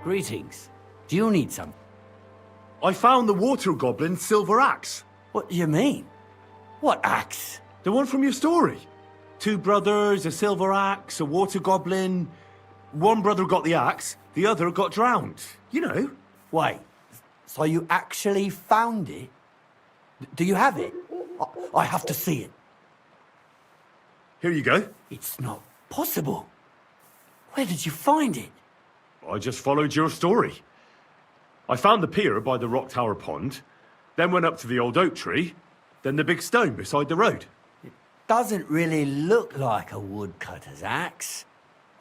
Greetings. Do you need some? I found the water goblin's silver axe. What do you mean? What axe? The one from your story. Two brothers, a silver axe, a water goblin. One brother got the axe, the other got drowned. You know. Wait, so you actually found it? Do you have it? I have to see it. Here you go. It's not possible. Where did you find it? I just followed your story. I found the pier by the rock tower pond, then went up to the old oak tree, then the big stone beside the road. Doesn't really look like a woodcutter's axe.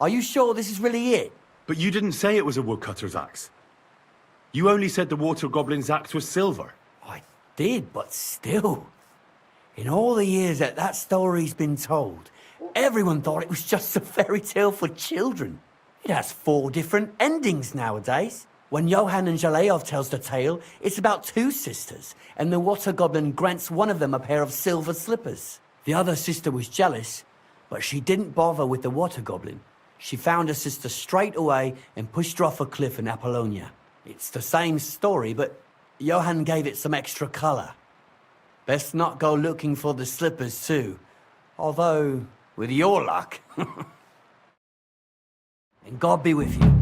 Are you sure this is really it? But you didn't say it was a woodcutter's axe. You only said the water goblin's axe was silver. I did, but still. In all the years that that story's been told, everyone thought it was just a fairy tale for children. It has 4 different endings nowadays. When Johann and Jaleov tells the tale, it's about 2 sisters, and the water goblin grants one of them a pair of silver slippers. The other sister was jealous, but she didn't bother with the water goblin. She found her sister straight away and pushed her off a cliff in Apollonia. It's the same story, but Johann gave it some extra colour. Best not go looking for the slippers too. Although, with your luck. And God be with you.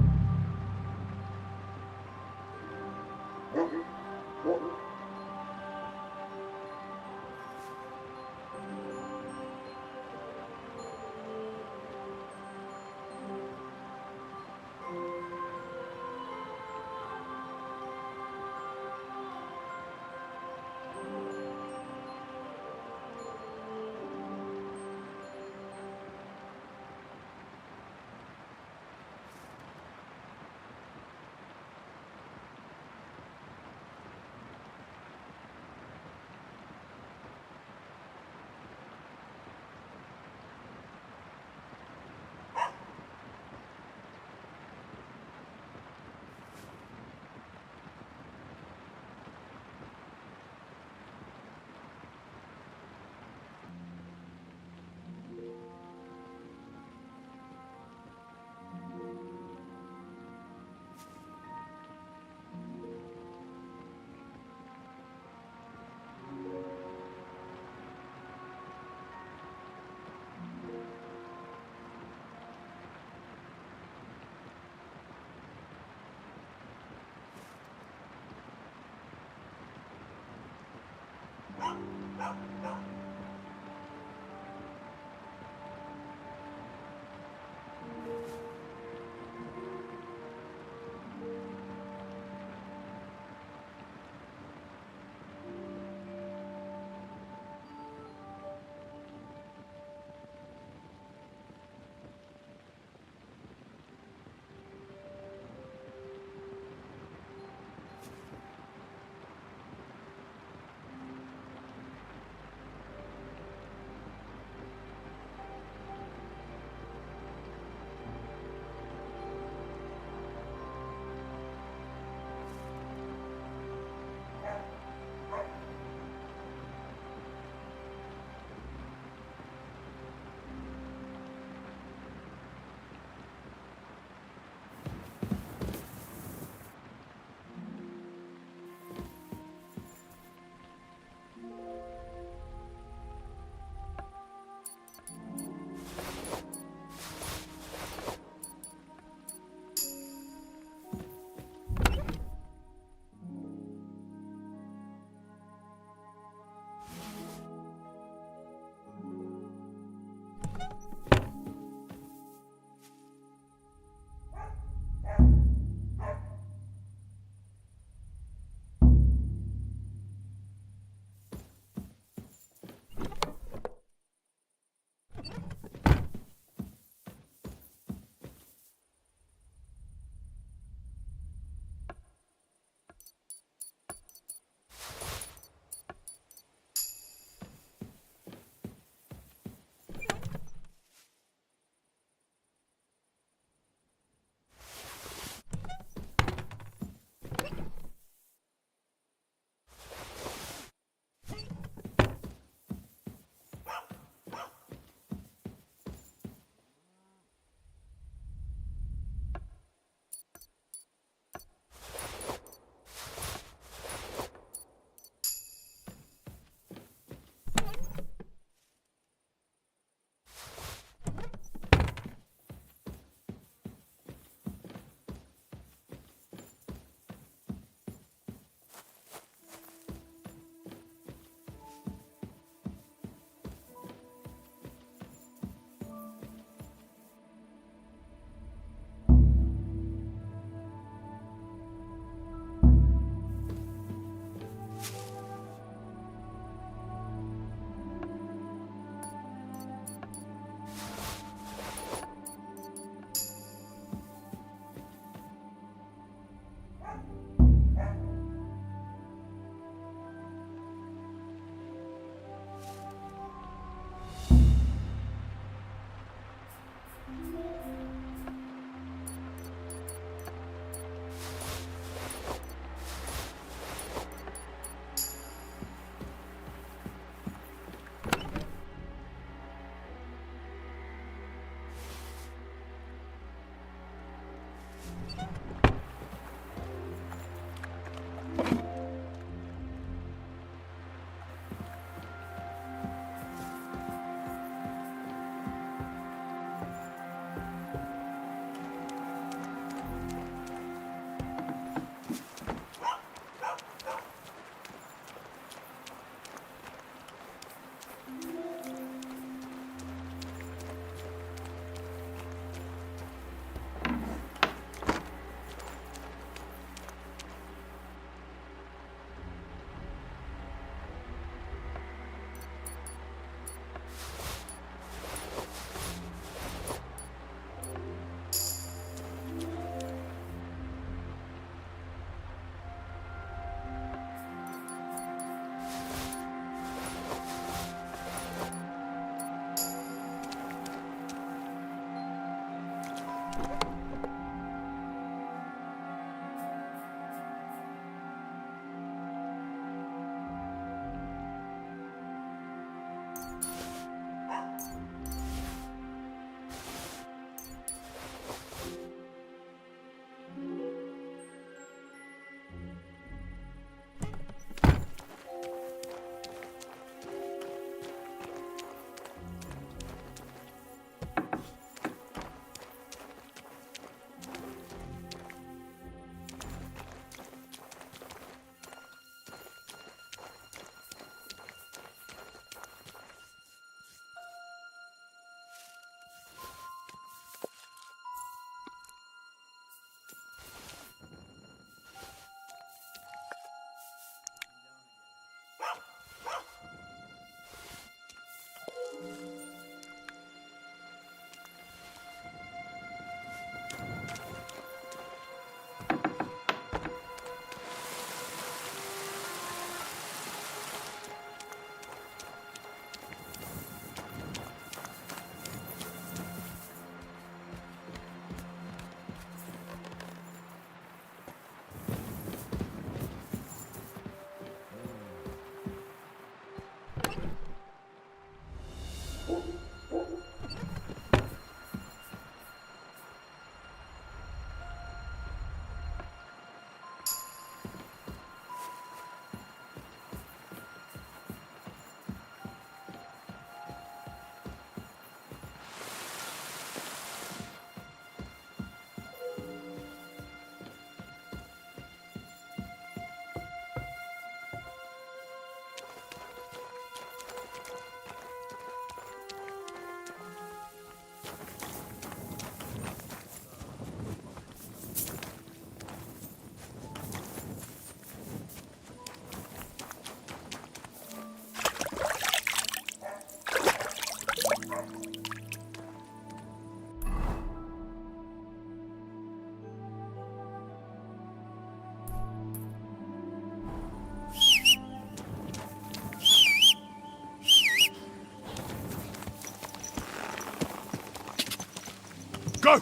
Go!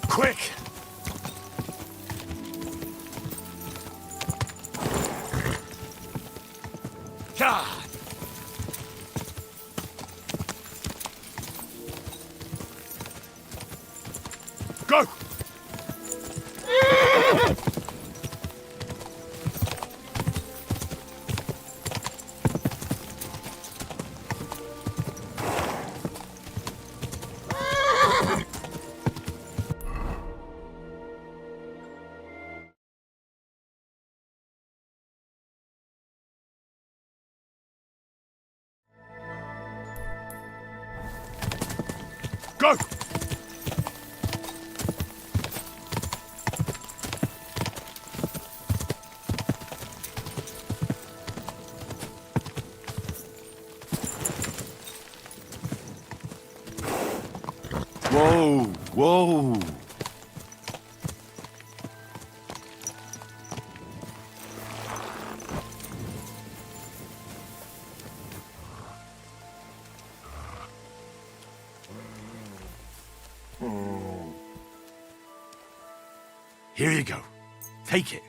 Quick! God! Go! Go! Whoa, whoa. Here you go. Take it.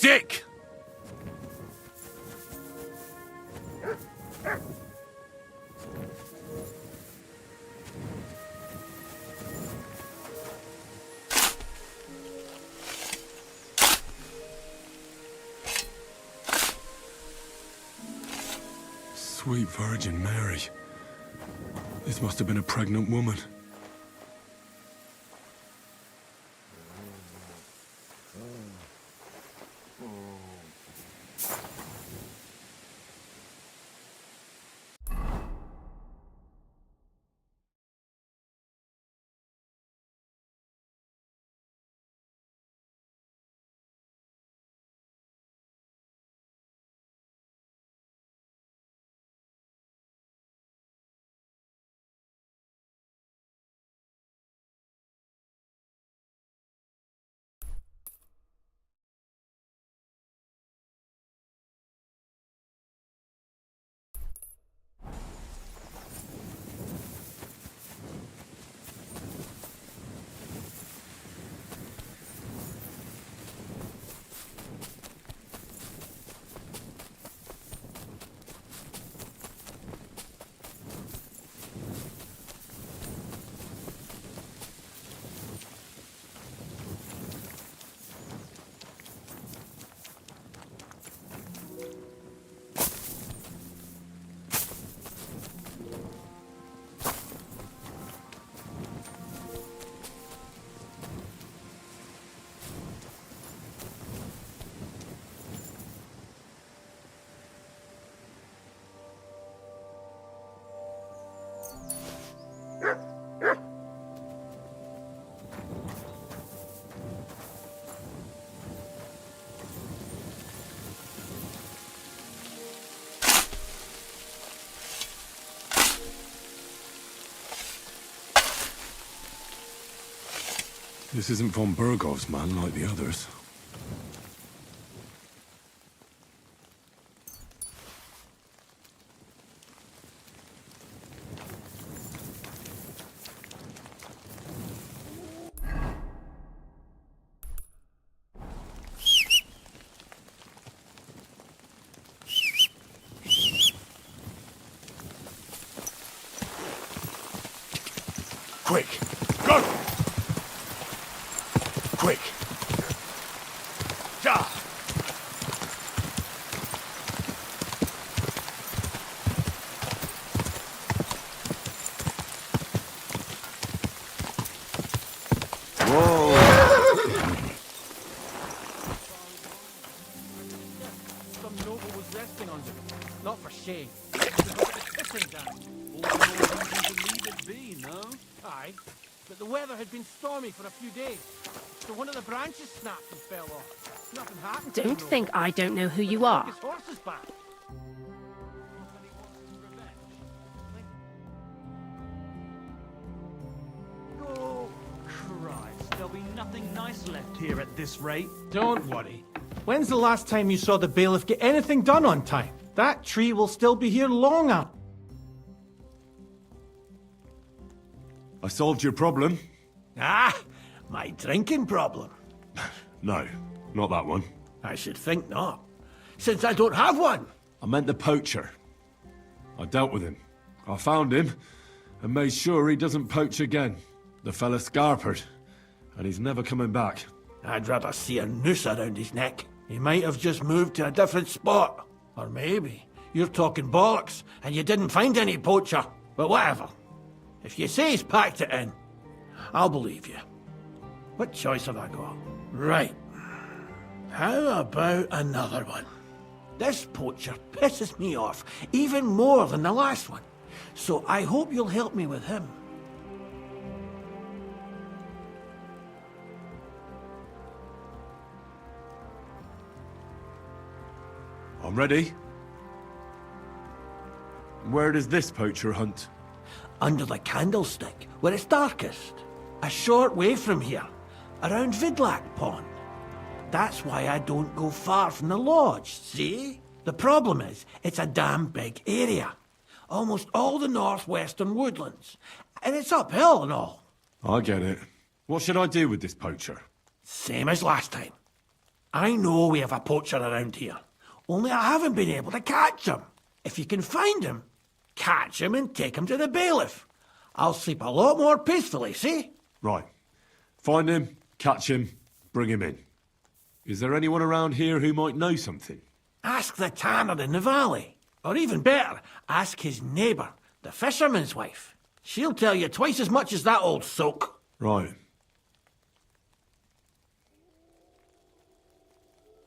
stick! Sweet Virgin Mary. This must have been a pregnant woman. This isn't von Burgov's man like the others. Quick! Go! Quick! Ja! Some noble was resting under them. Not for shame. Pissing down. Leave it be, no? Aye. But the weather had been stormy for a few days. So one of the branches snapped and fell off. Nothing happened to Don't him, think I don't know who you though. are. His horse is back. Oh, Christ. There'll be nothing nice left here at this rate. Don't worry. When's the last time you saw the bailiff get anything done on time? That tree will still be here long after. I solved your problem. Ah, my drinking problem. No, not that one. I should think not, since I don't have one. I meant the poacher. I dealt with him. I found him and made sure he doesn't poach again. The fella scarpered, and he's never coming back. I'd rather see a noose around his neck. He might have just moved to a different spot. Or maybe you're talking bollocks and you didn't find any poacher. But whatever. If you say he's packed it in, I'll believe you. What choice have I got? Right. How about another one? This poacher pisses me off even more than the last one. So I hope you'll help me with him. I'm ready. Where does this poacher hunt? Under the candlestick, where it's darkest. A short way from here, around Vidlac Pond. That's why I don't go far from the lodge, see? The problem is, it's a damn big area. Almost all the northwestern woodlands. And it's uphill and all. I get it. What should I do with this poacher? Same as last time. I know we have a poacher around here, only I haven't been able to catch him. If you can find him, catch him and take him to the bailiff. I'll sleep a lot more peacefully, see? Right. Find him, catch him, bring him in. Is there anyone around here who might know something? Ask the tanner in the valley. Or even better, ask his neighbour, the fisherman's wife. She'll tell you twice as much as that old soak. Right.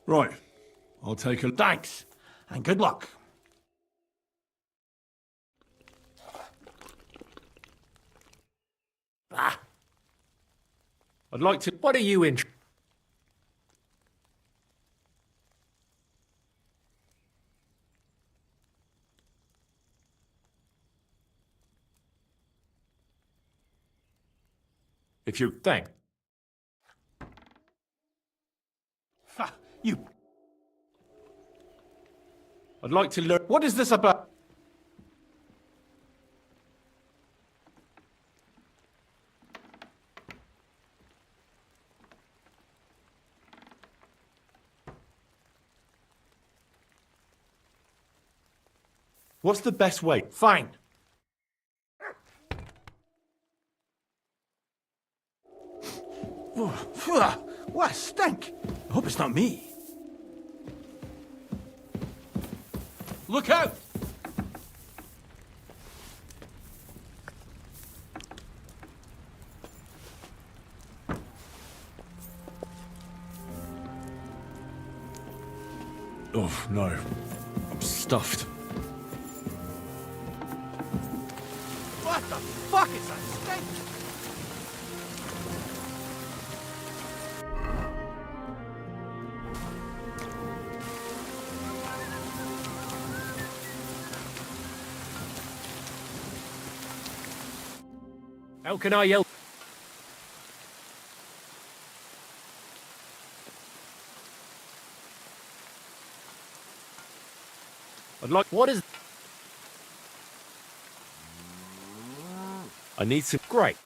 Right. I'll take a... Thanks, and good luck. Ah, I'd like to... What are you in? If you... Thank. ha, you... I'd like to learn... What is this about? What's the best way? Fine. What a stink! I hope it's not me. Look out! Oh, no. I'm stuffed. What the fuck is that stink? How can I help? I'd like... What is... I need some... Great.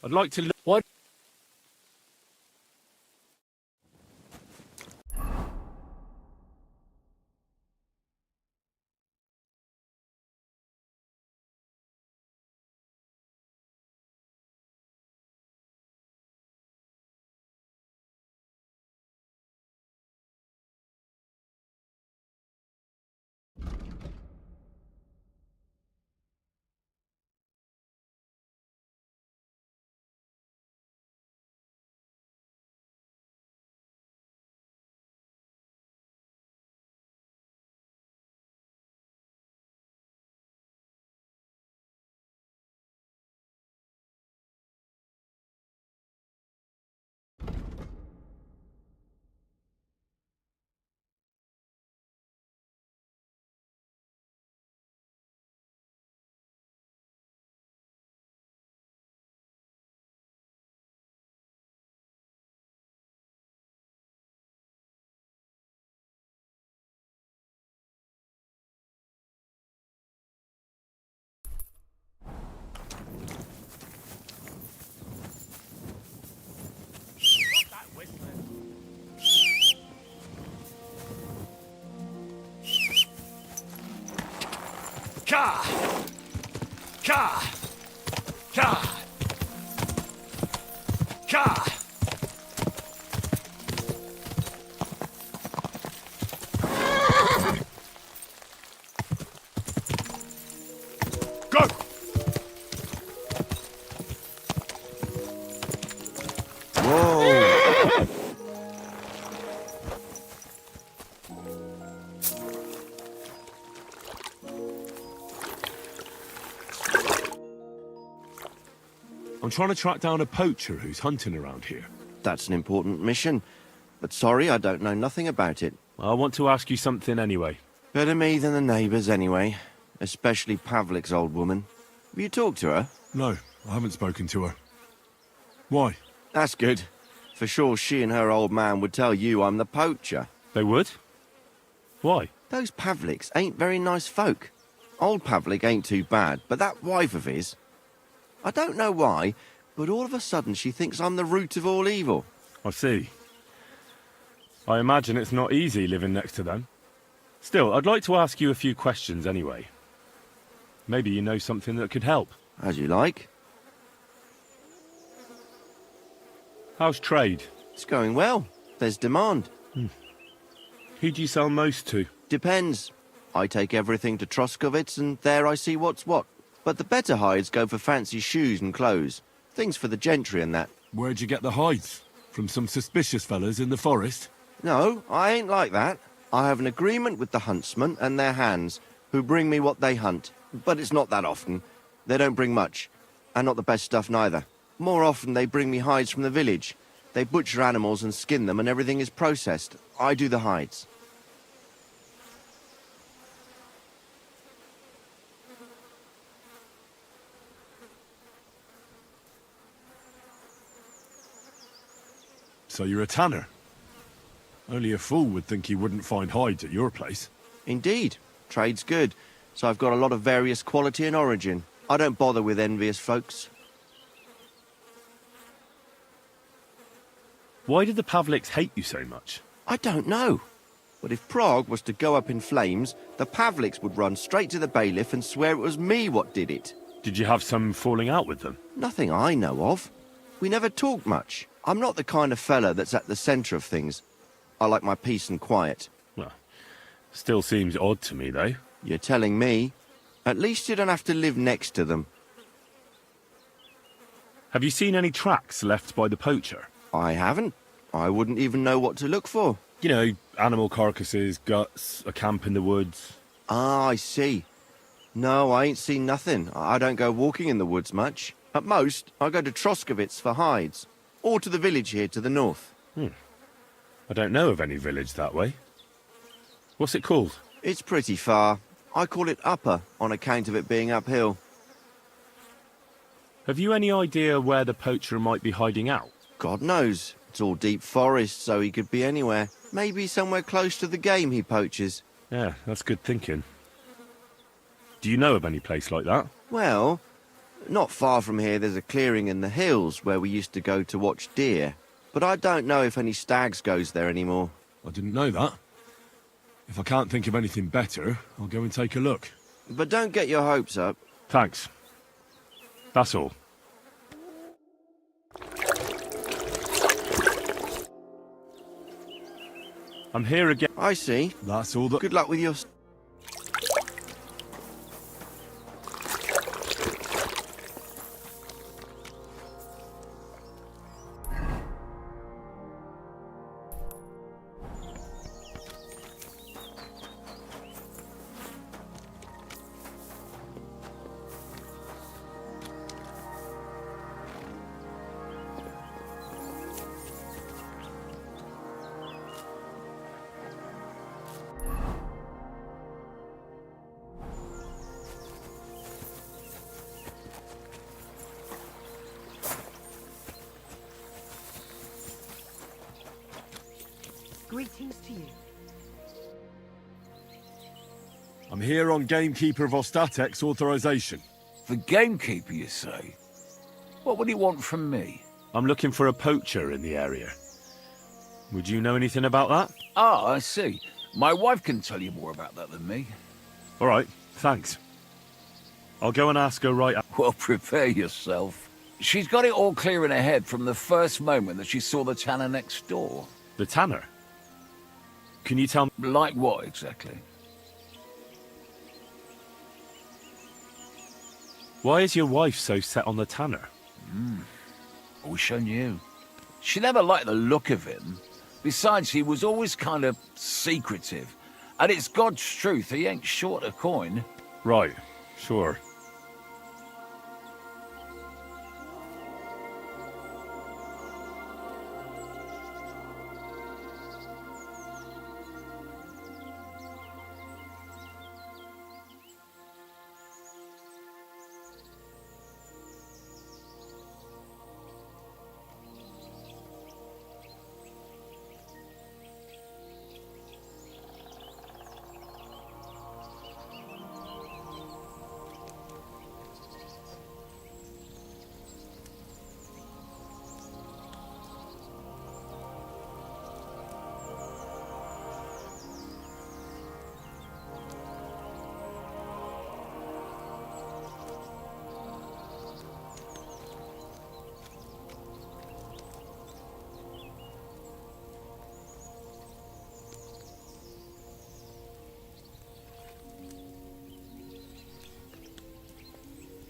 I'd like to... What? Ka! Ka! Ka! Ka! Go! I'm trying to track down a poacher who's hunting around here. That's an important mission. But sorry, I don't know nothing about it. I want to ask you something anyway. Better me than the neighbours, anyway. Especially Pavlik's old woman. Have you talked to her? No, I haven't spoken to her. Why? That's good. For sure she and her old man would tell you I'm the poacher. They would? Why? Those Pavliks ain't very nice folk. Old Pavlik ain't too bad, but that wife of his... I don't know why, but all of a sudden she thinks I'm the root of all evil. I see. I imagine it's not easy living next to them. Still, I'd like to ask you a few questions anyway. Maybe you know something that could help. As you like. How's trade? It's going well. There's demand. Who do you sell most to? Depends. I take everything to Troskovitz and there I see what's what. But the better hides go for fancy shoes and clothes. Things for the gentry and that. Where'd you get the hides? From some suspicious fellas in the forest? No, I ain't like that. I have an agreement with the huntsmen and their hands, who bring me what they hunt. But it's not that often. They don't bring much. And not the best stuff neither. More often they bring me hides from the village. They butcher animals and skin them and everything is processed. I do the hides. So you're a tanner? Only a fool would think you wouldn't find hides at your place. Indeed. Trade's good. So I've got a lot of various quality and origin. I don't bother with envious folks. Why did the Pavliks hate you so much? I don't know. But if Prague was to go up in flames, the Pavliks would run straight to the bailiff and swear it was me what did it. Did you have some falling out with them? Nothing I know of. We never talked much. I'm not the kind of fella that's at the centre of things. I like my peace and quiet. Well, still seems odd to me, though. You're telling me. At least you don't have to live next to them. Have you seen any tracks left by the poacher? I haven't. I wouldn't even know what to look for. You know, animal carcasses, guts, a camp in the woods. Ah, I see. No, I ain't seen nothing. I don't go walking in the woods much. At most, I go to Troskovitz for hides. Or to the village here to the north. I don't know of any village that way. What's it called? It's pretty far. I call it Upper on account of it being uphill. Have you any idea where the poacher might be hiding out? God knows. It's all deep forest, so he could be anywhere. Maybe somewhere close to the game he poaches. Yeah, that's good thinking. Do you know of any place like that? Well, Not far from here, there's a clearing in the hills where we used to go to watch deer. But I don't know if any stags goes there anymore. I didn't know that. If I can't think of anything better, I'll go and take a look. But don't get your hopes up. Thanks. That's all. I'm here again. I see. That's all that... Good luck with your... Greetings to you. I'm here on Gamekeeper Vostatek's authorization. The gamekeeper, you say? What would he want from me? I'm looking for a poacher in the area. Would you know anything about that? Ah, I see. My wife can tell you more about that than me. All right, thanks. I'll go and ask her right up. Well, prepare yourself. She's got it all clear in her head from the first moment that she saw the tanner next door. The tanner? Can you tell me? Like what, exactly? Why is your wife so set on the tanner? I wish I knew. She never liked the look of him. Besides, he was always kind of secretive. And it's God's truth, he ain't short a coin. Right, sure.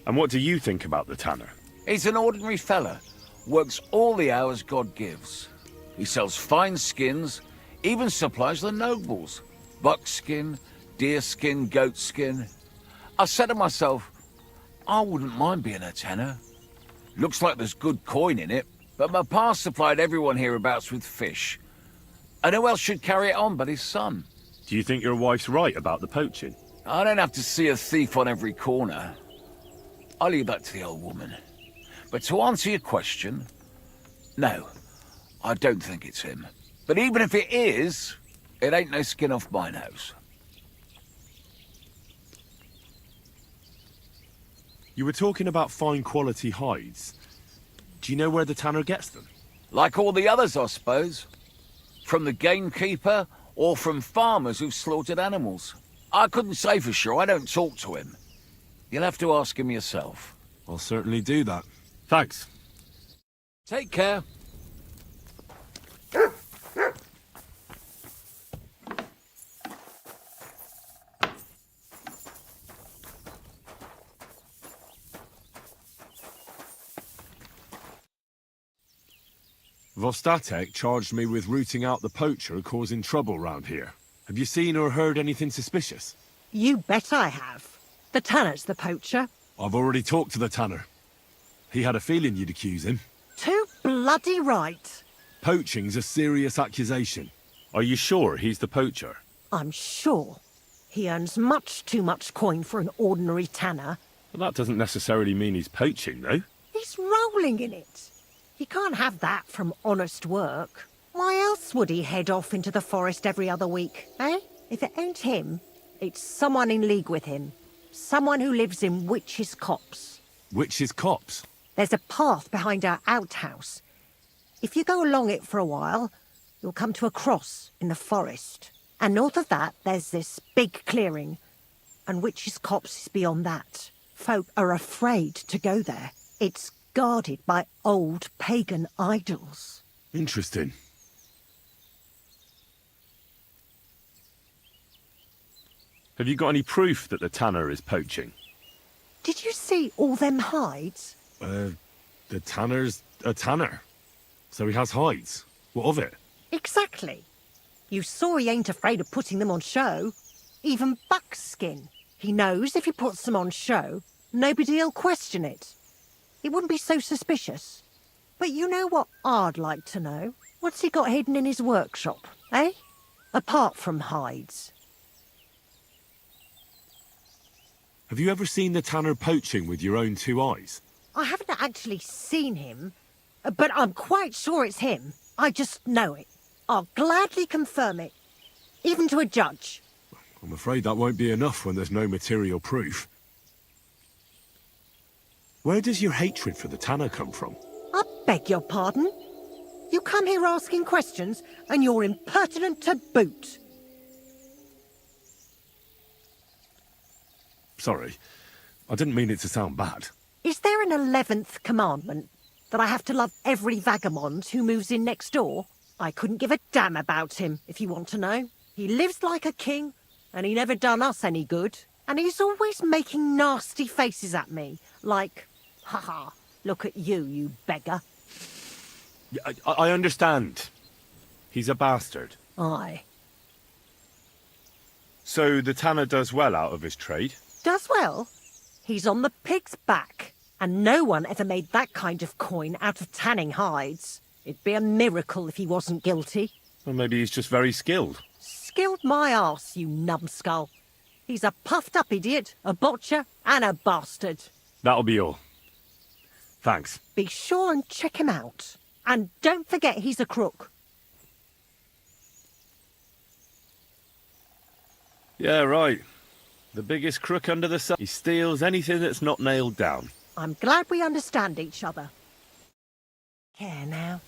And what do you think about the tanner? He's an ordinary fella. Works all the hours God gives. He sells fine skins, even supplies the nobles. Buckskin, deerskin, goatskin. I said to myself, I wouldn't mind being a tanner. Looks like there's good coin in it, but my pa supplied everyone hereabouts with fish. And who else should carry it on but his son? Do you think your wife's right about the poaching? I don't have to see a thief on every corner. I'll leave that to the old woman. But to answer your question, no, I don't think it's him. But even if it is, it ain't no skin off my nose. You were talking about fine quality hides. Do you know where the tanner gets them? Like all the others, I suppose. From the gamekeeper or from farmers who've slaughtered animals. I couldn't say for sure, I don't talk to him. You'll have to ask him yourself. I'll certainly do that. Thanks. Take care. Vostatek charged me with rooting out the poacher causing trouble round here. Have you seen or heard anything suspicious? You bet I have. The tanner's the poacher. I've already talked to the tanner. He had a feeling you'd accuse him. Too bloody right. Poaching's a serious accusation. Are you sure he's the poacher? I'm sure. He earns much too much coin for an ordinary tanner. Well, that doesn't necessarily mean he's poaching, though. He's rolling in it. He can't have that from honest work. Why else would he head off into the forest every other week, eh? If it ain't him, it's someone in league with him. Someone who lives in witches' copse. Witches' copse? There's a path behind our outhouse. If you go along it for a while, you'll come to a cross in the forest. And north of that, there's this big clearing. And Witch's Copse is beyond that. Folk are afraid to go there. It's guarded by old pagan idols. Interesting. Have you got any proof that the tanner is poaching? Did you see all them hides? The tanner's a tanner. So he has hides. What of it? Exactly. You saw he ain't afraid of putting them on show. Even buckskin. He knows if he puts them on show, nobody'll question it. He wouldn't be so suspicious. But you know what I'd like to know? What's he got hidden in his workshop, eh? Apart from hides. Have you ever seen the tanner poaching with your own two eyes? I haven't actually seen him, but I'm quite sure it's him. I just know it. I'll gladly confirm it, even to a judge. I'm afraid that won't be enough when there's no material proof. Where does your hatred for the tanner come from? I beg your pardon? You come here asking questions, and you're impertinent to boot. Sorry, I didn't mean it to sound bad. Is there an 11th commandment? That I have to love every vagabond who moves in next door? I couldn't give a damn about him, if you want to know. He lives like a king, and he never done us any good. And he's always making nasty faces at me, like, ha, look at you, you beggar. Yeah, I understand. He's a bastard. Aye. So the tanner does well out of his trade? Does well. He's on the pig's back. And no one ever made that kind of coin out of tanning hides. It'd be a miracle if he wasn't guilty. Or maybe he's just very skilled. Skilled my arse, you numbskull. He's a puffed-up idiot, a botcher, and a bastard. That'll be all. Thanks. Be sure and check him out. And don't forget he's a crook. Yeah, right. The biggest crook under the sun. He steals anything that's not nailed down. I'm glad we understand each other. Care now.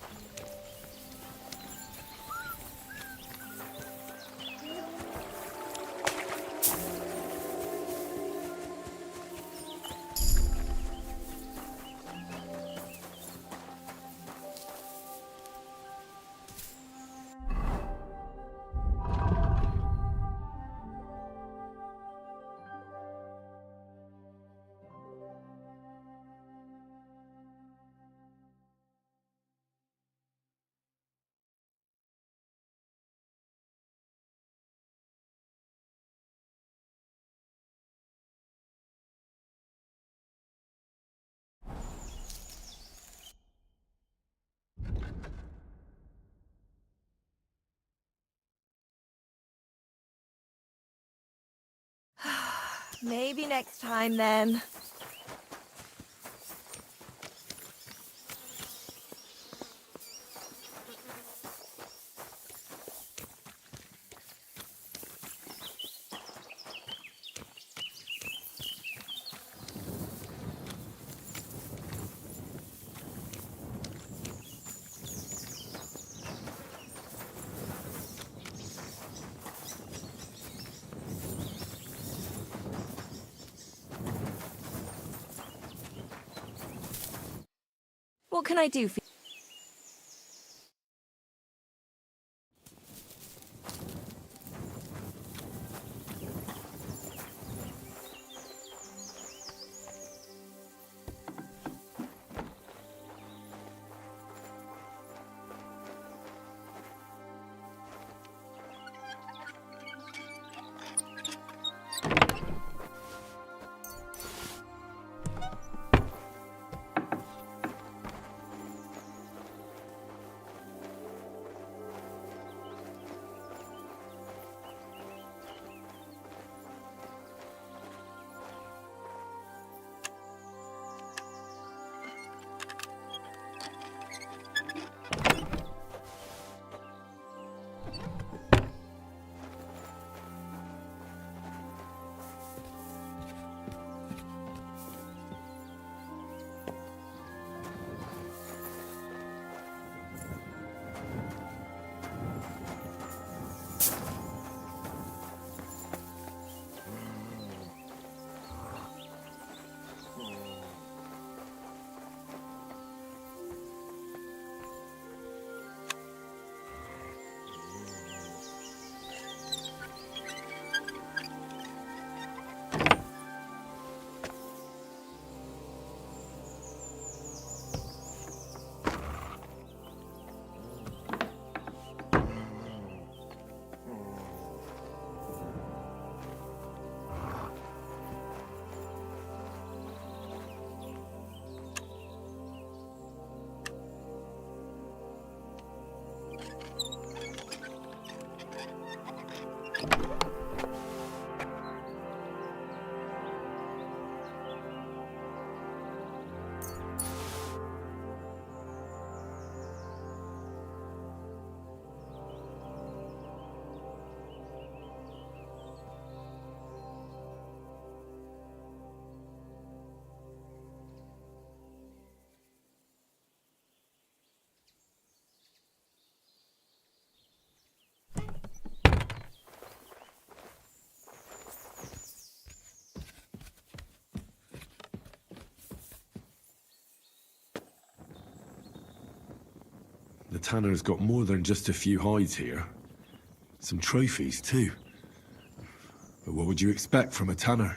Maybe next time, then. What can I do for you? The tanner's got more than just a few hides here. Some trophies, too. But what would you expect from a tanner?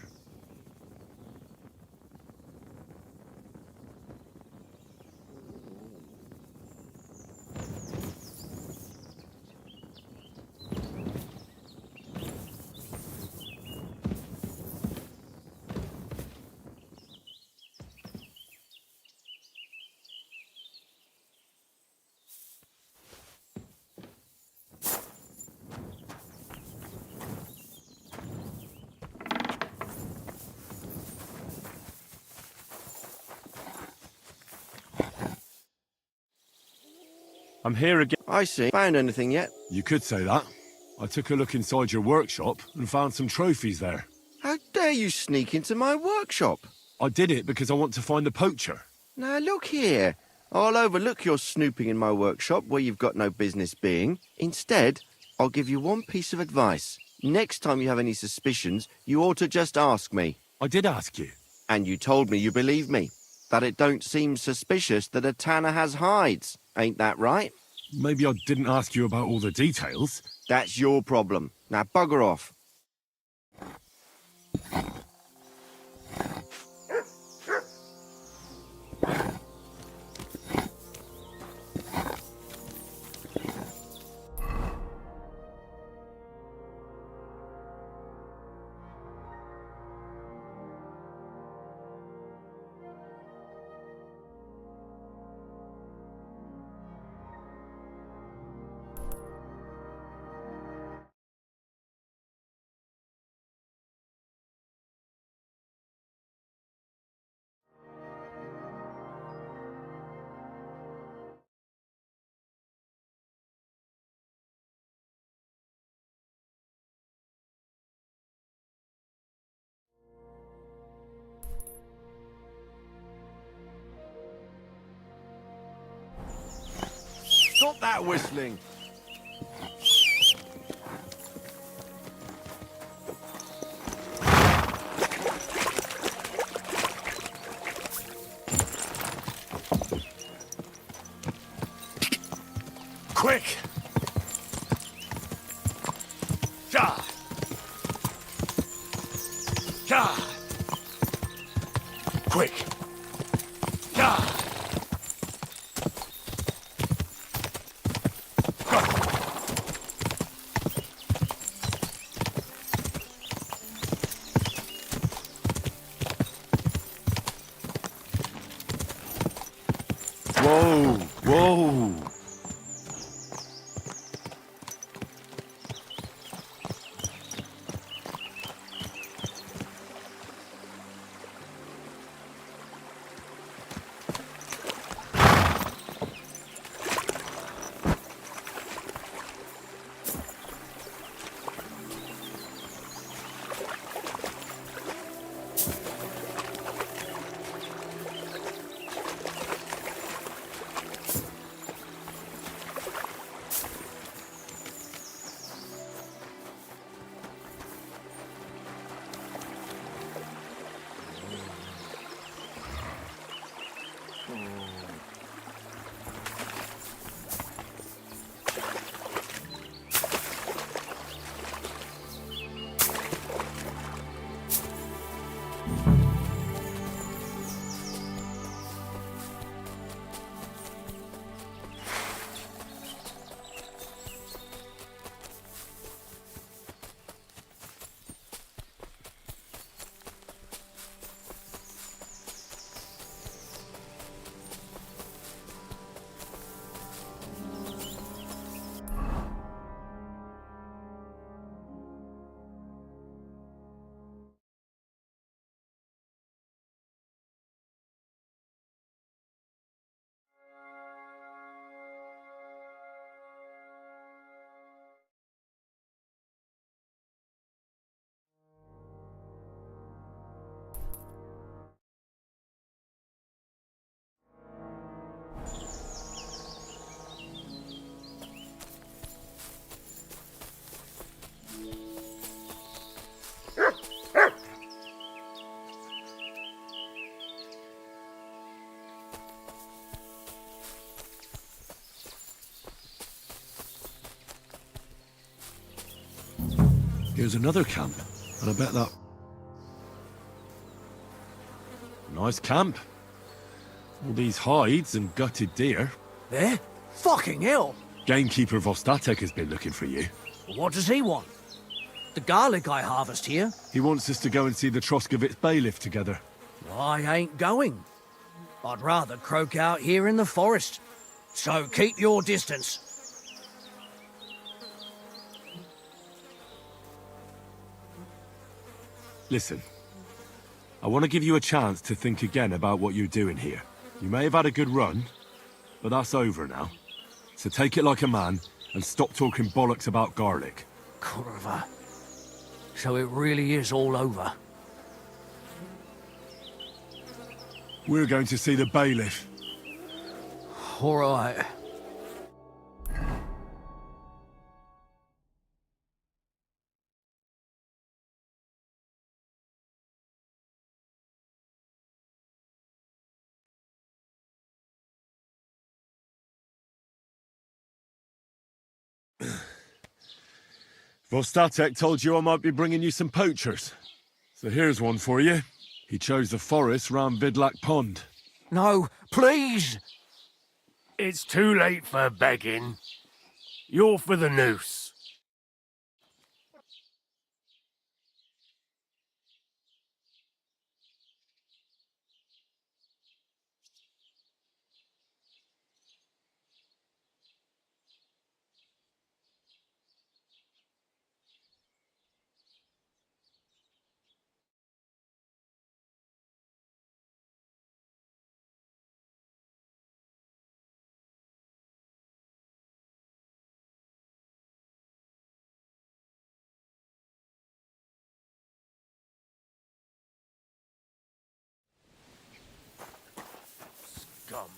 I'm here again. I see. Found anything yet? You could say that. I took a look inside your workshop and found some trophies there. How dare you sneak into my workshop? I did it because I want to find the poacher. Now look here. I'll overlook your snooping in my workshop where you've got no business being. Instead, I'll give you one piece of advice. Next time you have any suspicions, you ought to just ask me. I did ask you. And you told me you believe me. That it don't seem suspicious that a tanner has hides. Ain't that right? Maybe I didn't ask you about all the details. That's your problem. Now bugger off. Stop that whistling! Quick! Ja! Ja! Quick! Ja! Whoa, whoa! Here's another camp, and I bet that... Nice camp. All these hides and gutted deer. Eh? Fucking hell! Gamekeeper Vostatek has been looking for you. What does he want? The garlic I harvest here? He wants us to go and see the Troskovitz bailiff together. I ain't going. I'd rather croak out here in the forest. So keep your distance. Listen, I want to give you a chance to think again about what you're doing here. You may have had a good run, but that's over now. So take it like a man and stop talking bollocks about garlic. Kurva. So it really is all over. We're going to see the bailiff. All right. Vostatek told you I might be bringing you some poachers. So here's one for you. He chose the forest round Vidlak Pond. No, please! It's too late for begging. You're for the noose. Scum.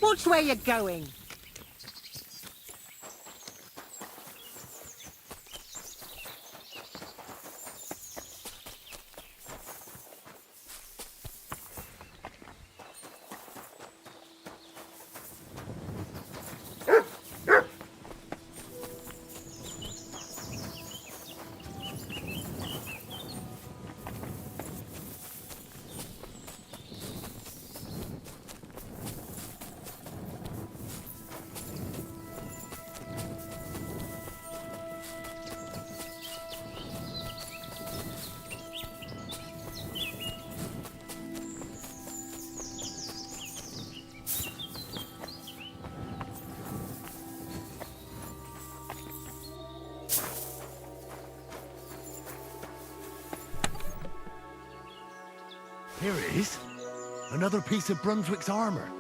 Watch where you're going. Here it is. Another piece of Brunswick's armor.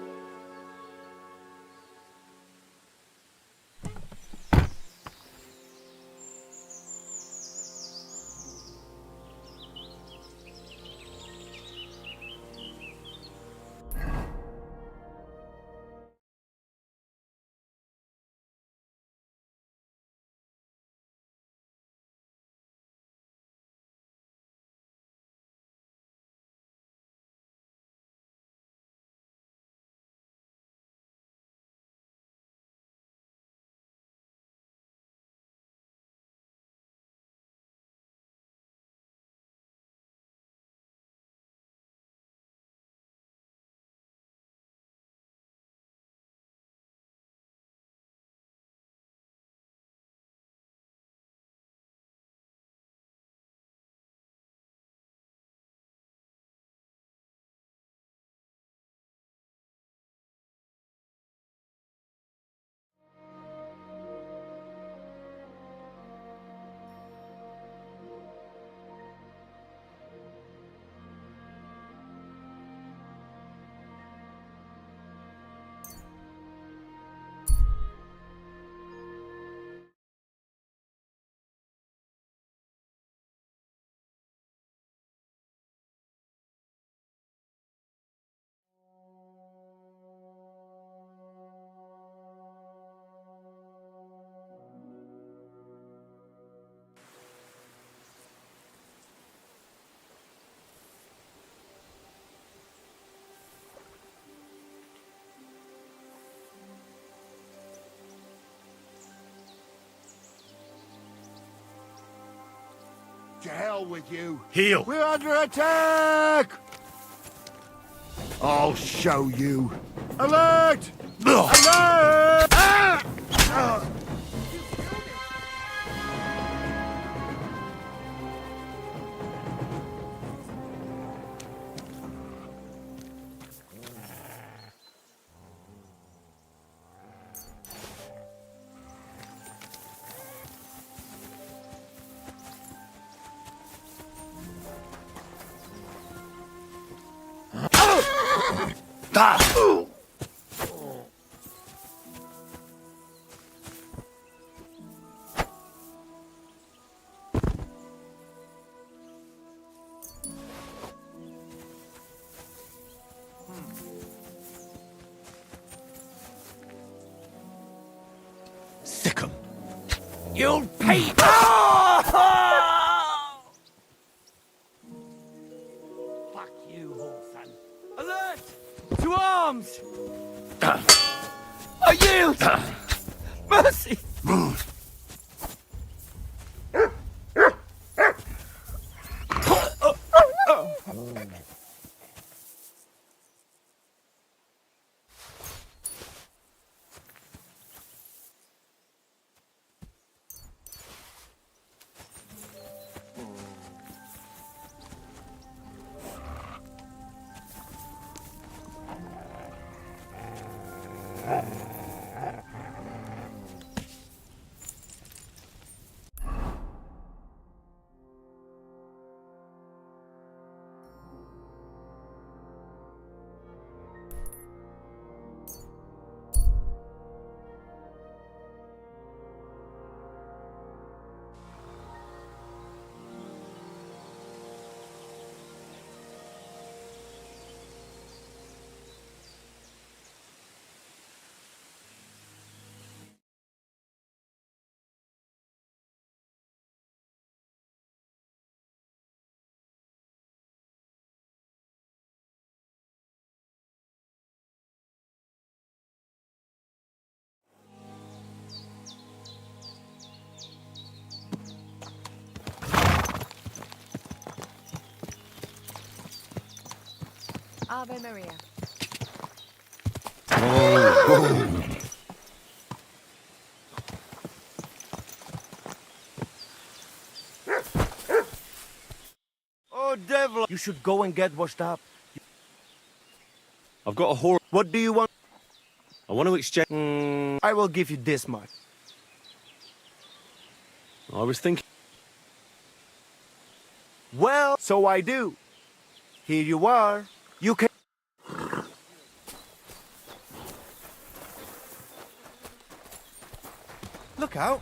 To hell with you. Heal! We're under attack! I'll show you. Alert! Alert! Ah! Sick 'em. You'll pay! Fuck you, Horson. Alert! To arms! I yield! Mercy! Ave Maria. Oh, devil! You should go and get washed up. I've got a horse. What do you want? I want to exchange. I will give you this much. I was thinking. Well, so I do. Here you are. You can... Look out.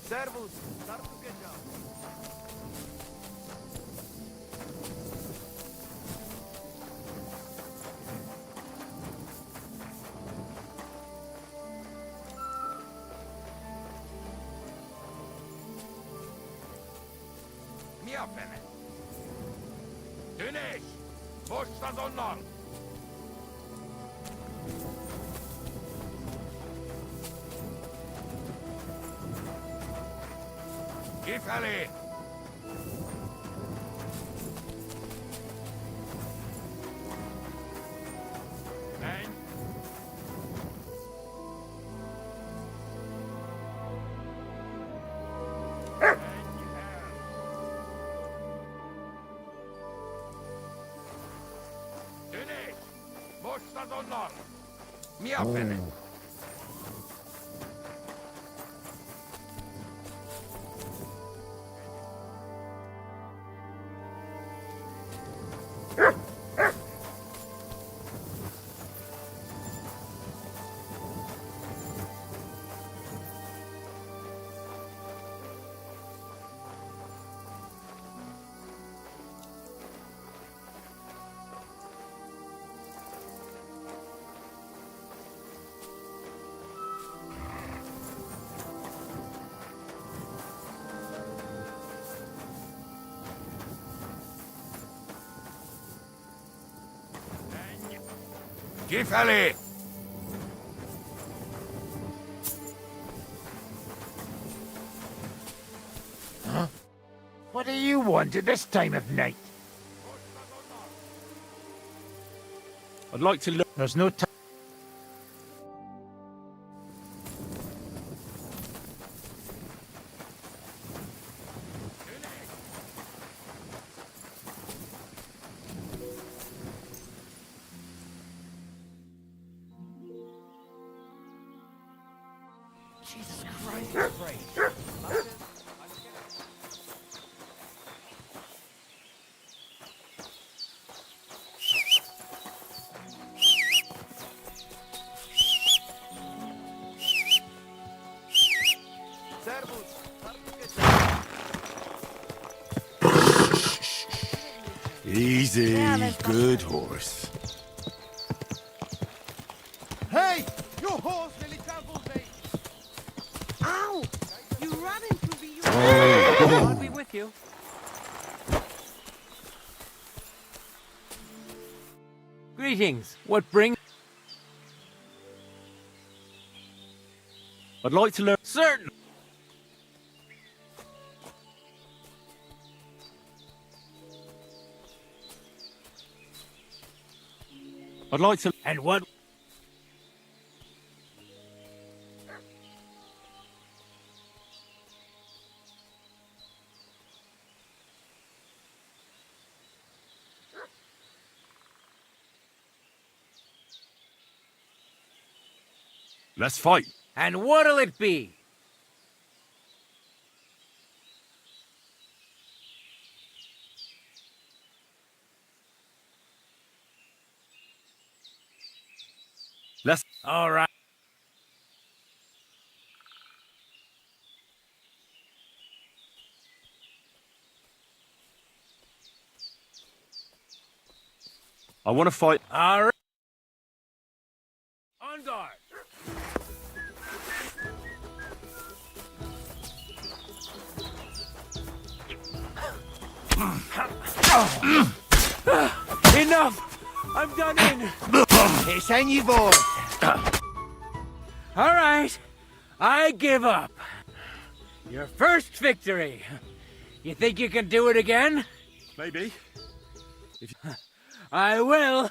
Servus, start to get down. Miafene. Güneş. Boş sazonlar. Kifelé. Ben. Güneş. Boş sazonlar. Miafene. Kifelé. Huh? What do you want at this time of night? I'd like to look. There's no time. Jesus Christ, Servus, start to get down. Easy, Yeah, good horse. Hey! Your horse nearly trampled me! Ow! You ran into the... I'll be with you. Greetings. What brings... I'd like to learn. Certain. I'd like to. And what... Let's fight. And what'll it be? Let's. All right. I want to fight. All right. On guard. Enough! I'm done in. It's on you both. All right. I give up. Your first victory. You think you can do it again? Maybe. I will.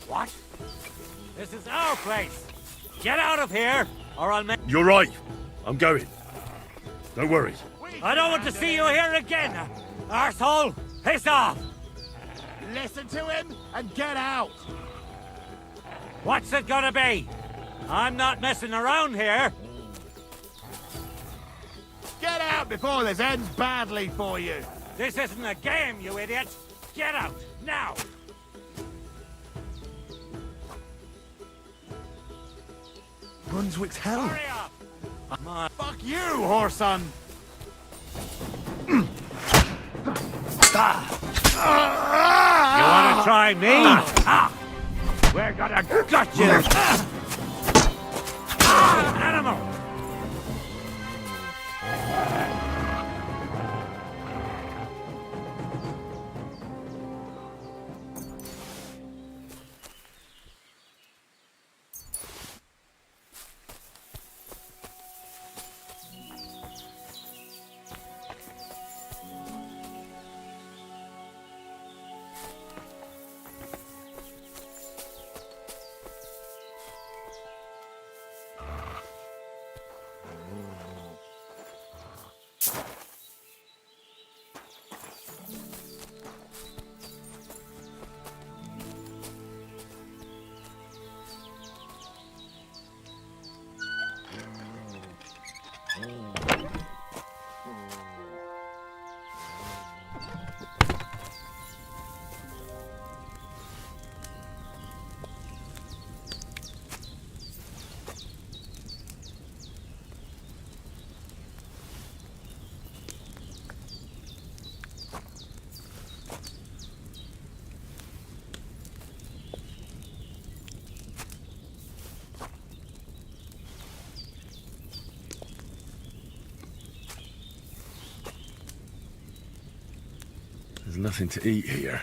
What? This is our place. Get out of here, or I'll make... You're right. I'm going. Don't worry. I don't want to see you here again, arsehole. Piss off. Listen to him and get out. What's it gonna be? I'm not messing around here. Get out before this ends badly for you. This isn't a game, you idiot. Get out, now. Brunswick's hell. Hurry up. Fuck you, whoreson. You wanna try me? We're gonna gut you! Animal! There's nothing to eat here.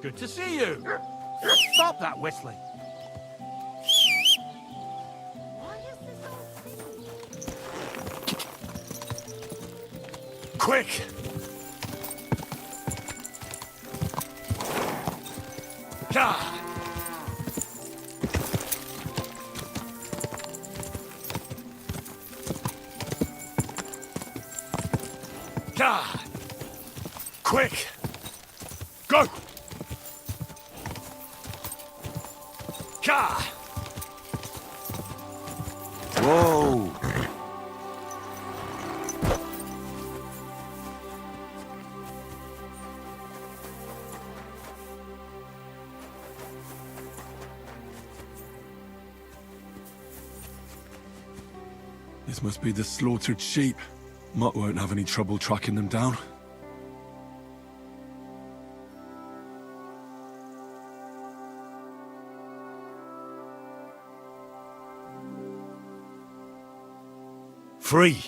Good to see you. Stop that whistling. Quick! Ah! Ah! Quick! Go! Ka! Whoa! This must be the slaughtered sheep. Mutt won't have any trouble tracking them down. Free!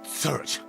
Search!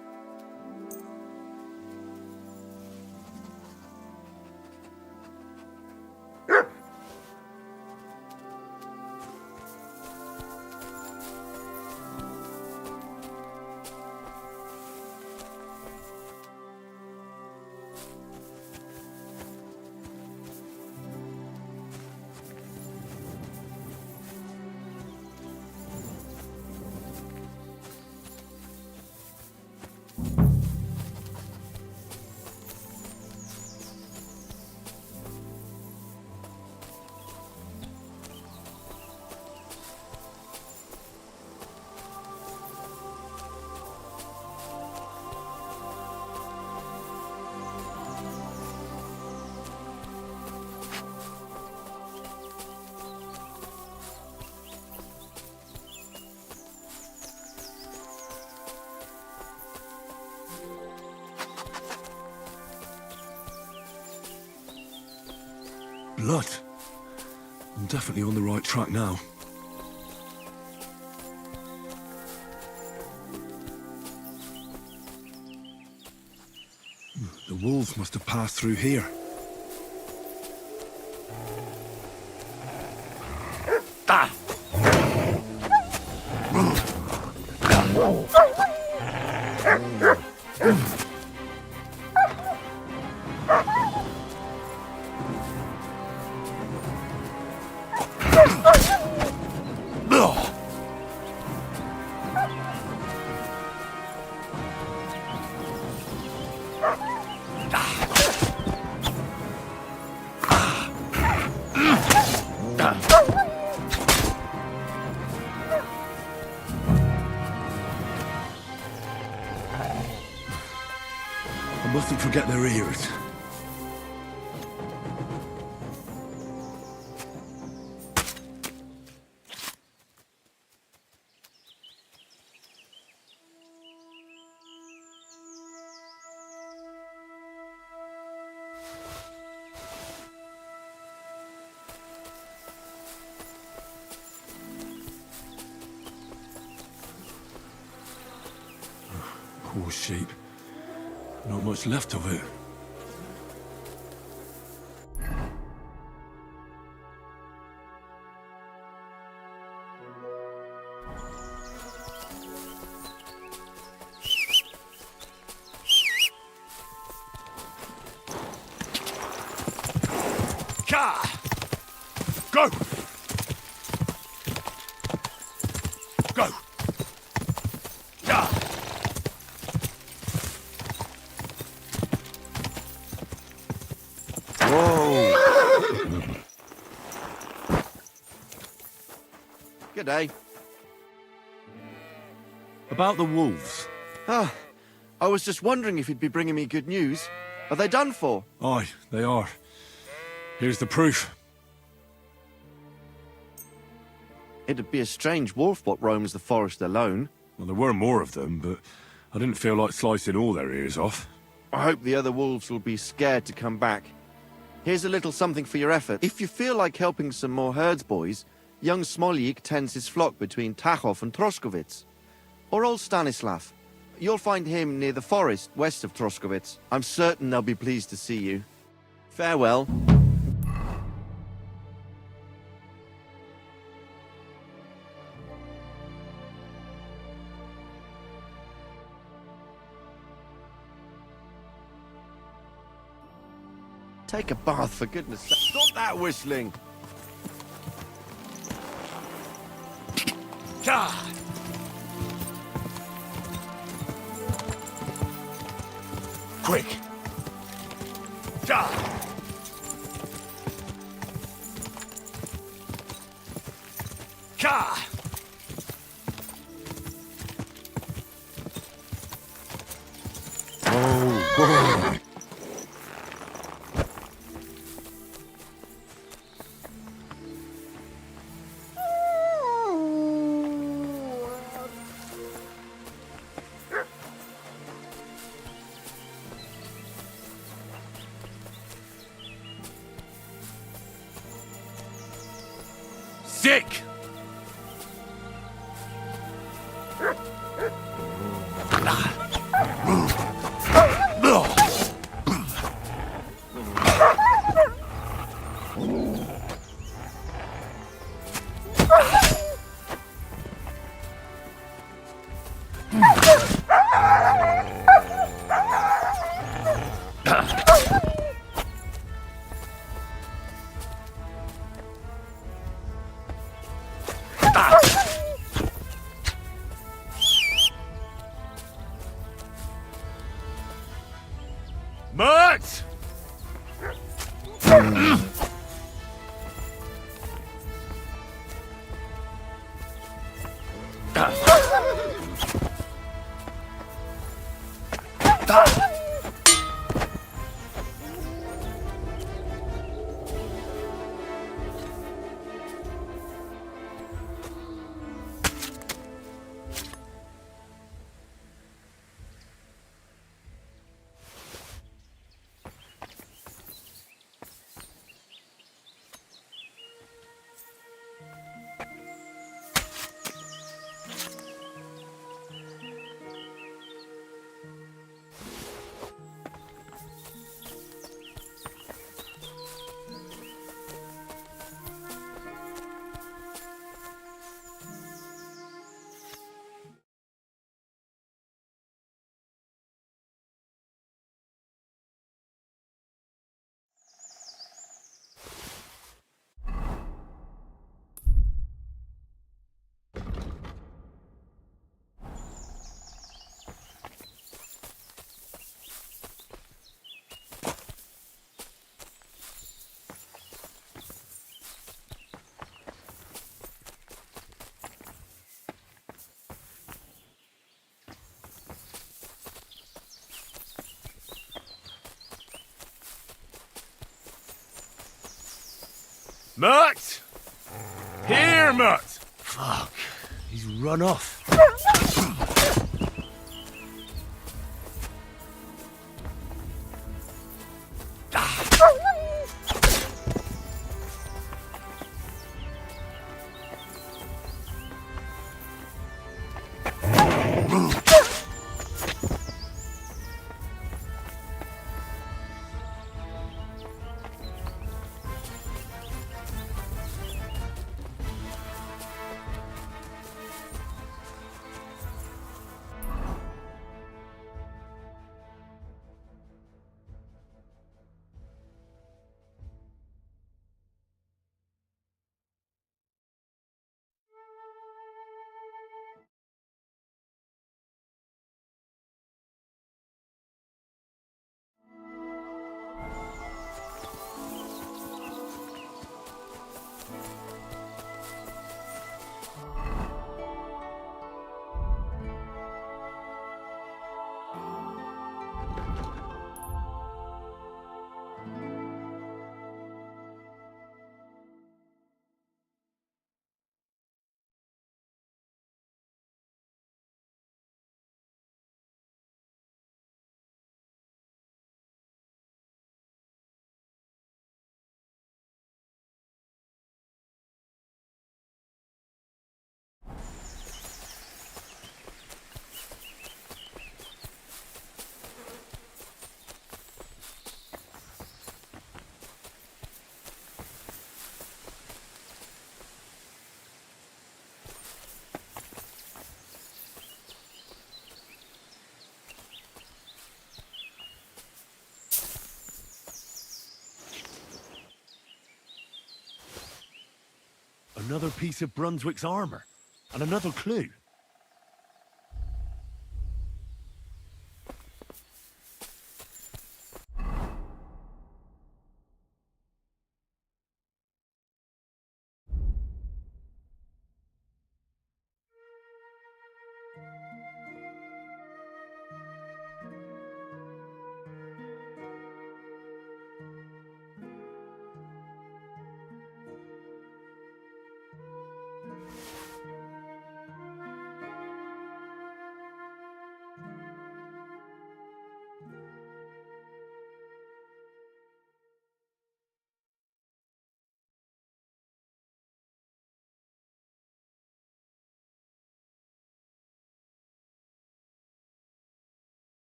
blood. I'm definitely on the right track now. The wolves must have passed through here. I mustn't forget their ears. Poor sheep. Not much left of it. Go! Go! Good day. About the wolves. Ah, I was just wondering if you'd be bringing me good news. Are they done for? Aye, they are. Here's the proof. It'd be a strange wolf what roams the forest alone. Well, there were more of them, but I didn't feel like slicing all their ears off. I hope the other wolves will be scared to come back. Here's a little something for your effort. If you feel like helping some more herds boys, young Smoljik tends his flock between Tachov and Troskowitz. Or old Stanislav. You'll find him near the forest west of Troskowitz. I'm certain they'll be pleased to see you. Farewell. Take a bath, for goodness sake. Stop that whistling! Quick! Oh, boy. Sick! Mert! Mutt! Here, Mutt! Fuck. He's run off. Another piece of Brunswick's armor. And another clue.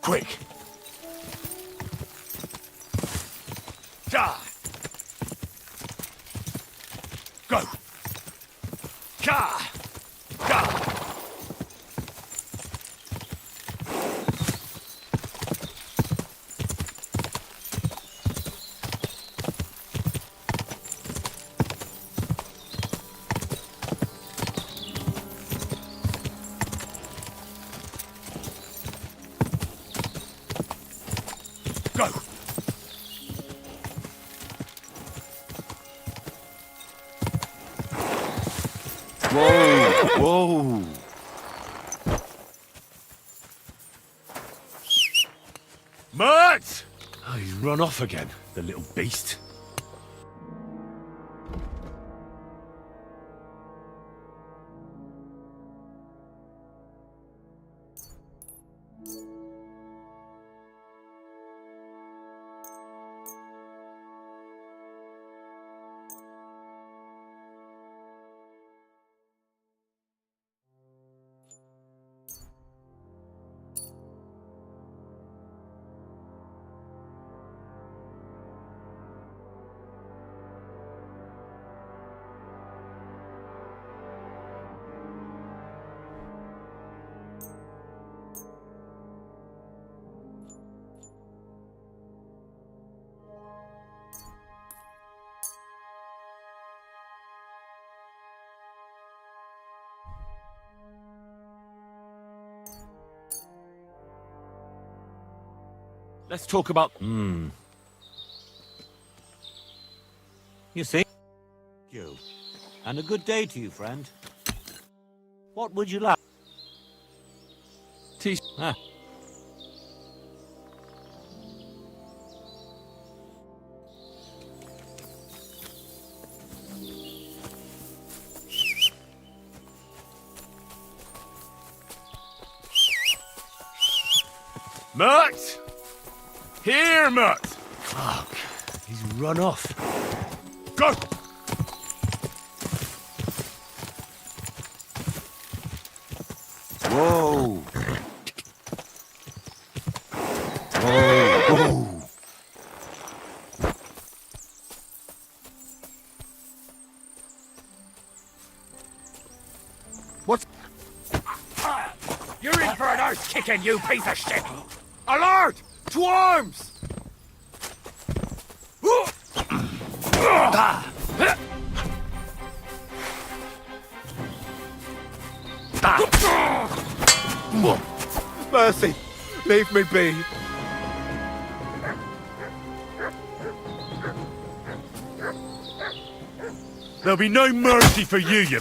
Quick! Ja! Go! Ja! Ja! Go! Whoa! Whoa! Mutt! Oh, he's run off again, the little beast. Let's talk about... You see? You. And a good day to you, friend. What would you like? Tea... Ah. Mutt! Here, Mutt! Fuck. He's run off. Go! Whoa! Whoa! What's... You're in for an arse kicking, you piece of shit! Alert! To arms! Mercy! Leave me be. There'll be no mercy for you, you...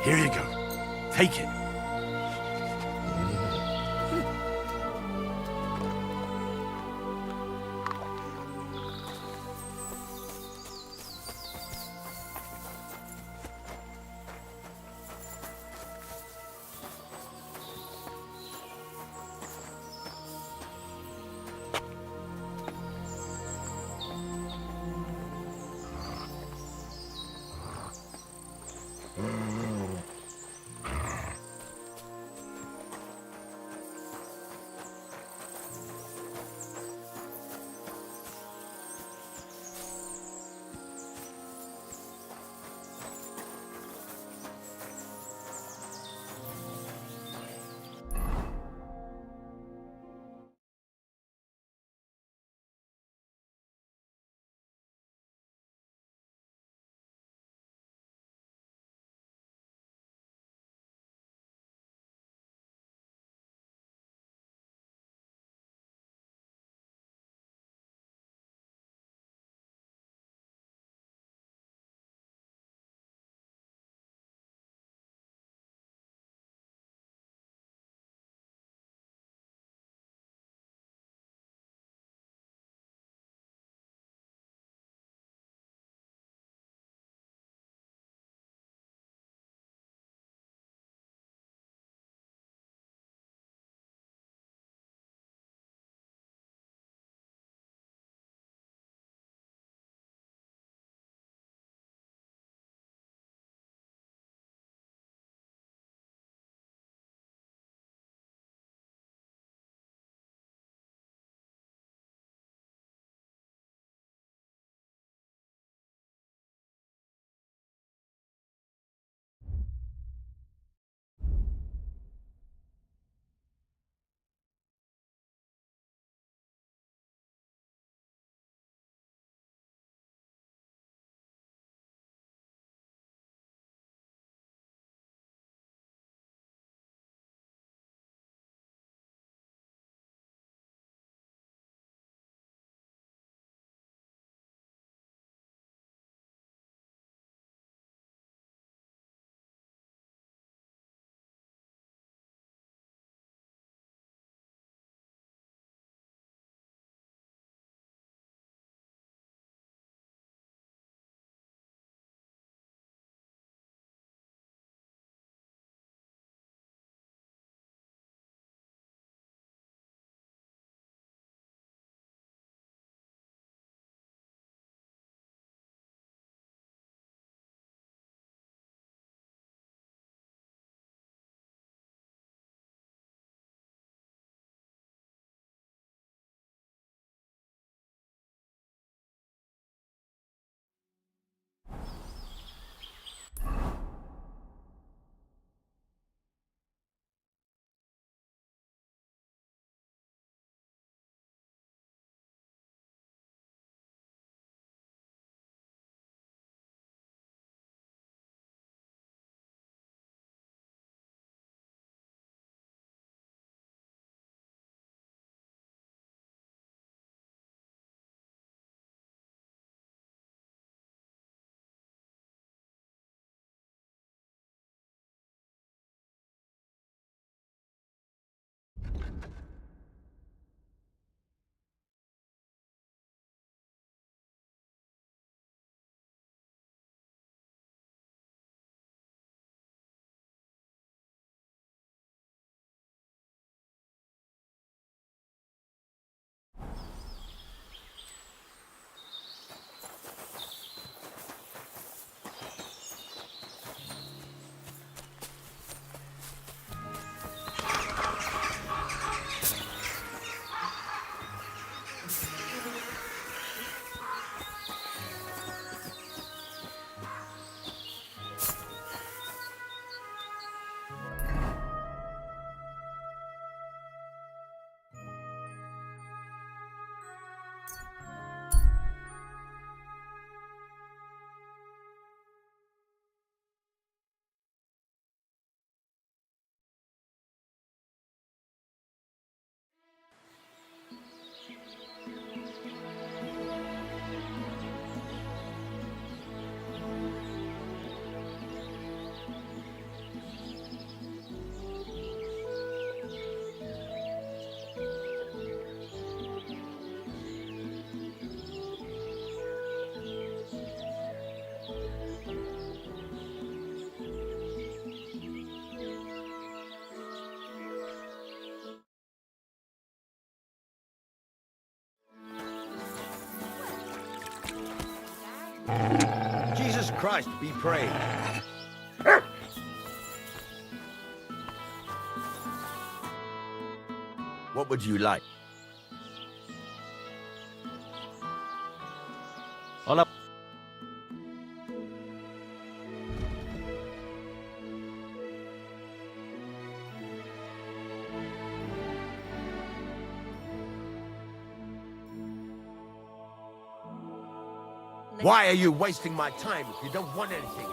Here you go. Take it. Christ be praised. What would you like? I'll have... Why are you wasting my time if you don't want anything?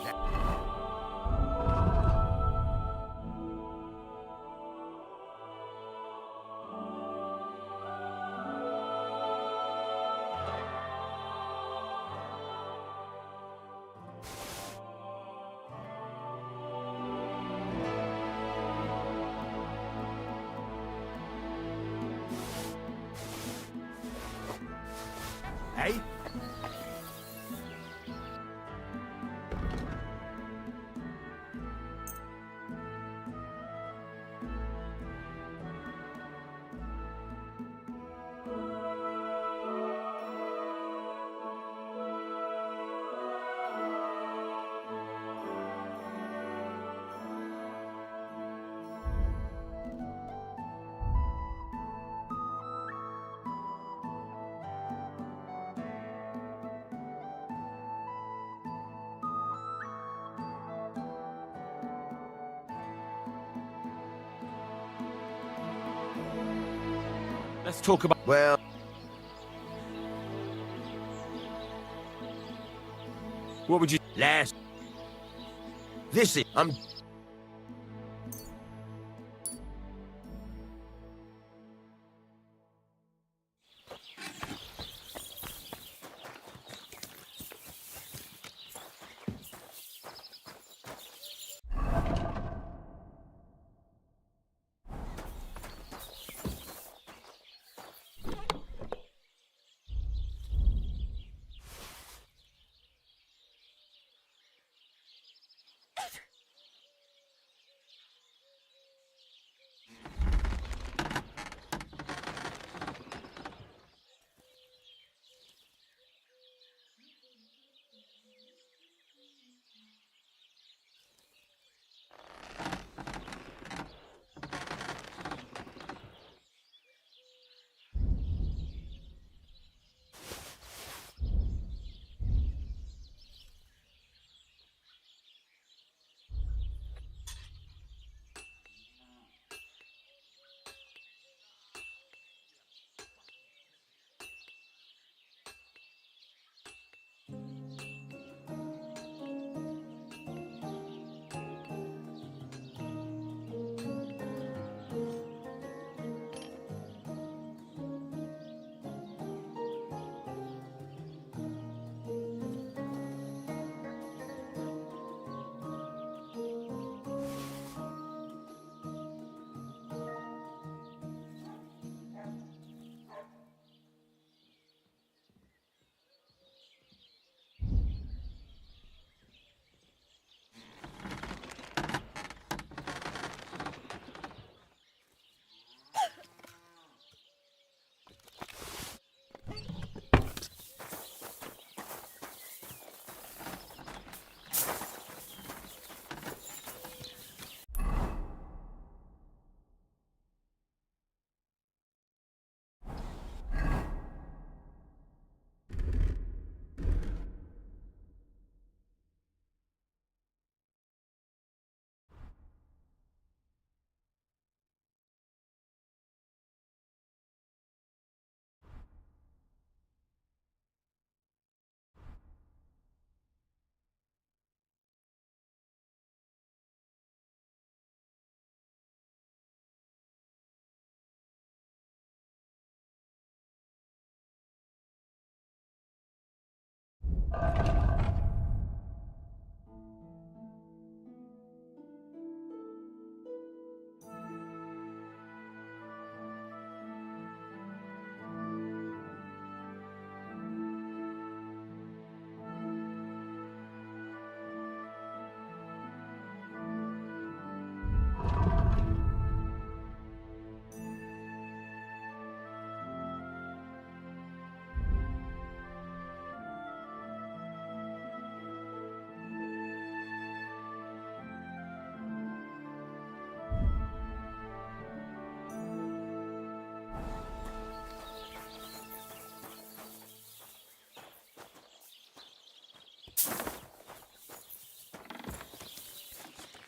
Hey? Let's talk about... Well... What would you... Last... This is... I'm...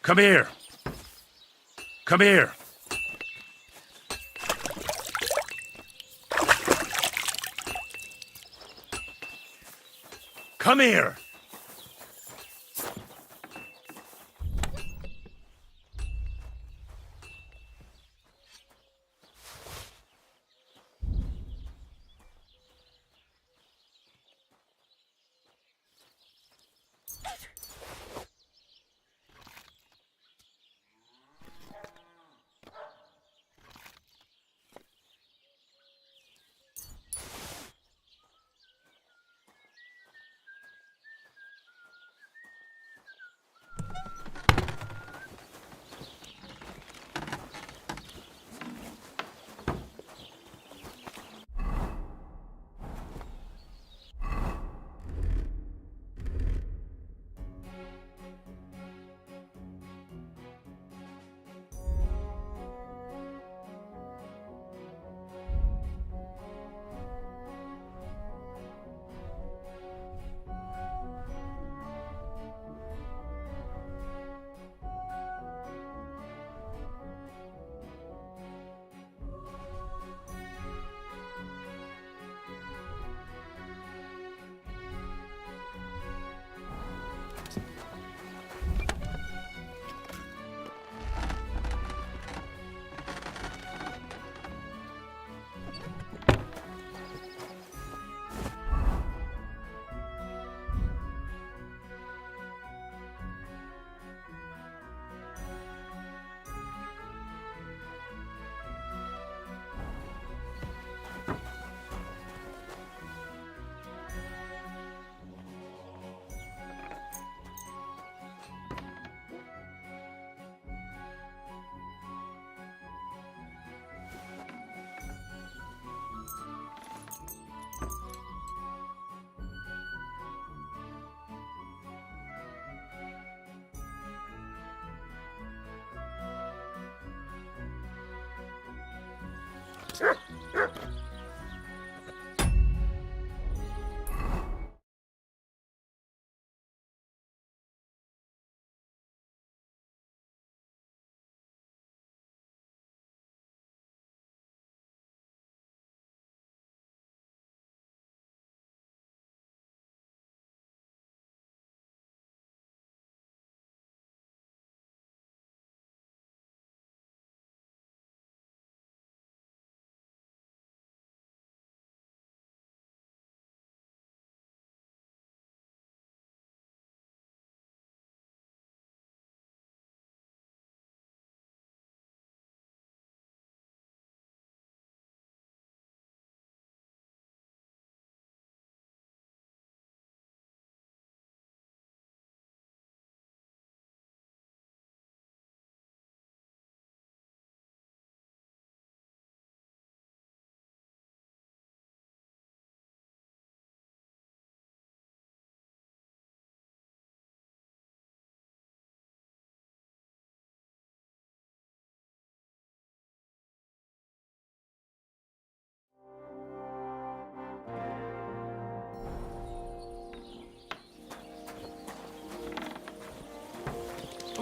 Come here. Come here. Come here.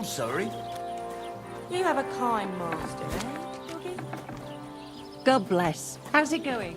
I'm sorry. You have a kind master, eh, Doggy? God bless. How's it going?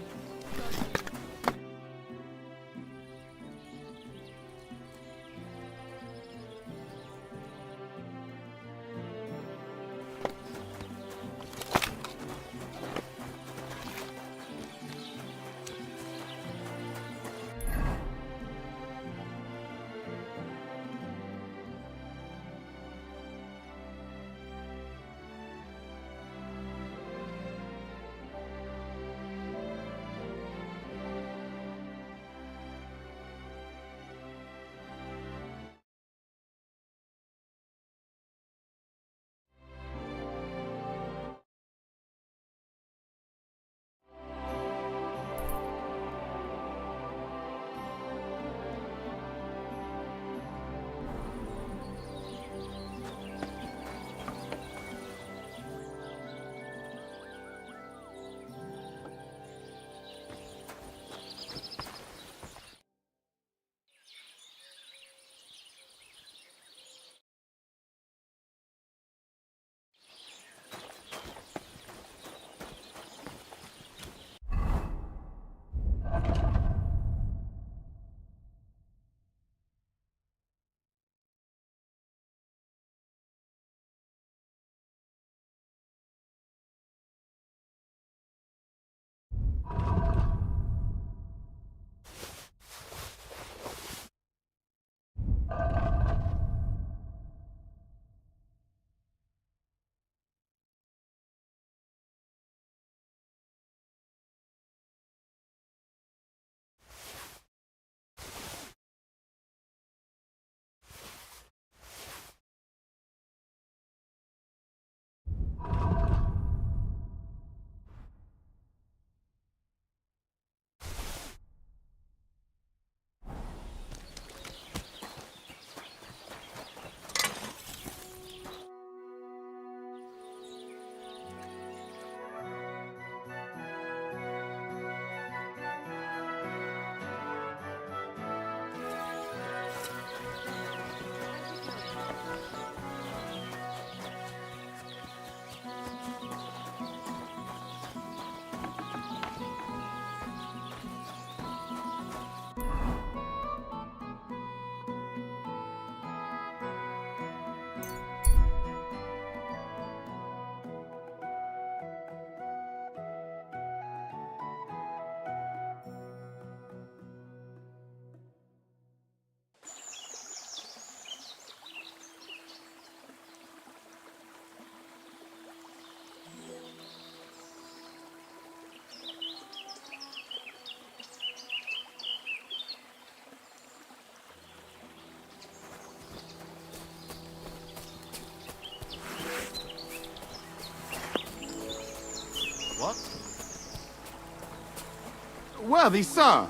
Worthy sir!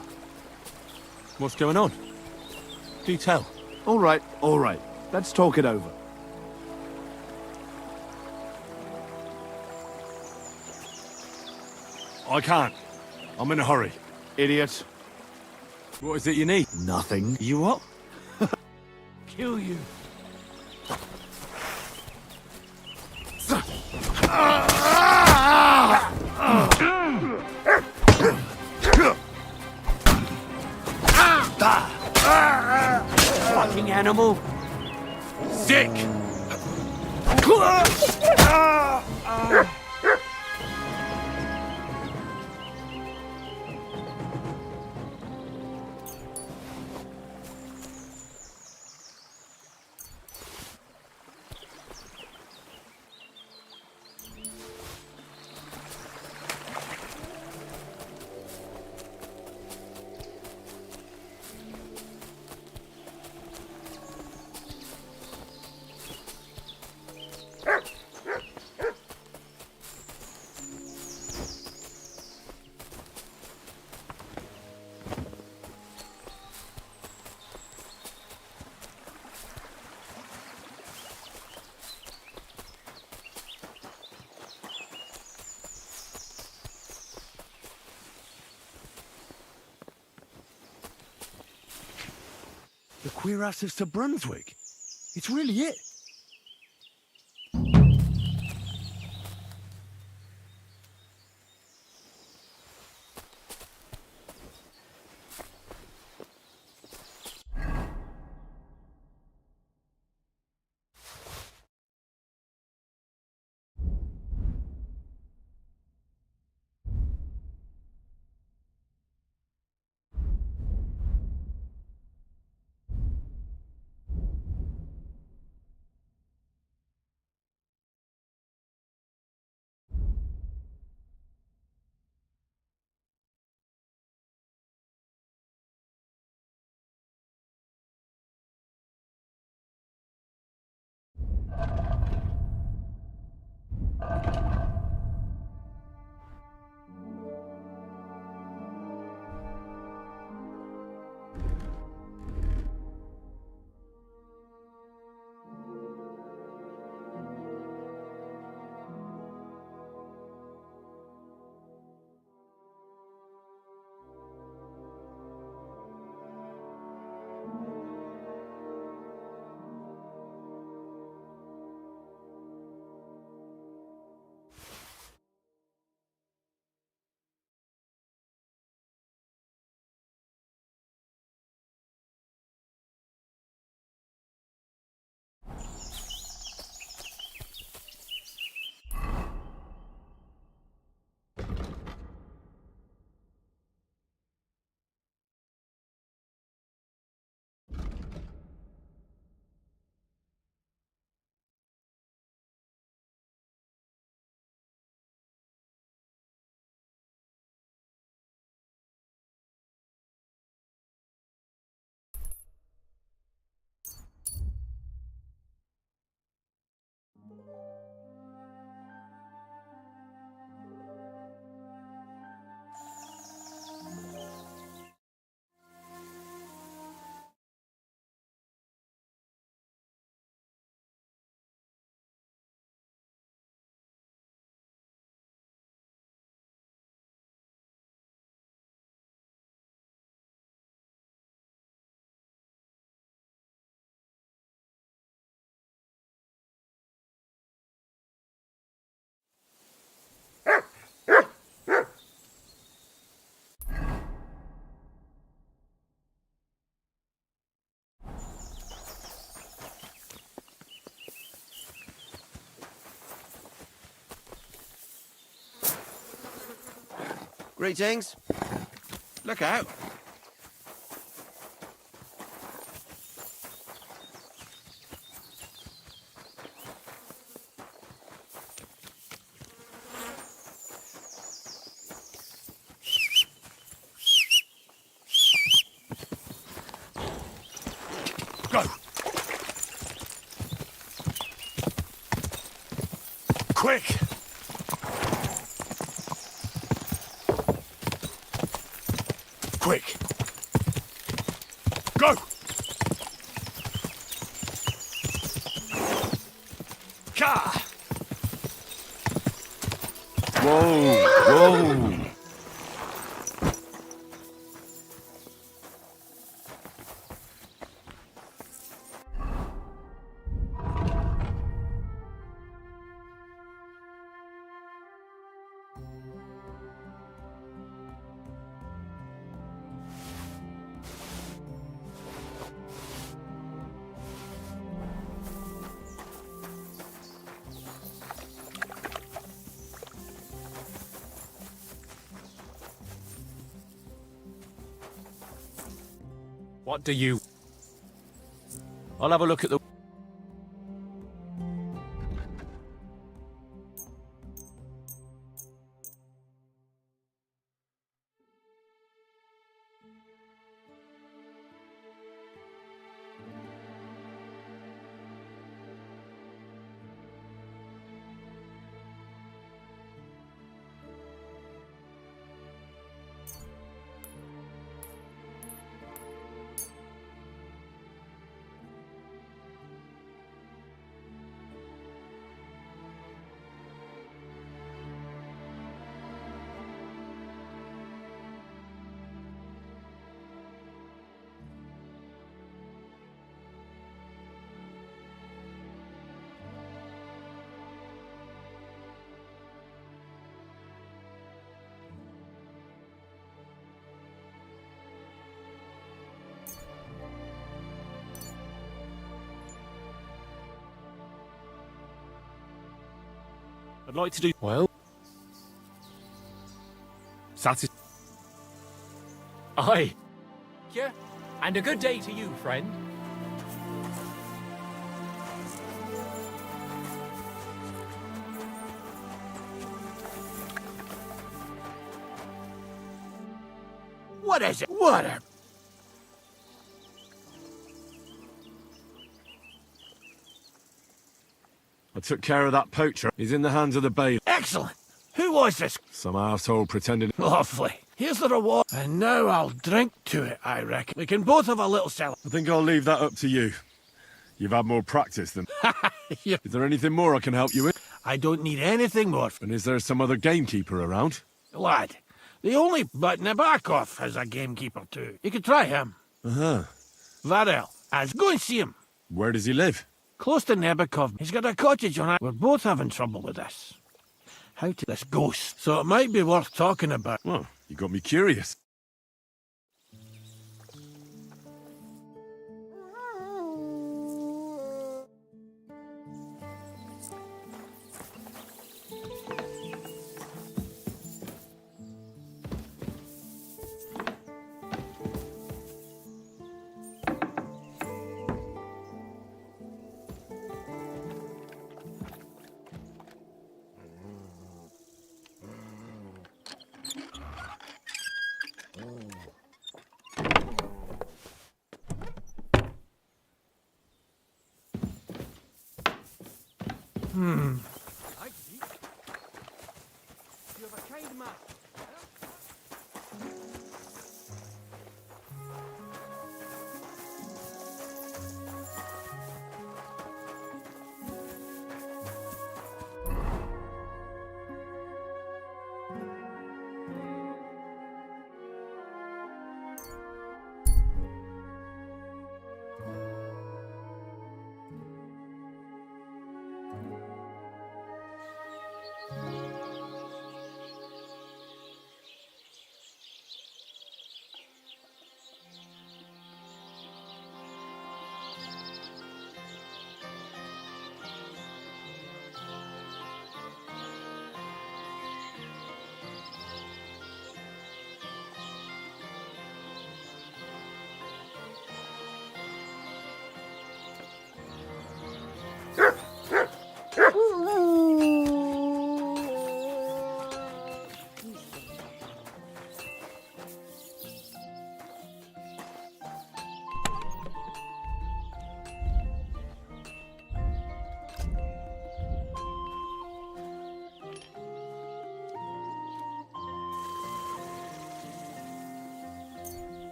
What's going on? Do tell. All right. Let's talk it over. I can't. I'm in a hurry. Idiot. What is it you need? Nothing. You what? Kill you. Fucking animal! Sick! The cuirass to Brunswick. It's really it. Greetings. Look out. Go! Quick! quick. Go! Ka! Whoa, whoa. What do you... I'll have a look at the... I'd like to do... Well... Aye. Yeah, and a good day to you, friend. What is it? What a... I took care of that poacher. He's in the hands of the bailiff. Excellent! Who was this? Some arsehole pretending... Lovely. Here's the reward. And now I'll drink to it, I reckon. We can both have a little cellar. I think I'll leave that up to you. You've had more practice than... Yeah. Is there anything more I can help you with? I don't need anything more. And is there some other gamekeeper around? Lad, the only but Nabokov has a gamekeeper too. You could try him. Uh-huh. Varel. Go and see him. Where does he live? Close to Nabokov. He's got a cottage on it. We're both having trouble with this. How to this ghost. So it might be worth talking about. Well, you got me curious. Hmm. You have a kind master.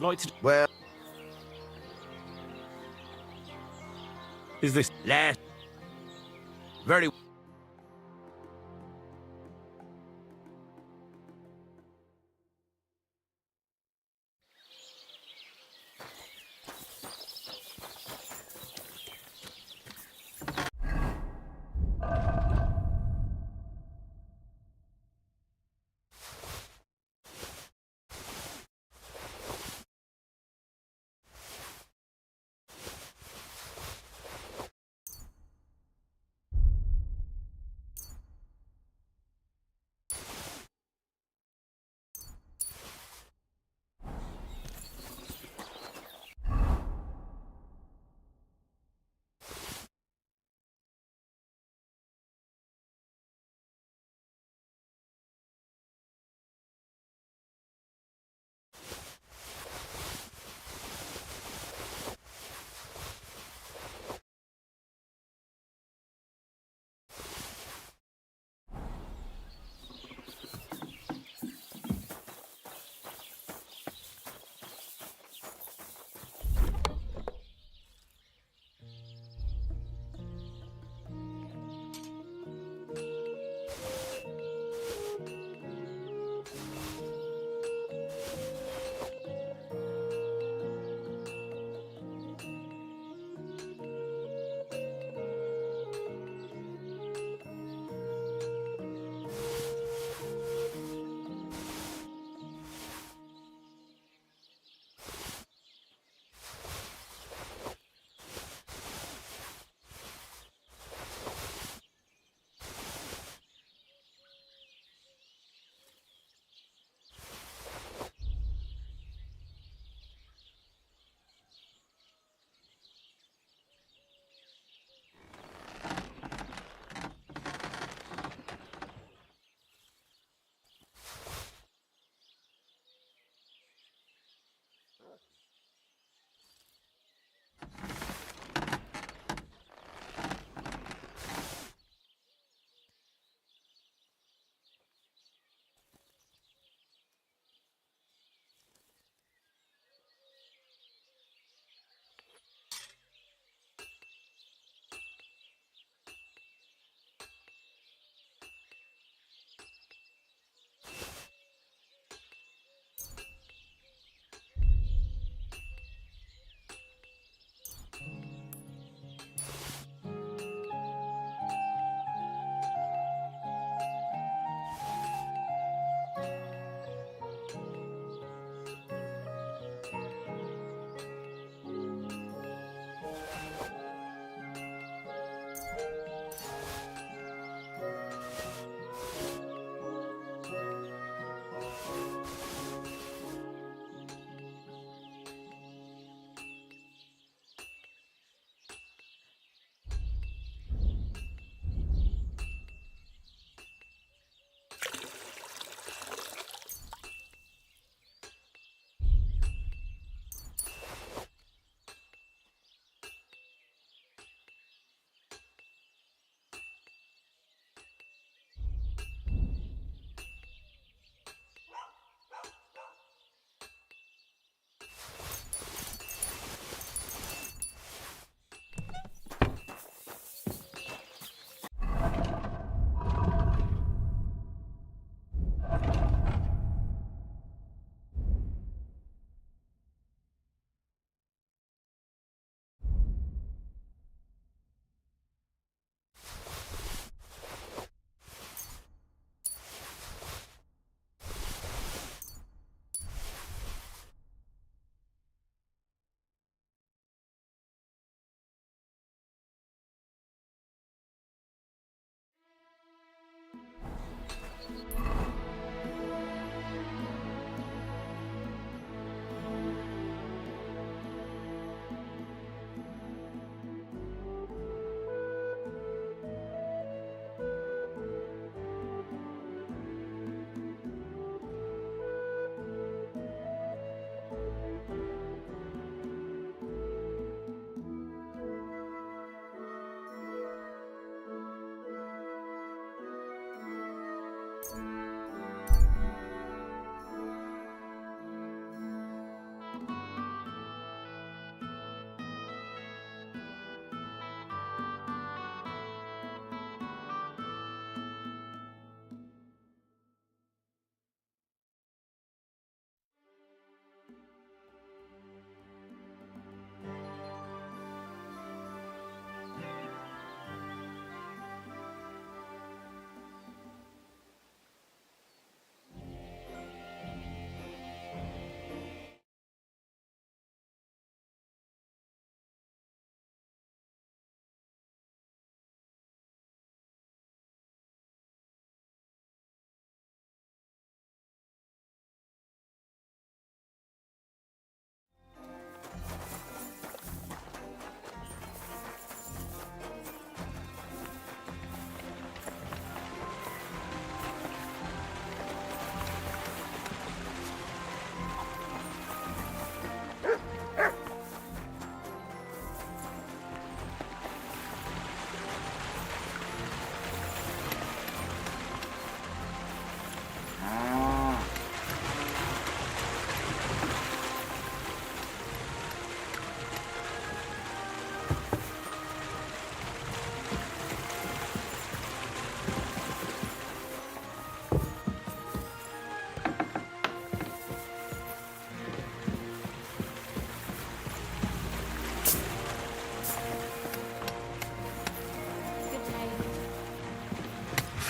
I'd like to... Well... Is this... Last... Very...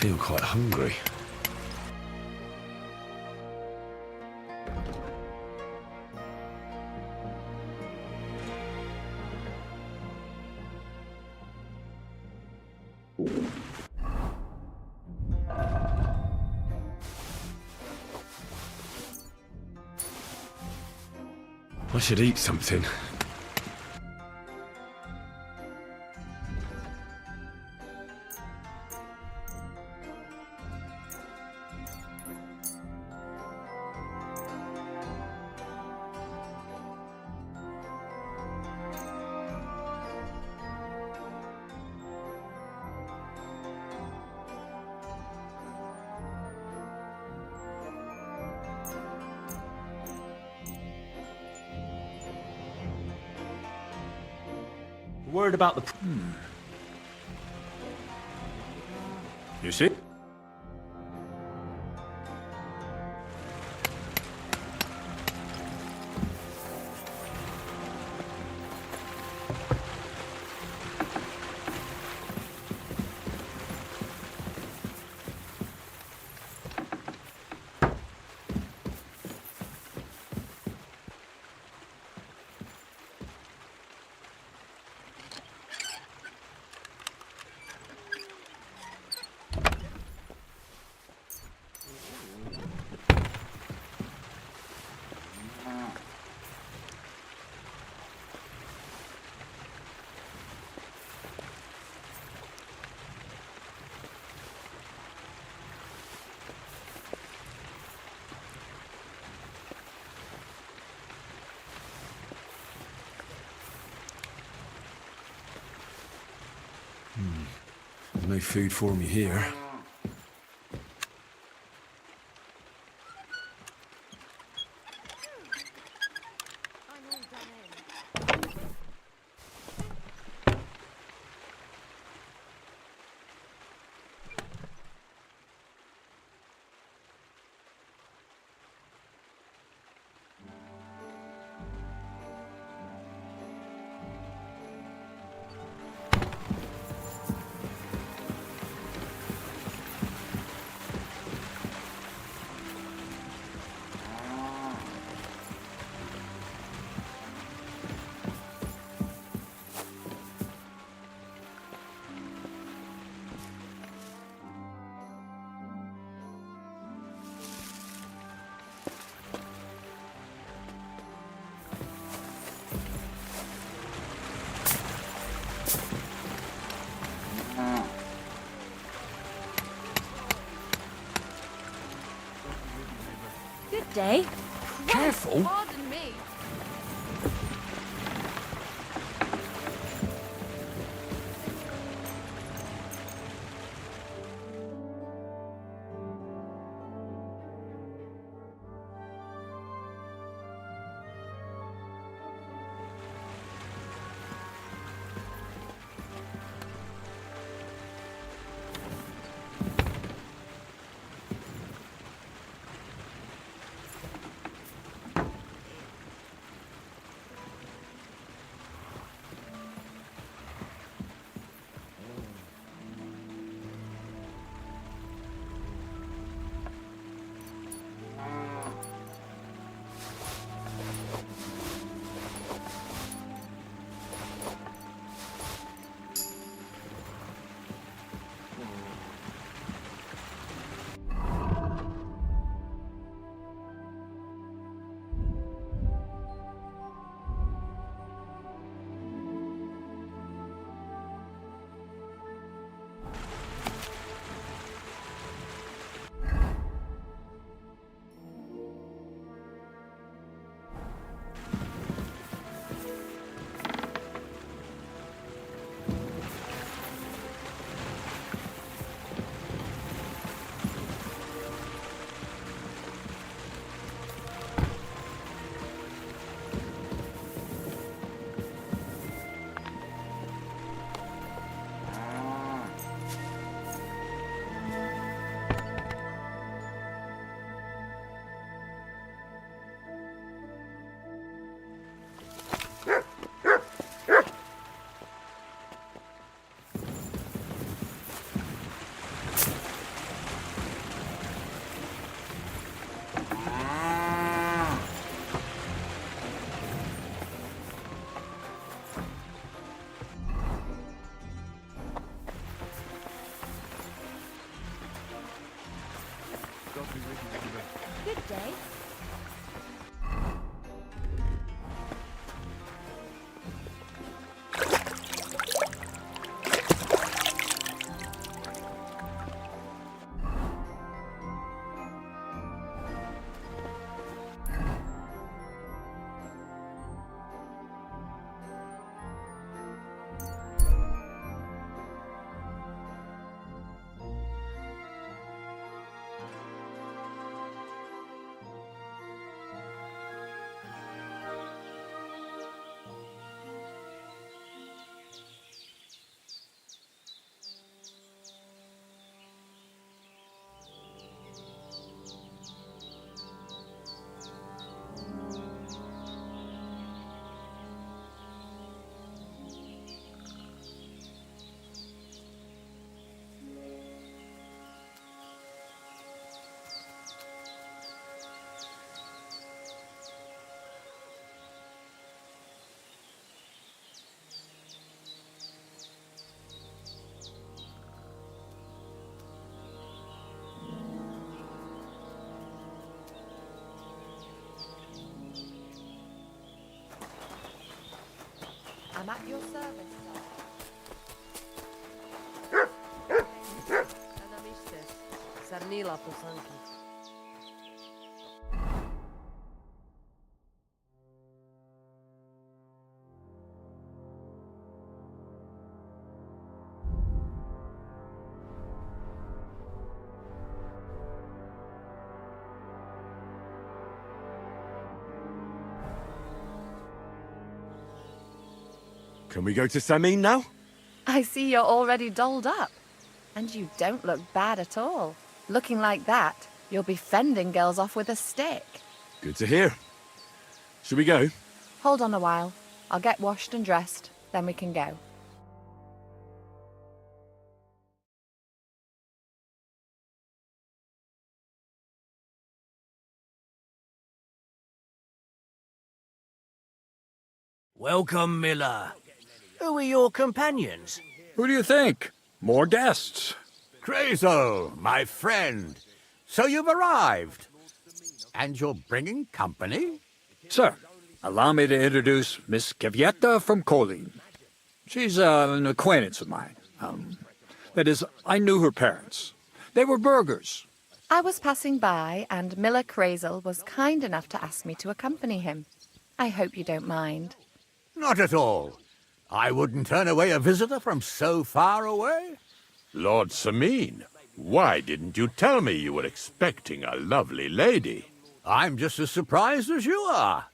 feel quite hungry. I should eat something. Word about the... You see? No food for me here. Good day. Careful. Pardon me. Good day. I'm at your service, sir. Sarnila poslanki. Can we go to Samin now? I see you're already dolled up. And you don't look bad at all. Looking like that, you'll be fending girls off with a stick. Good to hear. Should we go? Hold on a while. I'll get washed and dressed, then we can go. Welcome, Miller. Who are your companions? Who do you think? More guests. Crazel, my friend. So you've arrived. And you're bringing company? Sir, allow me to introduce Miss Kvyetta from Kolin. She's an acquaintance of mine. That is, I knew her parents. They were burghers. I was passing by, and Miller Crazel was kind enough to ask me to accompany him. I hope you don't mind. Not at all. I wouldn't turn away a visitor from so far away. Lord Samin, why didn't you tell me you were expecting a lovely lady? I'm just as surprised as you are.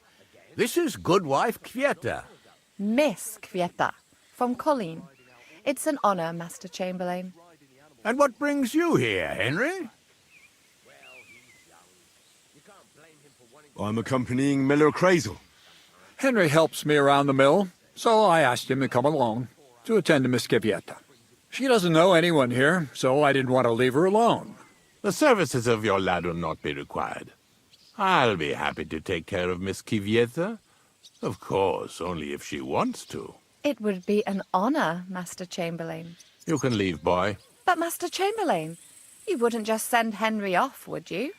This is Goodwife Kvyetta. Miss Kvyetta, from Colleen. It's an honor, Master Chamberlain. And what brings you here, Henry? I'm accompanying Miller Crazel. Henry helps me around the mill, so I asked him to come along to attend to Miss Kvyetta. She doesn't know anyone here, so I didn't want to leave her alone. The services of your lad will not be required. I'll be happy to take care of Miss Kvyetta. Of course, only if she wants to. It would be an honor, Master Chamberlain. You can leave, boy. But, Master Chamberlain, you wouldn't just send Henry off, would you?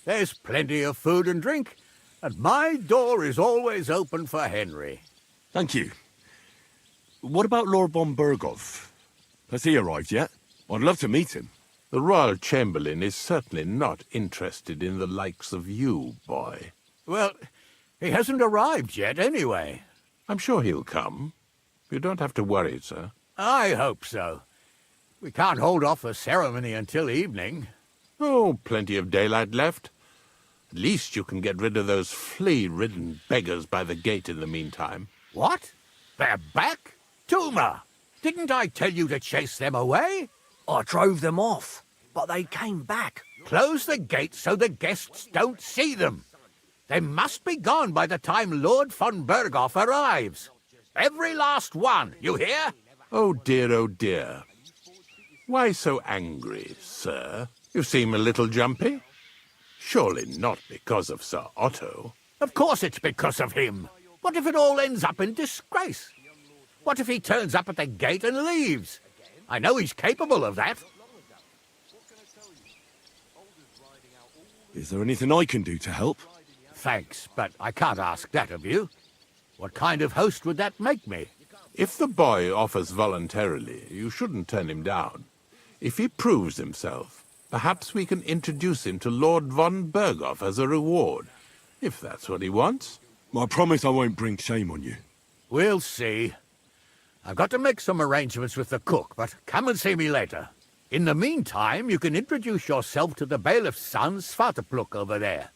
There's plenty of food and drink, and my door is always open for Henry. Thank you. What about Lord von Berghoff? Has he arrived yet? I'd love to meet him. The Royal Chamberlain is certainly not interested in the likes of you, boy. Well, he hasn't arrived yet, anyway. I'm sure he'll come. You don't have to worry, sir. I hope so. We can't hold off the ceremony until evening. Oh, plenty of daylight left. At least you can get rid of those flea-ridden beggars by the gate in the meantime. What? They're back? Tuma! Didn't I tell you to chase them away? I drove them off, but they came back. Close the gate so the guests don't see them. They must be gone by the time Lord von Berghoff arrives. Every last one, you hear? Oh dear, oh dear. Why so angry, sir? You seem a little jumpy. Surely not because of Sir Otto. Of course it's because of him. What if it all ends up in disgrace? What if he turns up at the gate and leaves? I know he's capable of that. Is there anything I can do to help? Thanks, but I can't ask that of you. What kind of host would that make me? If the boy offers voluntarily, you shouldn't turn him down. If he proves himself, perhaps we can introduce him to Lord von Berghoff as a reward, if that's what he wants. I promise I won't bring shame on you. We'll see. I've got to make some arrangements with the cook, but come and see me later. In the meantime, you can introduce yourself to the bailiff's son, Svartepluk, over there.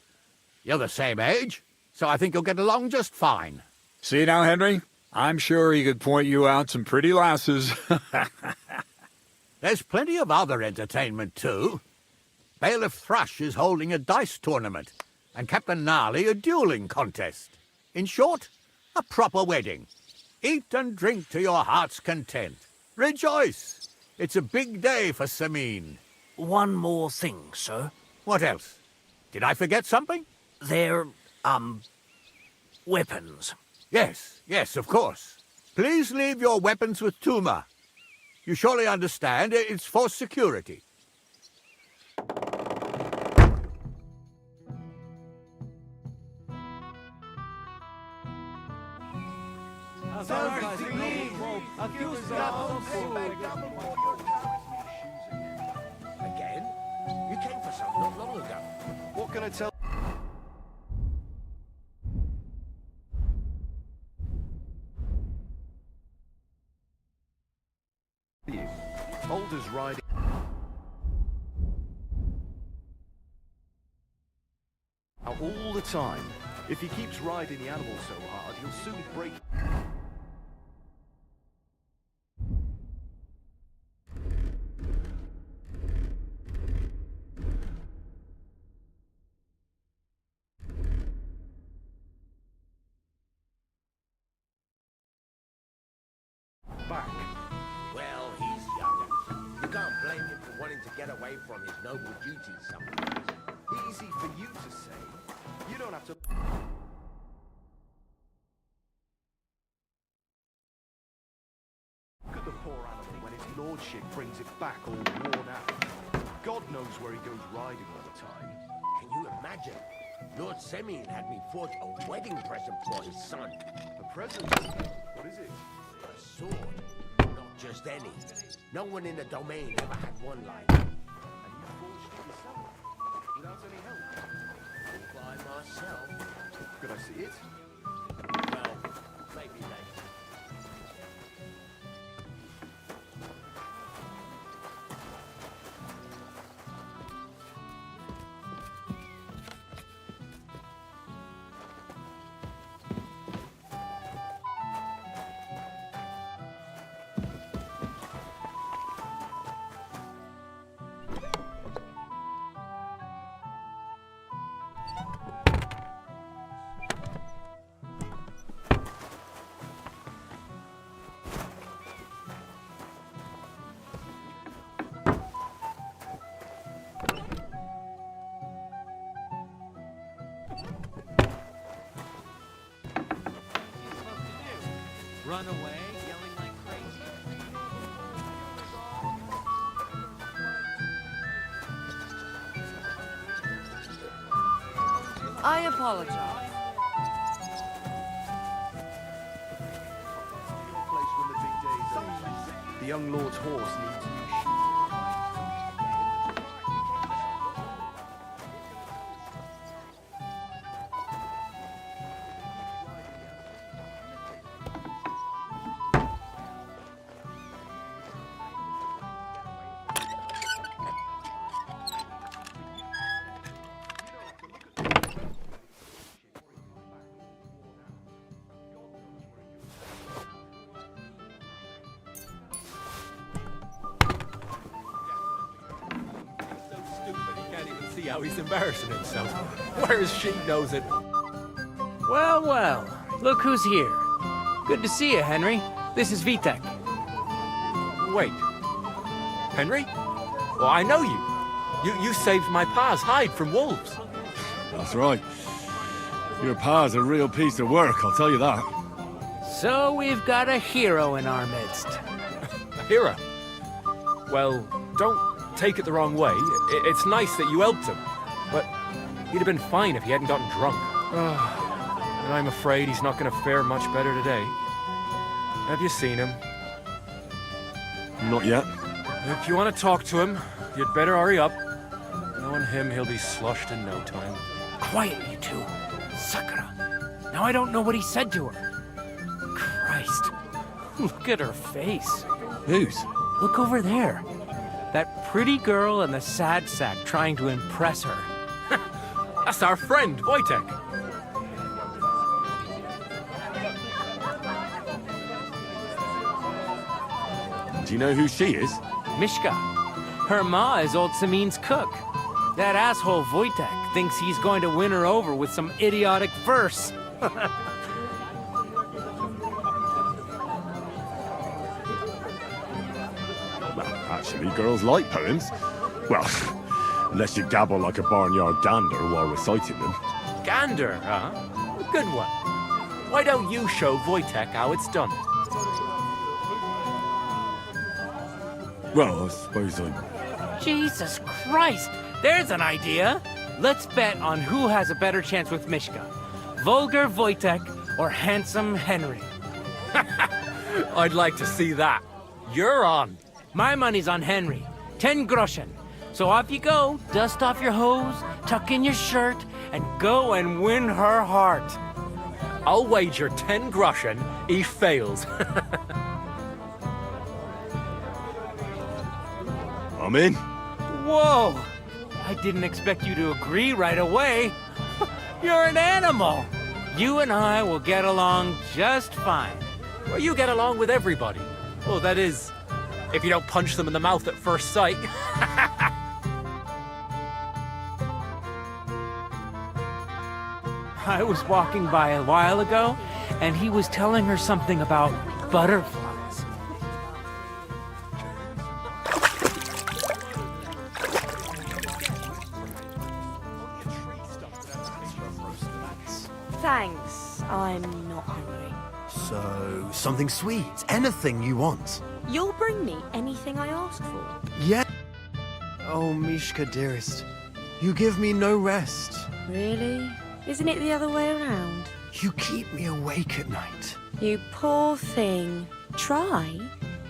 You're the same age, so I think you'll get along just fine. See now, Henry? I'm sure he could point you out some pretty lasses. There's plenty of other entertainment, too. Bailiff Thrush is holding a dice tournament, and Captain Gnarly a dueling contest. In short, a proper wedding. Eat and drink to your heart's content. Rejoice! It's a big day for Sameen. One more thing, sir. What else? Did I forget something? They're, weapons. Yes, of course. Please leave your weapons with Tuma. You surely understand it's for security. Again? You came for some not long ago. What can I tell you? Alder's riding. Out all the time. If he keeps riding the animal so hard, he'll soon break. Back. Well, he's young. You can't blame him for wanting to get away from his noble duties sometimes. Easy for you to say. You don't have to. Look at the poor animal when his lordship brings it back all worn out. God knows where he goes riding all the time. Can you imagine? Lord Semyon had me forge a wedding present for his son. A present? What is it? A sword. Not just any. No one in the domain ever had one like it. And you forged it yourself? Without any help? All by myself. Could I see it? Well, maybe later. Run away, yelling like crazy? I apologize. Place when the big day is over. The young lord's horse needs new shoes. See how he's embarrassing himself. Whereas she knows it. Well, well, look who's here. Good to see you, Henry. This is Vitek. Wait. Henry? Well, I know you. You saved my pa's hide from wolves. That's right. Your pa's a real piece of work, I'll tell you that. So we've got a hero in our midst. A hero? Well, don't take it the wrong way. It's nice that you helped him. But He'd have been fine if he hadn't gotten drunk. And I'm afraid he's not going to fare much better today. Have you seen him? Not yet. If you want to talk to him, you'd better hurry up. Knowing him, he'll be sloshed in no time. Quiet, you two. Sakura. Now I don't know what he said to her. Christ. Look at her face. Whose? Look over there. That pretty girl and the sad sack trying to impress her. That's our friend, Wojtek. Do you know who she is? Mishka. Her ma is old Samin's cook. That asshole Wojtek thinks he's going to win her over with some idiotic verse. Actually, girls like poems. Well, unless you gabble like a barnyard gander while reciting them. Gander, huh? Good one. Why don't you show Wojtek how it's done? Well, I suppose I... Jesus Christ! There's an idea! Let's bet on who has a better chance with Mishka. Vulgar Wojtek or handsome Henry. I'd like to see that. You're on. My money's on Henry. 10 groschen. So off you go, dust off your hose, tuck in your shirt, and go and win her heart. I'll wager 10 groschen he fails. I'm in. Whoa! I didn't expect you to agree right away. You're an animal. You and I will get along just fine. Well, you get along with everybody. Oh, that is, if you don't punch them in the mouth at first sight. I was walking by a while ago, and he was telling her something about butterflies. Thanks, I'm not hungry. So, something sweet. Anything you want. You'll bring me anything I ask for. Yeah. Oh, Mishka, dearest. You give me no rest. Really? Isn't it the other way around? You keep me awake at night. You poor thing. Try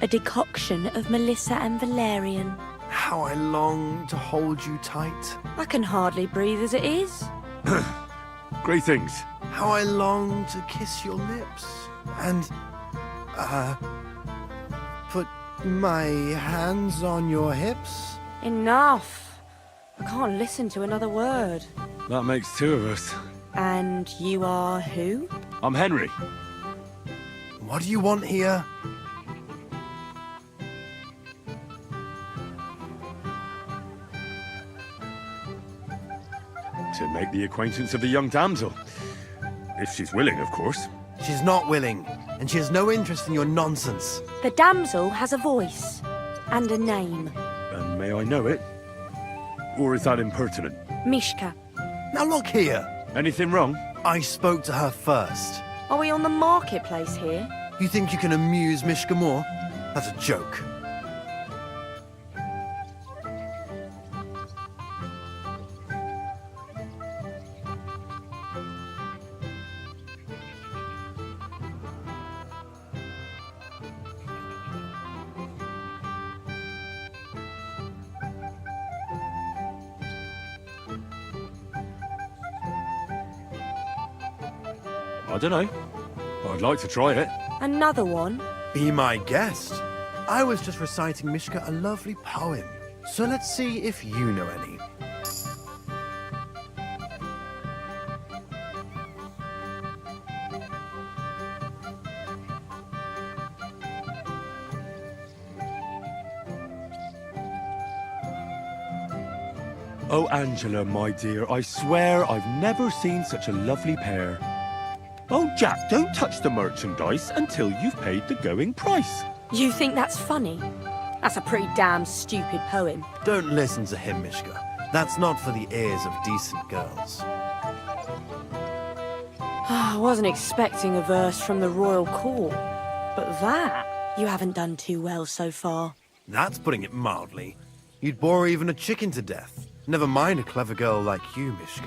a decoction of Melissa and Valerian. How I long to hold you tight. I can hardly breathe as it is. Greetings. How I long to kiss your lips. And, put my hands on your hips. Enough. I can't listen to another word. That makes two of us. And you are who? I'm Henry. What do you want here? To make the acquaintance of the young damsel. If she's willing, of course. She's not willing, and she has no interest in your nonsense. The damsel has a voice and a name. And may I know it? Or is that impertinent? Mishka. Now look here. Anything wrong? I spoke to her first. Are we on the marketplace here? You think you can amuse Mishka more? That's a joke. I don't know. I'd like to try it. Another one? Be my guest. I was just reciting Mishka a lovely poem. So let's see if you know any. Oh, Angela, my dear, I swear I've never seen such a lovely pair. Oh, Jack, don't touch the merchandise until you've paid the going price. You think that's funny? That's a pretty damn stupid poem. Don't listen to him, Mishka. That's not for the ears of decent girls. I wasn't expecting a verse from the royal court, but that you haven't done too well so far. That's putting it mildly. You'd bore even a chicken to death. Never mind a clever girl like you, Mishka.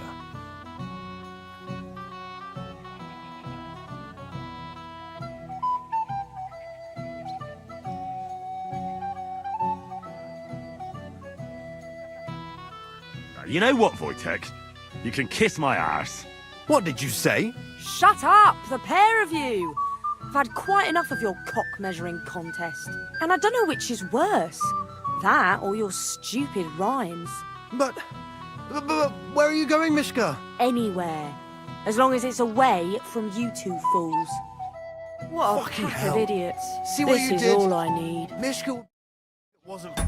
You know what, Wojtek? You can kiss my arse. What did you say? Shut up, the pair of you! I've had quite enough of your cock-measuring contest. And I don't know which is worse. That or your stupid rhymes. But where are you going, Mishka? Anywhere. As long as it's away from you two fools. What a Fucking pack hell. of idiots. See what This you is did? all I need. Mishka wasn't...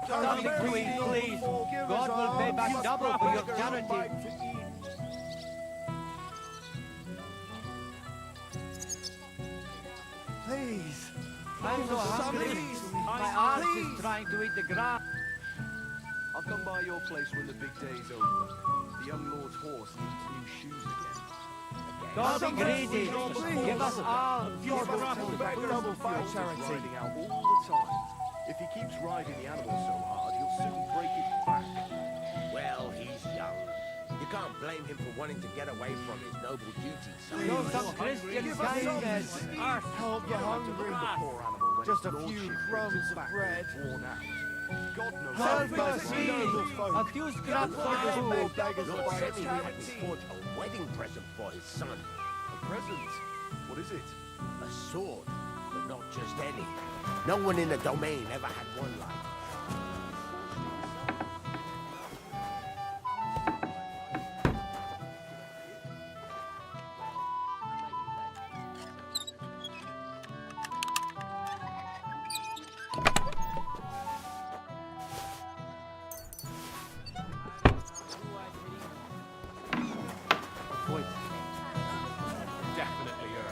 Don't be greedy, please. God will pay back double for your charity. Please. I'm so hungry. My arse is trying to eat the grass. I'll come by your place when the big day's over. The young lord's horse needs new shoes again. Don't be greedy. Give us all Your double fire charity. Riding out all the time. If he keeps riding the animal so hard, he'll soon break its back. Well, he's young. You can't blame him for wanting to get away from his noble duties. son. Show some Christian kindness. Help the hungry. Poor animal when Just his a few lordship crumbs brings of it back bread. worn out. God knows Help how us, many please. noble folk. A few scraps of food. Lord Semi had me forge a wedding present for his son. A present? What is it? A sword, but not just any. No one in the domain ever had one like it. Definitely her.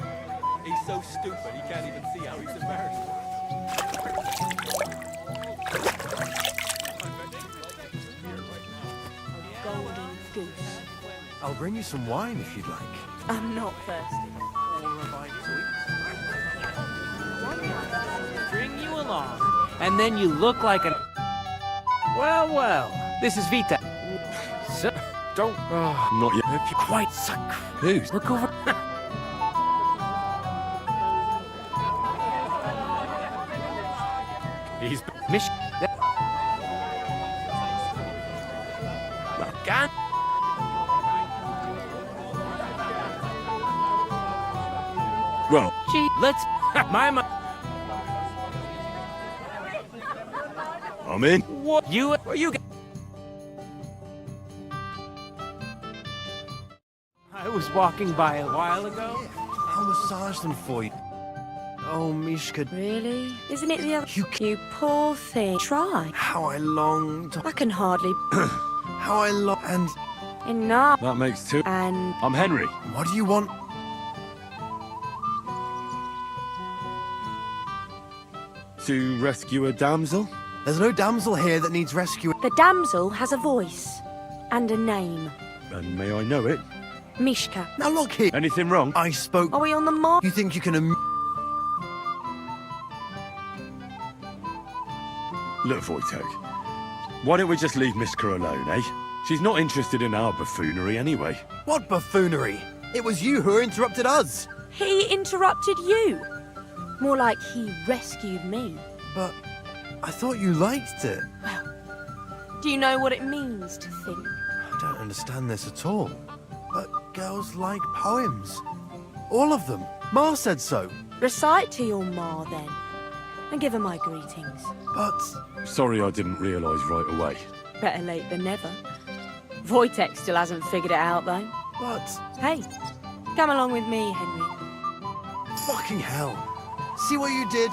He's so stupid he can't even see how he's embarrassed. Golden goose. I'll bring you some wine if you'd like. I'm not thirsty. Bring you along. And then you look like an... Well, well. This is Vita. So, don't... Not yet. If you quite suck. Who's? Look over... He's... Mish... God. Well, Gee, let's... my... I'm in. What? You... You... I was walking by a while ago. I'll massage them for you. Oh, Mishka. Really? Isn't it the other... You poor thing. Try. How I long to... I can hardly... How I long... And... Enough. That makes two. And... I'm Henry. What do you want? To rescue a damsel? There's no damsel here that needs rescuing. The damsel has a voice. And a name. And may I know it? Mishka. Now look here. Anything wrong? I spoke... Are we on the mark? You think you can... Look, Wojtek. Why don't we just leave Mishka alone, eh? She's not interested in our buffoonery anyway. What buffoonery? It was you who interrupted us. He interrupted you. More like he rescued me. But I thought you liked it. Do you know what it means to think? I don't understand this at all. But girls like poems. All of them. Ma said so. Recite to your ma, then. And give her my greetings. But... Sorry I didn't realise right away. Better late than never. Wojtek still hasn't figured it out, though. But... Hey, come along with me, Henry. Fucking hell. See what you did?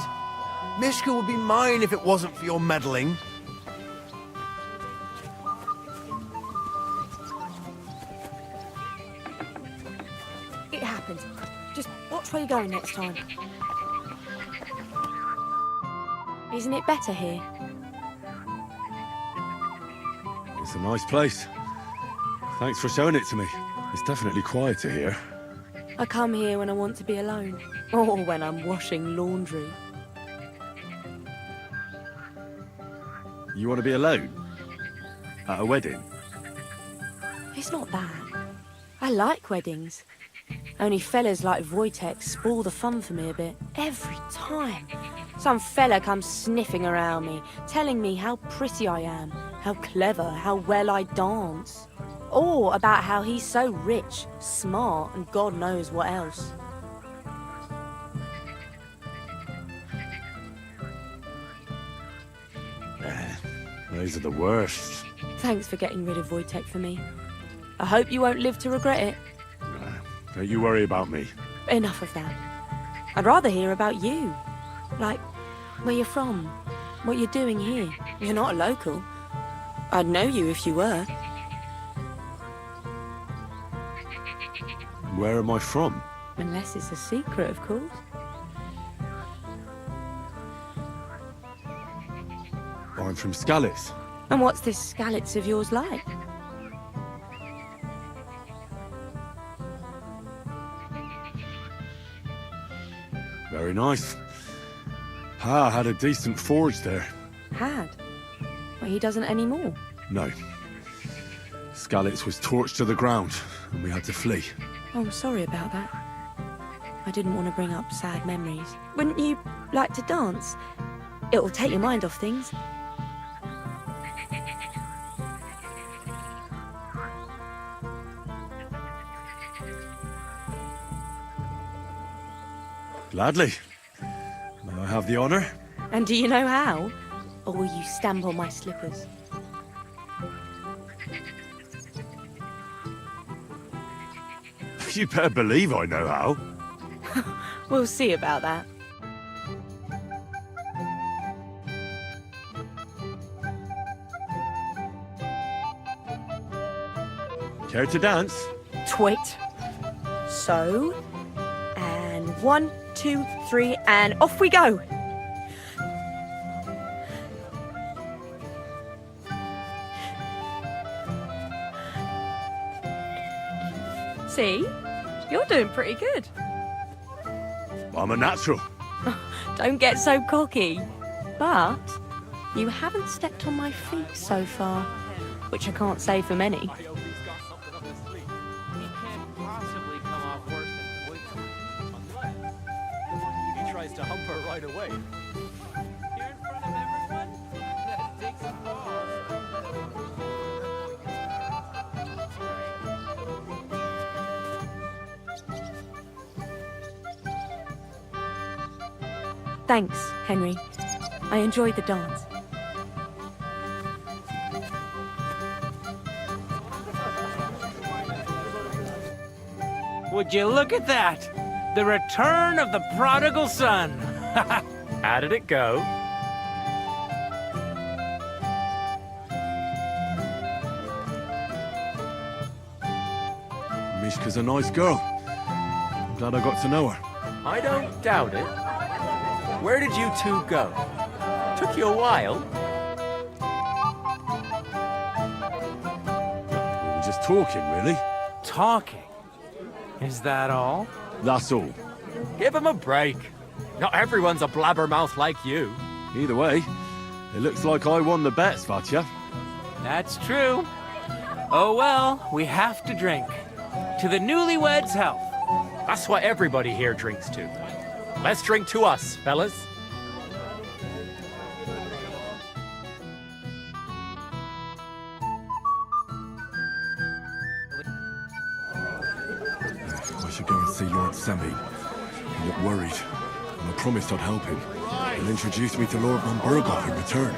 Mishka would be mine if it wasn't for your meddling. happens. Just watch where you're going next time. Isn't it better here? It's a nice place. Thanks for showing it to me. It's definitely quieter here. I come here when I want to be alone. Or when I'm washing laundry. You want to be alone? At a wedding? It's not that. I like weddings. Only fellas like Wojtek spoil the fun for me a bit. Every time. Some fella comes sniffing around me, telling me how pretty I am, how clever, how well I dance. Or about how he's so rich, smart, and God knows what else. Those are the worst. Thanks for getting rid of Wojtek for me. I hope you won't live to regret it. Don't you worry about me. Enough of that. I'd rather hear about you. Like, where you're from, what you're doing here. You're not a local. I'd know you if you were. Where am I from? Unless it's a secret, of course. I'm from Skalitz. And what's this Skalitz of yours like? Very nice. Pa had a decent forge there. Had? Well, he doesn't anymore. No. Skalitz was torched to the ground, and we had to flee. Oh, I'm sorry about that. I didn't want to bring up sad memories. Wouldn't you like to dance? It'll take your mind off things. Gladly. May I have the honor? And do you know how? Or will you stamp on my slippers? You better believe I know how. We'll see about that. Care to dance? Twit. So, and 1, 2, 3, and off we go. See? You're doing pretty good. I'm a natural. Don't get so cocky. But you haven't stepped on my feet so far, which I can't say for many. He tries to hump her right away. Here in front of everyone? That takes some balls. Thanks, Henry. I enjoyed the dance. Would you look at that? The return of the prodigal son. How did it go? Mishka's a nice girl. I'm glad I got to know her. I don't doubt it. Where did you two go? Took you a while. We were just talking, really. Talking? Is that all? That's all. Give him a break. Not everyone's a blabbermouth like you. Either way, it looks like I won the bet, Svatya. That's true. Oh well, we have to drink. To the newlyweds' health. That's what everybody here drinks to. Let's drink to us, fellas. I should go and see Lord Semi. He looked worried, and I promised I'd help him. He'll introduce me to Lord von Berghoff in return.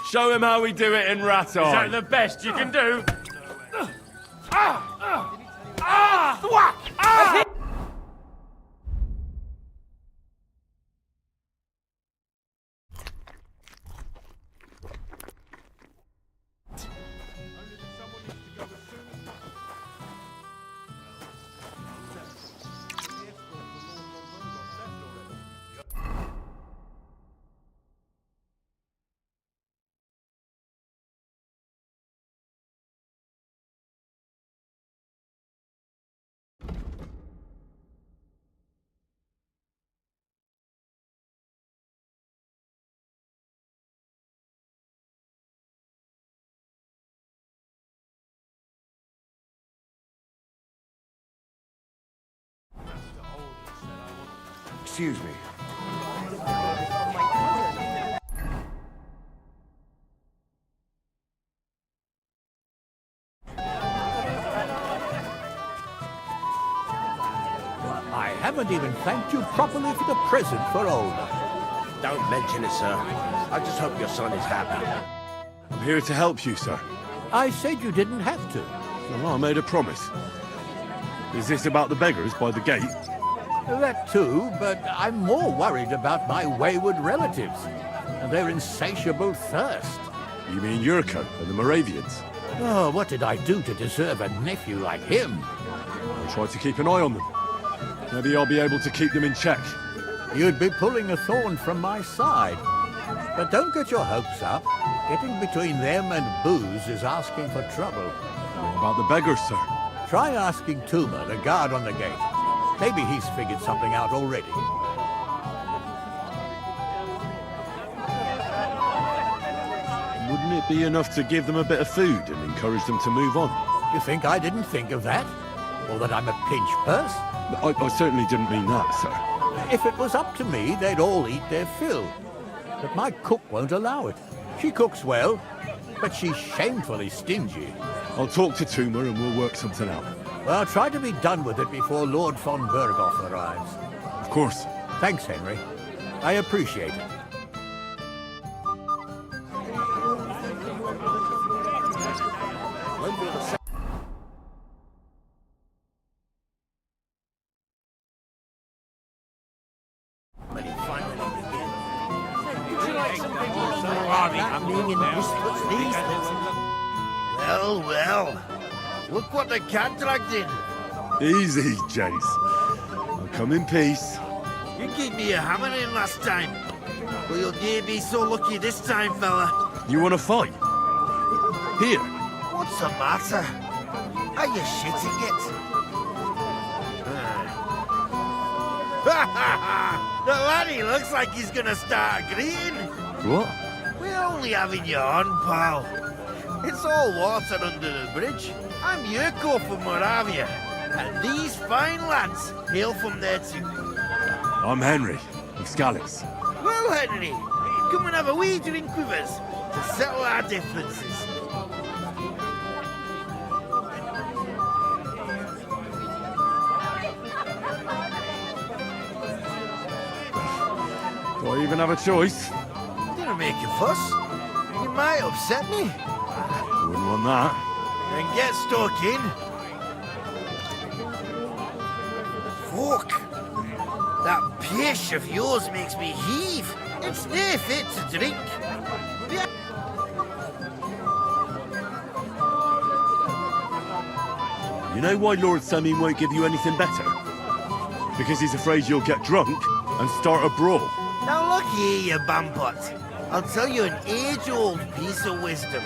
Show him how we do it in Raton. Is that the best you can do? Whack! Excuse me. I haven't even thanked you properly for the present for Olga. Don't mention it, sir. I just hope your son is happy. I'm here to help you, sir. I said you didn't have to. Well, I made a promise. Is this about the beggars by the gate? That too, but I'm more worried about my wayward relatives and their insatiable thirst. You mean Yurko and the Moravians? Oh, what did I do to deserve a nephew like him? I'll try to keep an eye on them. Maybe I'll be able to keep them in check. You'd be pulling a thorn from my side. But don't get your hopes up. Getting between them and booze is asking for trouble. What about the beggars, sir? Try asking Tuma, the guard on the gate. Maybe he's figured something out already. Wouldn't it be enough to give them a bit of food and encourage them to move on? You think I didn't think of that? Or that I'm a pinch purse? I certainly didn't mean that, sir. If it was up to me, they'd all eat their fill. But my cook won't allow it. She cooks well, but she's shamefully stingy. I'll talk to Tuma and we'll work something out. Well, try to be done with it before Lord von Berghoff arrives. Of course. Thanks, Henry. I appreciate it. Well, well. Look what the cat dragged in. Easy, Jace. I'll come in peace. You gave me a hammer in last time. Well, you'll near be so lucky this time, fella. You want to fight? Here. What's the matter? Are you shitting it? The laddie looks like he's gonna start agreeing. What? We're only having you on, pal. It's all water under the bridge. I'm Yurko from Moravia, and these fine lads hail from there too. I'm Henry, of Scalix. Well, Henry, come and have a wee drink with us to settle our differences. Do I even have a choice? Didn't make a fuss. You might upset me. Wouldn't want that. Then get stuck in. Fuck. That pish of yours makes me heave. It's near fit to drink. Yeah. You know why Lord Samin won't give you anything better? Because he's afraid you'll get drunk and start a brawl. Now look here, you bampot. I'll tell you an age-old piece of wisdom.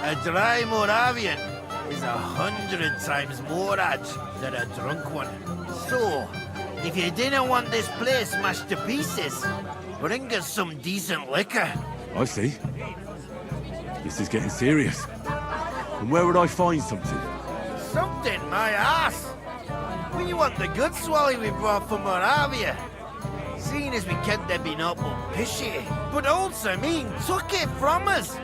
A dry Moravian is 100 times more edge than a drunk one. So, if you didn't want this place smashed to pieces, bring us some decent liquor. I see. This is getting serious. And where would I find something? Something, my ass. We want the good swally we brought from Moravia. Seeing as we can't there be not but pishy. But old Samin took it from us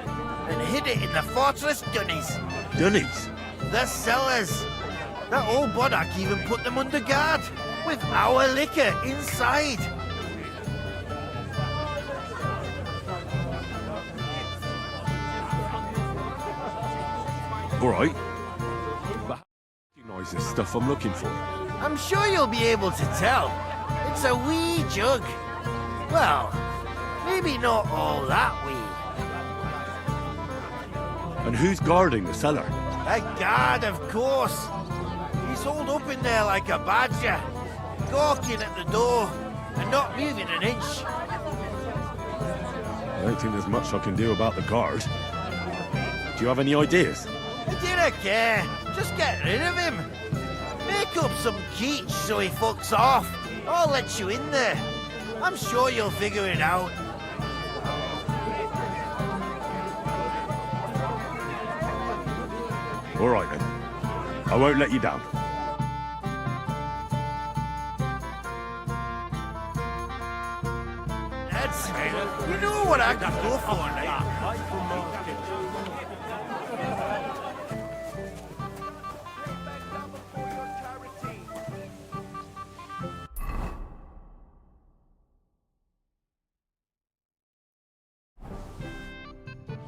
and hid it in the fortress dunnies. Dunnies? The cellars. That old Boddock even put them under guard with our liquor inside. All right. But how do you recognise this stuff I'm looking for? I'm sure you'll be able to tell. It's a wee jug. Well, maybe not all that wee. And who's guarding the cellar? A guard, of course. He's holed up in there like a badger, gawking at the door and not moving an inch. I don't think there's much I can do about the guard. Do you have any ideas? I didn't care. Just get rid of him. Make up some keech so he fucks off. I'll let you in there. I'm sure you'll figure it out. All right then. I won't let you down. what I could go for, like.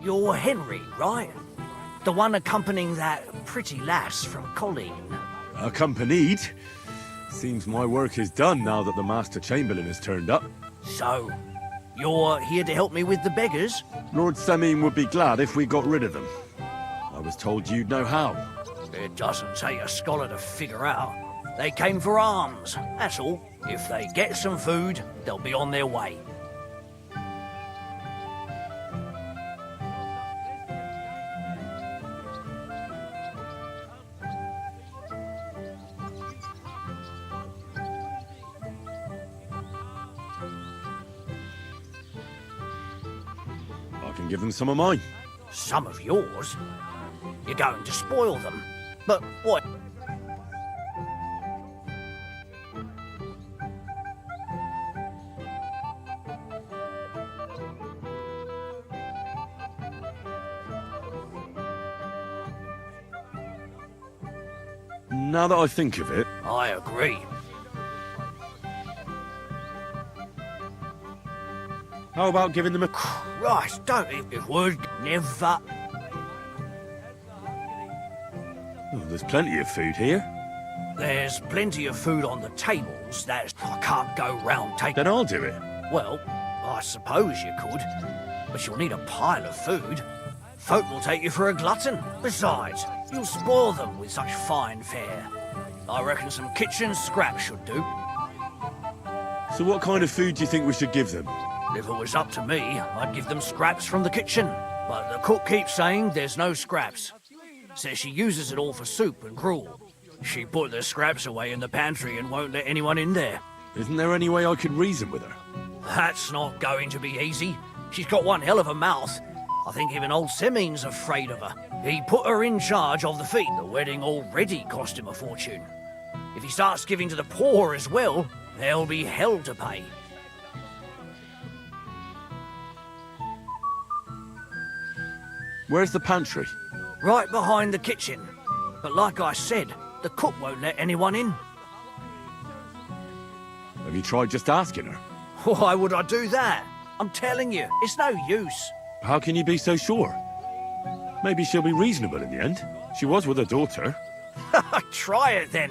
You're Henry, right? The one accompanying that pretty lass from Colleen. Accompanied? Seems my work is done now that the Master Chamberlain has turned up. So, you're here to help me with the beggars? Lord Semine would be glad if we got rid of them. I was told you'd know how. It doesn't take a scholar to figure out. They came for alms, that's all. If they get some food, they'll be on their way. I can give them some of mine. Some of yours? You're going to spoil them. But what? Now that I think of it... I agree. How about giving them a... Christ, don't it would never... Oh, there's plenty of food here. There's plenty of food on the tables that I can't go round taking. Then I'll do it. Well, I suppose you could, but you'll need a pile of food. Folk will take you for a glutton. Besides, you'll spoil them with such fine fare. I reckon some kitchen scraps should do. So what kind of food do you think we should give them? If it was up to me, I'd give them scraps from the kitchen. But the cook keeps saying there's no scraps. Says she uses it all for soup and gruel. She put the scraps away in the pantry and won't let anyone in there. Isn't there any way I could reason with her? That's not going to be easy. She's got one hell of a mouth. I think even old Semine's afraid of her. He put her in charge of the feast. The wedding already cost him a fortune. If he starts giving to the poor as well, there'll be hell to pay. Where's the pantry? Right behind the kitchen. But like I said, the cook won't let anyone in. Have you tried just asking her? Why would I do that? I'm telling you, it's no use. How can you be so sure? Maybe she'll be reasonable in the end. She was with her daughter. Try it then.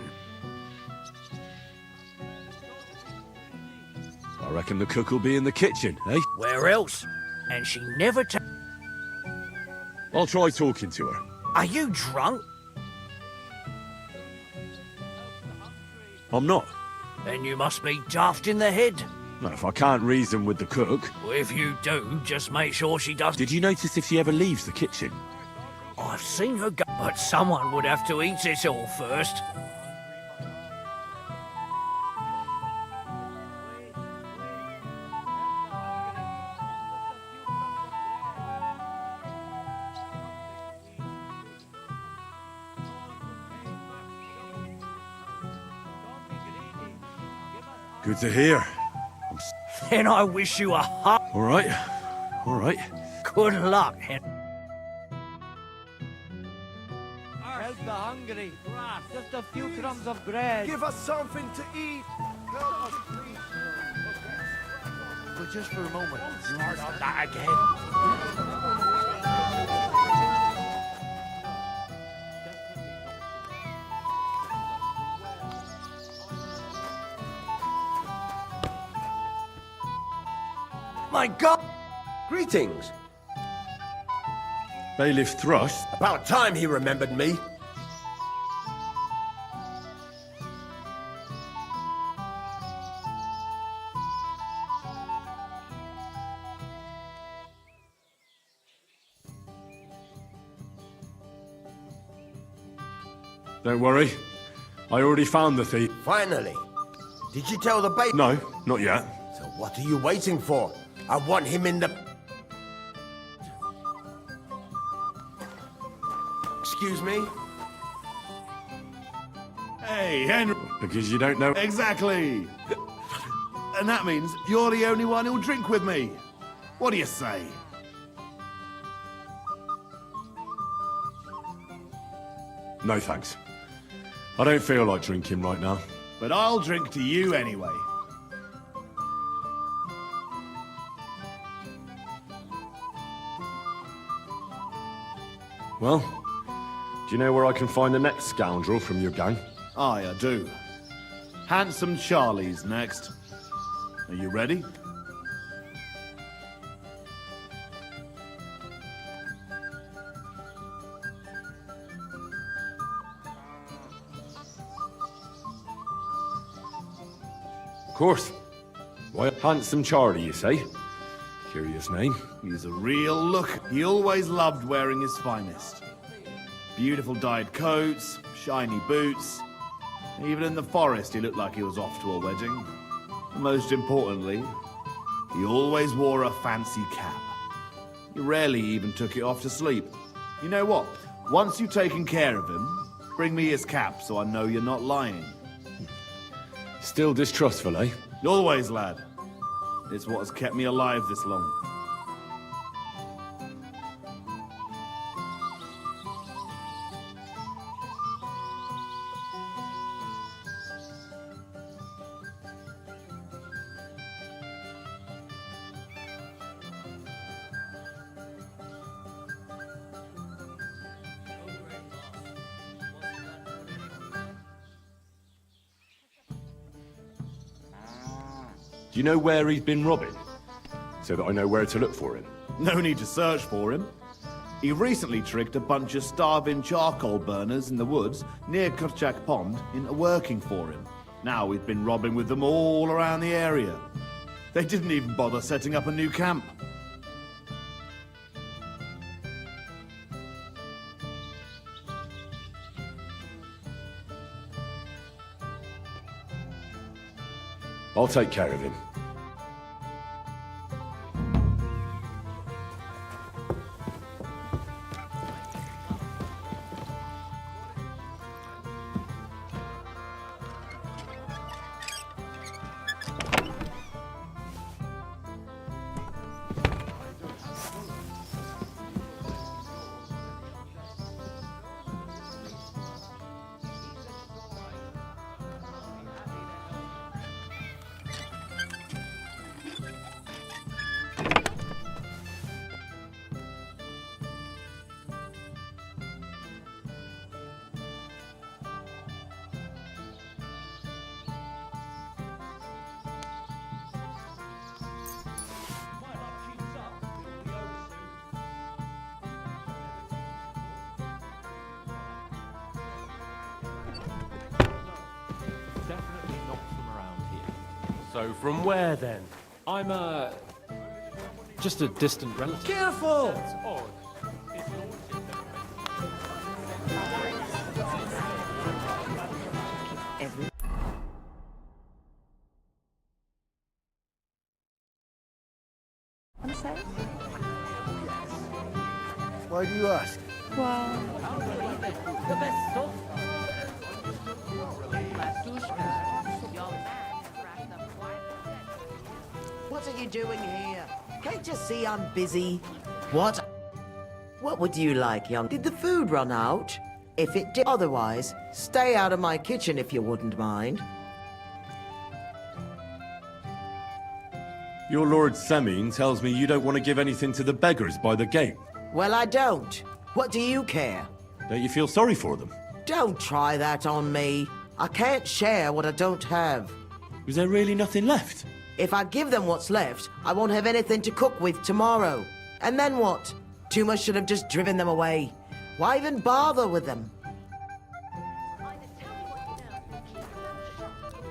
I reckon the cook will be in the kitchen, eh? Where else? And she never I'll try talking to her. Are you drunk? I'm not. Then you must be daft in the head. No, if I can't reason with the cook... If you do, just make sure she does... Did you notice if she ever leaves the kitchen? I've seen her go... But someone would have to eat it all first. Good to hear. Then I wish you a heart. All right. All right. Good luck, Henry. Help the hungry. Just a few crumbs of bread. Give us something to eat. Help us, please. But just for a moment. Start on that again. My God! Greetings. Bailiff Thrush? About time he remembered me. Don't worry. I already found the thief. Finally. Did you tell the bailiff? No, not yet. So what are you waiting for? I want him in the... Excuse me? Hey, Henry. Because you don't know... Exactly. And that means you're the only one who'll drink with me. What do you say? No thanks. I don't feel like drinking right now. But I'll drink to you anyway. Well, do you know where I can find the next scoundrel from your gang? Aye, I do. Handsome Charlie's next. Are you ready? Of course. Why, Handsome Charlie, you say? Curious name. He's a real look. He always loved wearing his finest. Beautiful dyed coats, shiny boots. Even in the forest, he looked like he was off to a wedding. And most importantly, he always wore a fancy cap. He rarely even took it off to sleep. You know what? Once you've taken care of him, bring me his cap so I know you're not lying. Still distrustful, eh? Always, lad. It's what has kept me alive this long. Do you know where he's been robbing? So that I know where to look for him. No need to search for him. He recently tricked a bunch of starving charcoal burners in the woods near Kurchak Pond into working for him. Now we've been robbing with them all around the area. They didn't even bother setting up a new camp. I'll take care of him. Definitely not from around here. So from where then? I'm just a distant relative. Careful! That's odd. Why do you ask? The best stuff. What are you doing here? Can't you see I'm busy? What? What would you like, young? Did the food run out? If it did, otherwise, stay out of my kitchen if you wouldn't mind. Your Lord Semine tells me you don't want to give anything to the beggars by the gate. Well, I don't. What do you care? Don't you feel sorry for them? Don't try that on me. I can't share what I don't have. Was there really nothing left? If I give them what's left, I won't have anything to cook with tomorrow. And then what? Tuma should have just driven them away. Why even bother with them?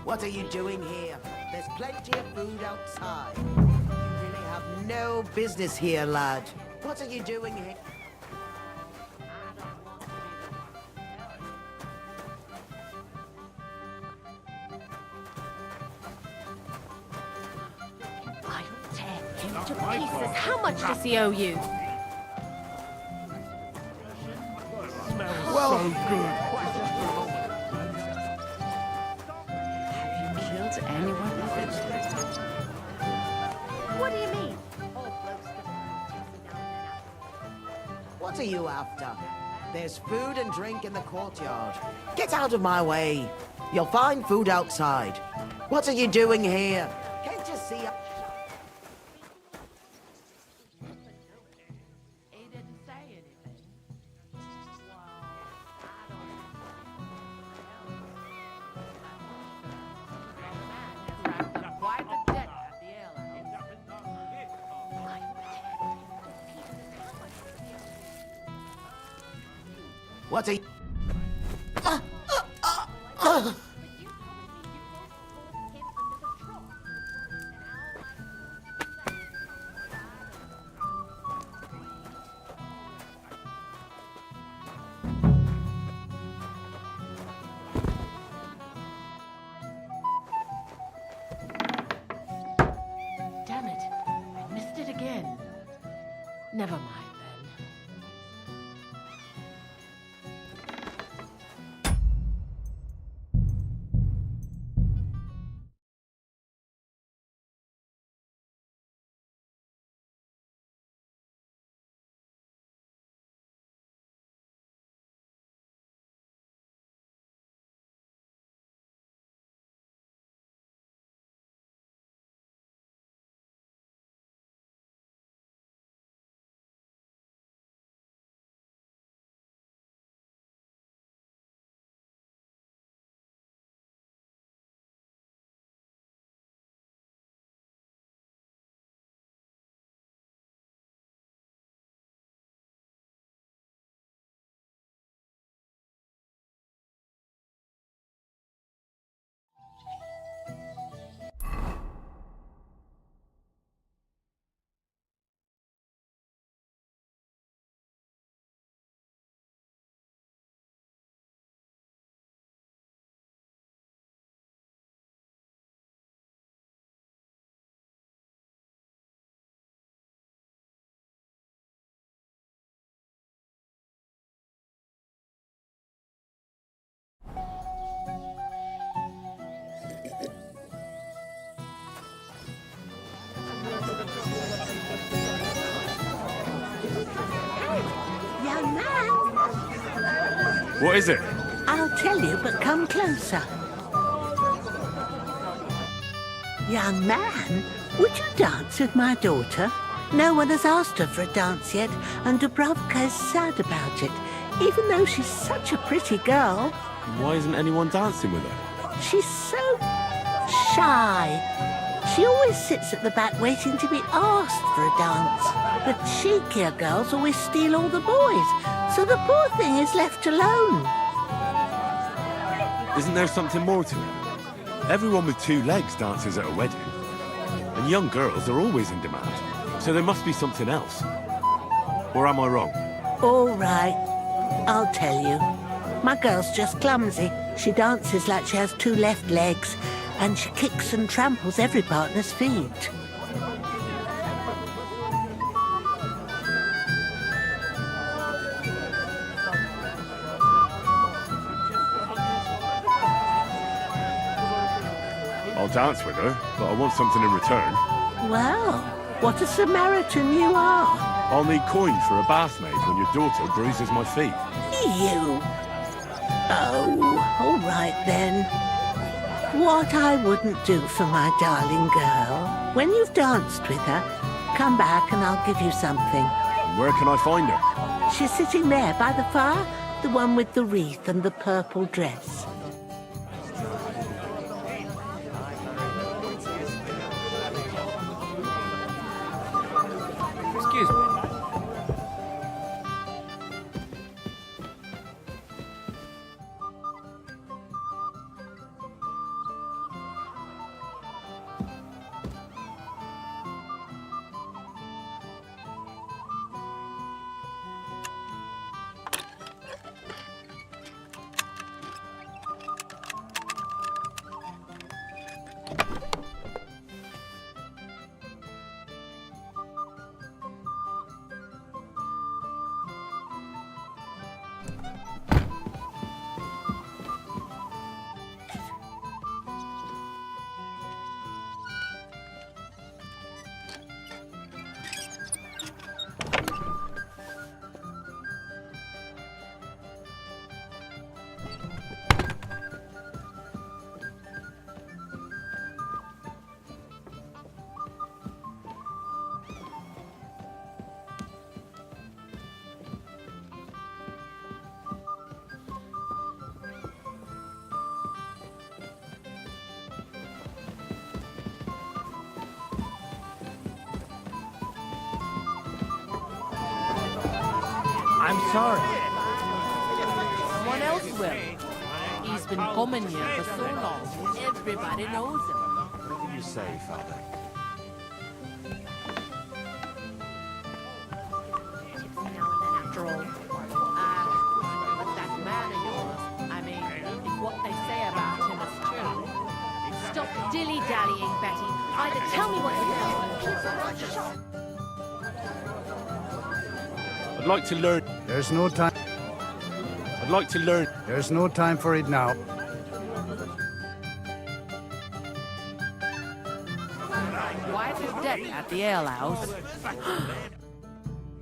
What are you doing here? There's plenty of food outside. You really have no business here, lad. What are you doing here? I'll tear him to pieces. How much does he owe you? Well, Have you killed anyone with it? What do you mean? What are you after? There's food and drink in the courtyard. Get out of my way. You'll find food outside. What are you doing here? Can't you see? What are you... Damn it. I missed it again. Never mind then. Young man, What is it? I'll tell you, but come closer. Young man, would you dance with my daughter? No one has asked her for a dance yet, and Dubravka is sad about it, even though she's such a pretty girl. Why isn't anyone dancing with her? She's so shy. She always sits at the back waiting to be asked for a dance. The cheekier girls always steal all the boys, so the poor thing is left alone. Isn't there something more to it? Everyone with two legs dances at a wedding. And young girls are always in demand. So there must be something else. Or am I wrong? All right, I'll tell you. My girl's just clumsy. She dances like she has two left legs, and she kicks and tramples every partner's feet. I'll dance with her, but I want something in return. Well, what a Samaritan you are. I'll need coin for a bath maid when your daughter bruises my feet. You. Oh, all right then. What I wouldn't do for my darling girl. When you've danced with her, come back and I'll give you something. Where can I find her? She's sitting there by the fire, the one with the wreath and the purple dress. Excuse me. I'm sorry. Someone else will. He's been coming here for so long, everybody knows him. What do you say, Father? After all. But that man of yours, I mean, if what they say about him is true. Stop dilly-dallying, Betty. Either tell me what you know. I'd like to learn. There's no time. I'd like to learn. There's no time for it now. Wife is dead at the alehouse.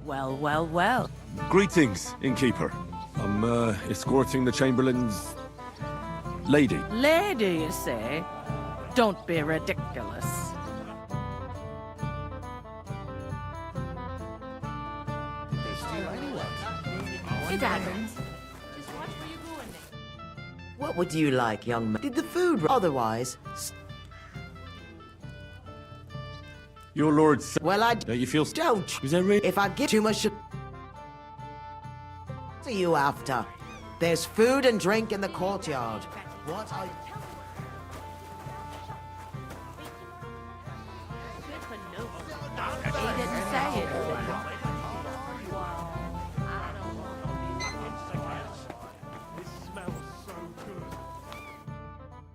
Well, well, well. Greetings, innkeeper. I'm escorting the Chamberlain's lady. Lady, you say? Don't be ridiculous. It happens. What would you like, young man? Did the food otherwise? Your lord's. Well, I don't you feel? Don't. Is that really? If I give too much. What are you after? There's food and drink in the courtyard. What I. He didn't say it.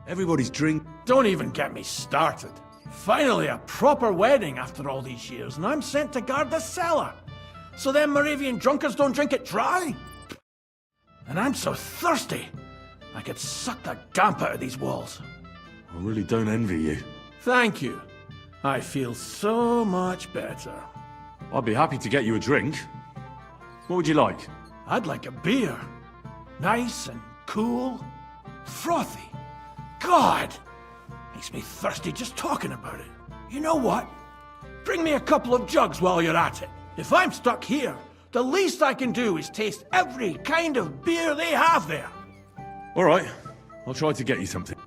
Everybody's drink. Don't even get me started. Finally, a proper wedding after all these years, and I'm sent to guard the cellar. So them Moravian drunkards don't drink it dry? And I'm so thirsty, I could suck the gamp out of these walls. I really don't envy you. Thank you. I feel so much better. I'd be happy to get you a drink. What would you like? I'd like a beer. Nice and cool. Frothy. God! Makes me thirsty just talking about it. You know what? Bring me a couple of jugs while you're at it. If I'm stuck here, the least I can do is taste every kind of beer they have there. All right. I'll try to get you something.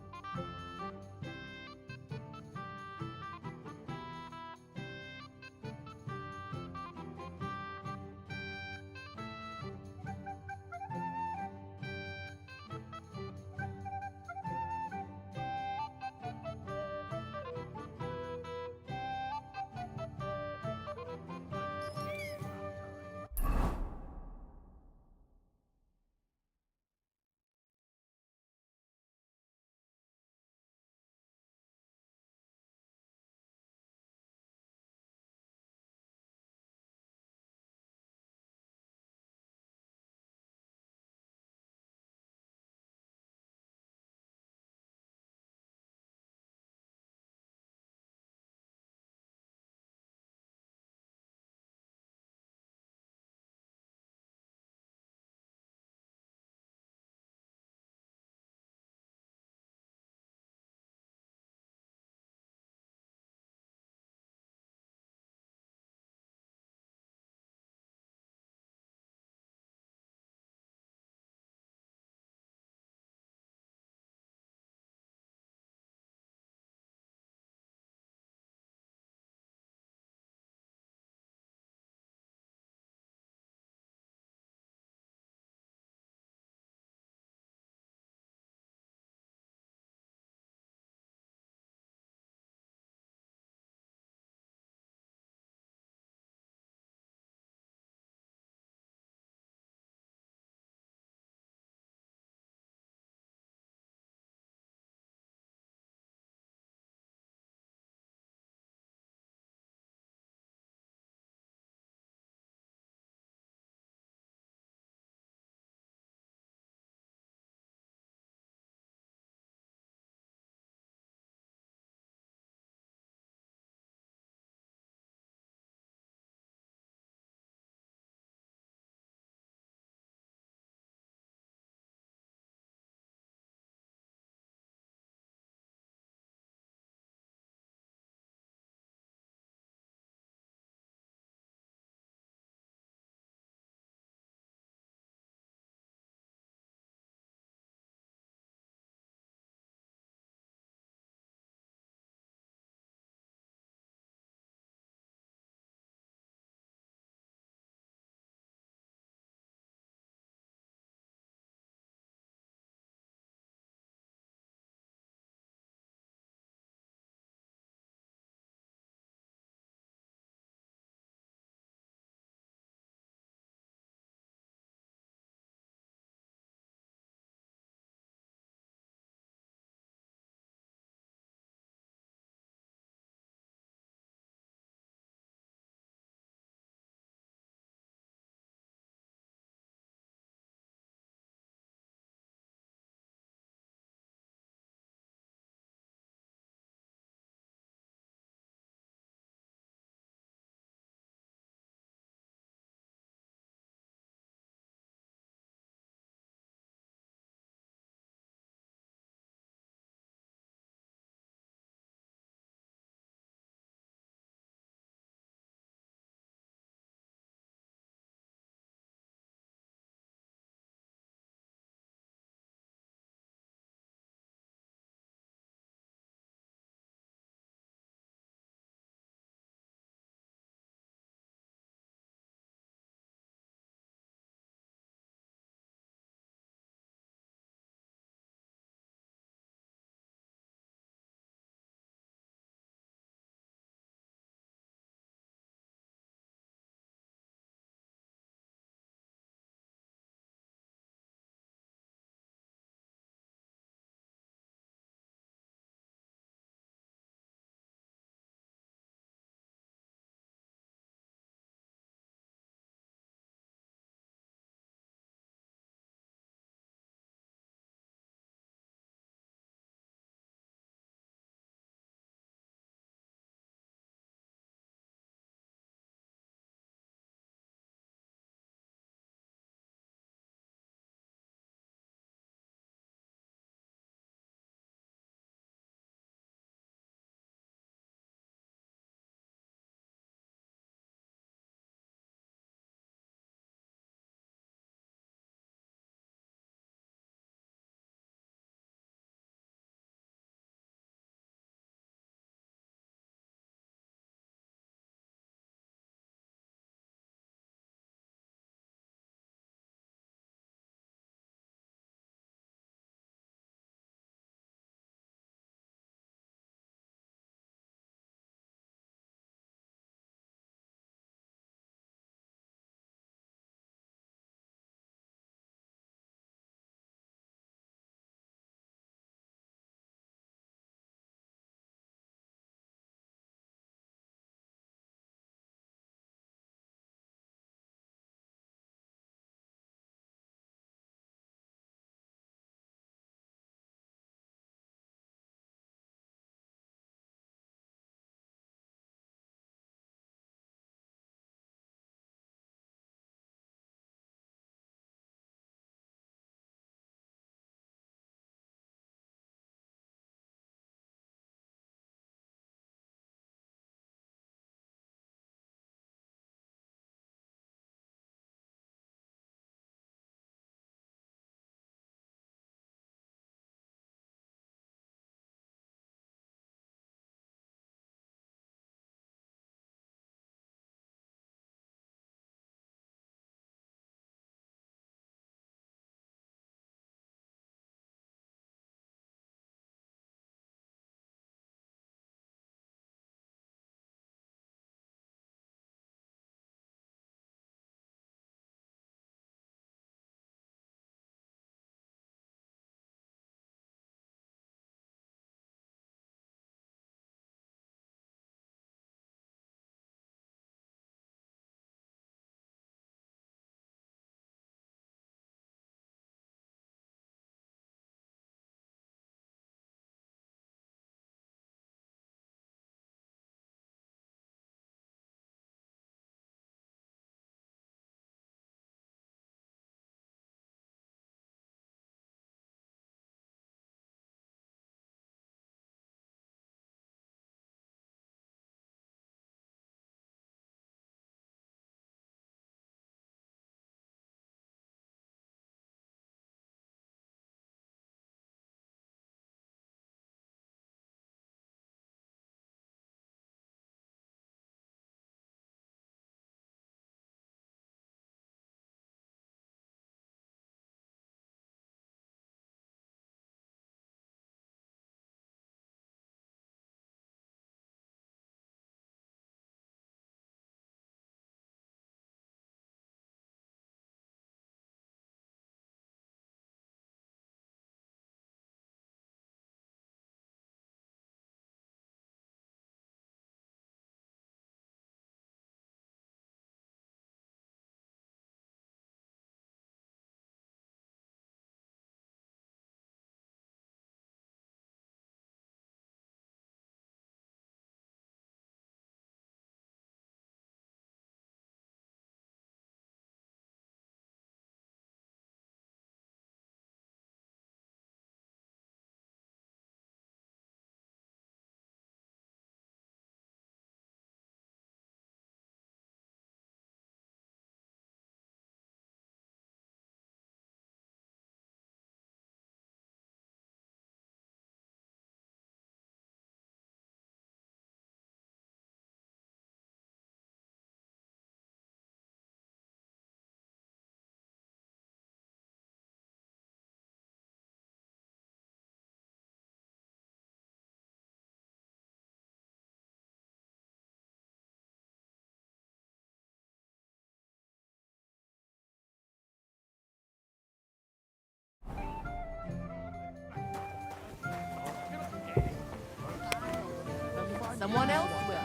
Someone else will.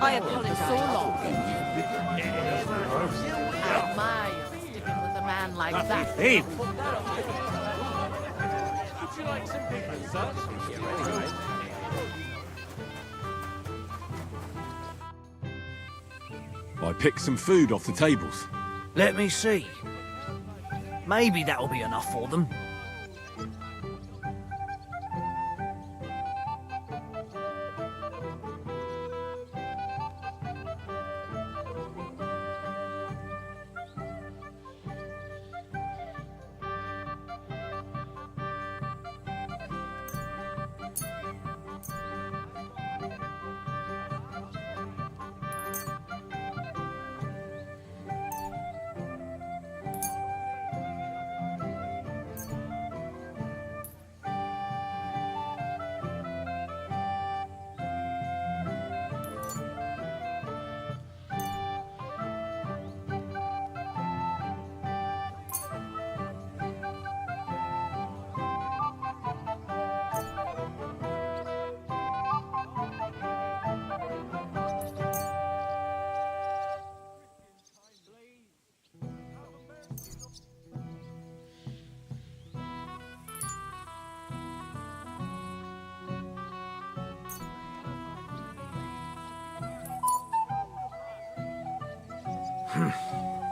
I apologise. So long. I admire you sticking with a man like that. Hey! Would you like some pigment, sir? I picked some food off the tables. Let me see. Maybe that'll be enough for them.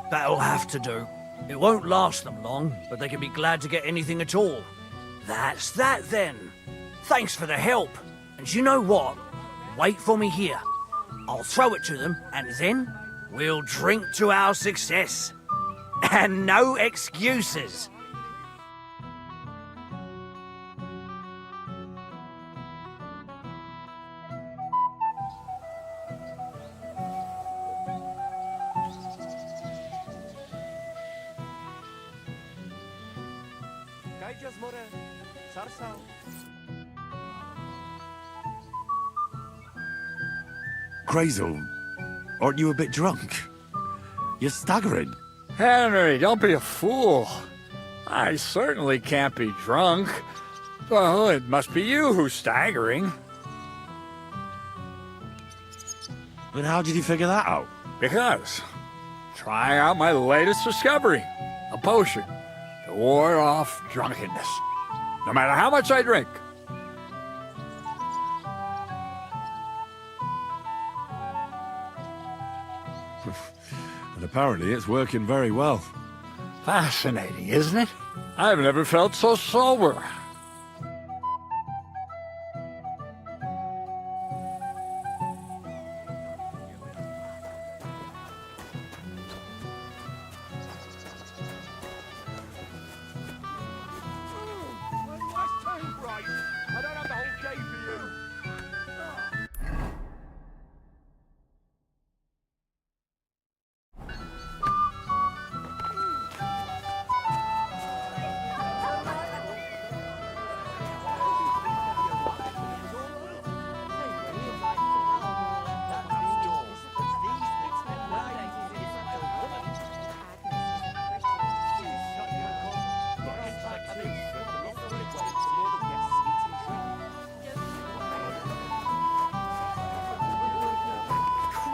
That'll have to do. It won't last them long, but they can be glad to get anything at all. That's that then. Thanks for the help. And you know what? Wait for me here. I'll throw it to them, and then we'll drink to our success. And no excuses. Crazel, aren't you a bit drunk? You're staggering. Henry, don't be a fool. I certainly can't be drunk. Well, it must be you who's staggering. But how did you figure that out? Because trying out my latest discovery, a potion to ward off drunkenness, no matter how much I drink. And apparently it's working very well. Fascinating, isn't it? I've never felt so sober.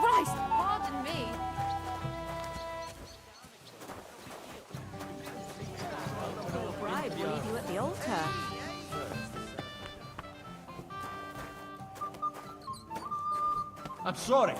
Christ, pardon me. Bride will leave you at the altar. I'm sorry.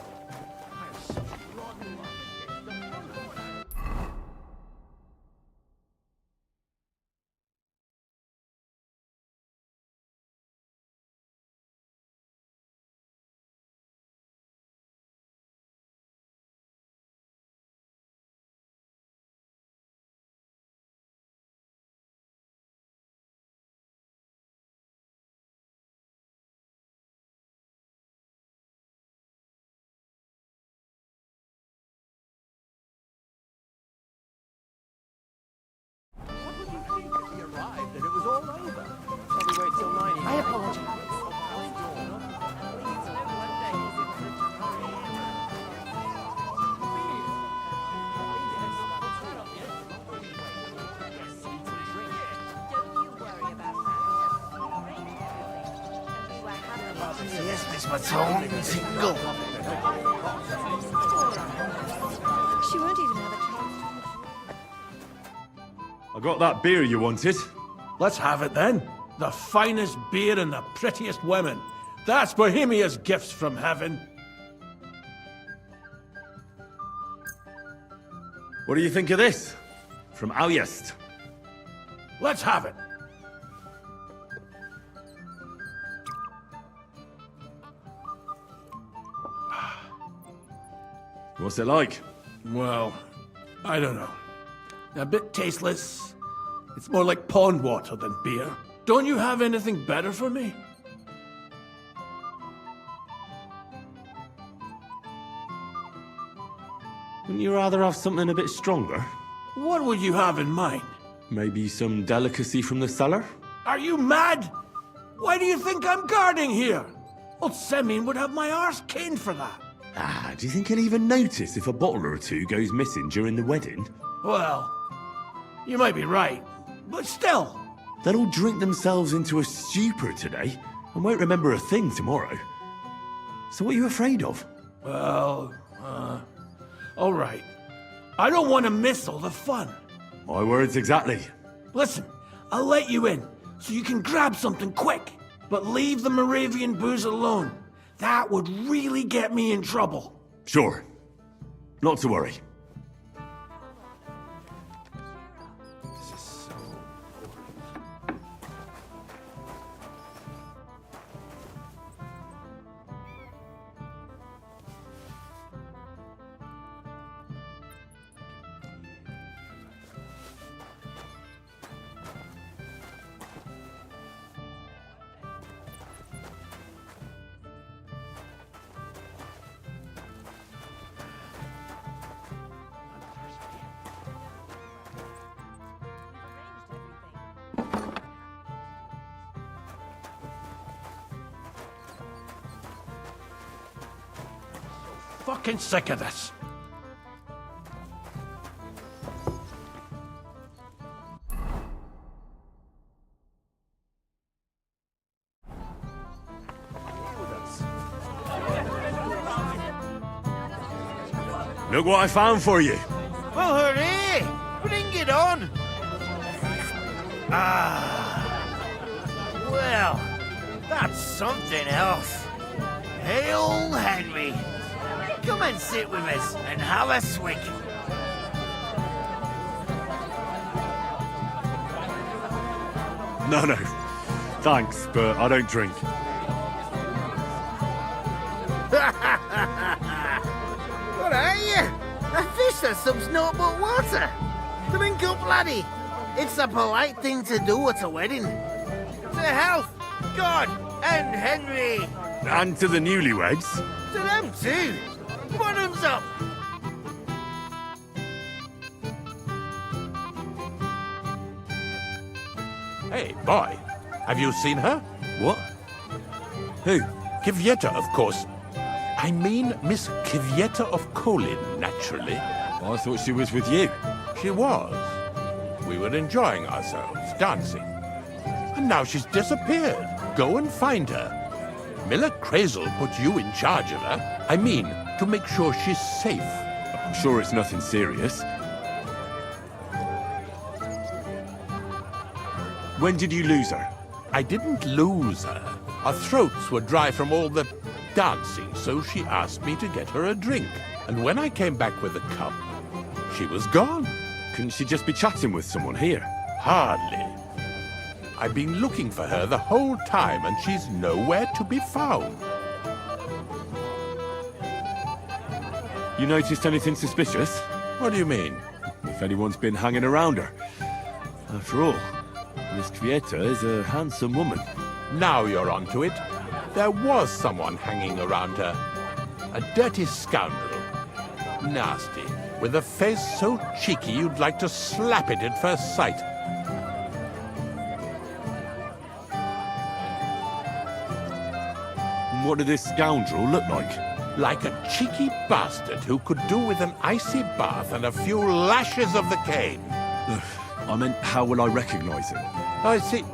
makes my tongue tingle. She won't even have a chance. I got that beer you wanted. Let's have it then. The finest beer and the prettiest women. That's Bohemia's gifts from heaven. What do you think of this? From Aljest. Let's have it. What's it like? Well, I don't know. A bit tasteless. It's more like pond water than beer. Don't you have anything better for me? Wouldn't you rather have something a bit stronger? What would you have in mind? Maybe some delicacy from the cellar? Are you mad? Why do you think I'm guarding here? Old Semin would have my arse caned for that. Do you think he'll even notice if a bottle or two goes missing during the wedding? Well, you might be right, but still. They'll all drink themselves into a stupor today and won't remember a thing tomorrow. So what are you afraid of? Well, all right. I don't want to miss all the fun. My words exactly. Listen, I'll let you in, so you can grab something quick. But leave the Moravian booze alone. That would really get me in trouble. Sure. Not to worry. Fucking sick of this. Look what I found for you. Well, hooray! Bring it on! Well, that's something else. Hail Henry! Come and sit with us and have a swig. No. Thanks, but I don't drink. What are you? A fish that subs naught but water. Drink up, laddie. It's a polite thing to do at a wedding. To health, God, and Henry. And to the newlyweds. To them too. Bottoms up. Hey, boy. Have you seen her? What? Who? Kvyetta, of course. I mean Miss Kvyetta of Kolin, naturally. I thought she was with you. She was. We were enjoying ourselves, dancing. And now she's disappeared. Go and find her. Miller Crazel put you in charge of her. I mean, to make sure she's safe. I'm sure it's nothing serious. When did you lose her? I didn't lose her. Our throats were dry from all the dancing, so she asked me to get her a drink. And when I came back with a cup, she was gone. Couldn't she just be chatting with someone here? Hardly. I've been looking for her the whole time, and she's nowhere to be found. You noticed anything suspicious? What do you mean? If anyone's been hanging around her. After all, Miss Kvyetta is a handsome woman. Now you're onto it. There was someone hanging around her. A dirty scoundrel. Nasty. With a face so cheeky you'd like to slap it at first sight. What did this scoundrel look like? Like a cheeky bastard who could do with an icy bath and a few lashes of the cane. I meant, how will I recognize him? I see.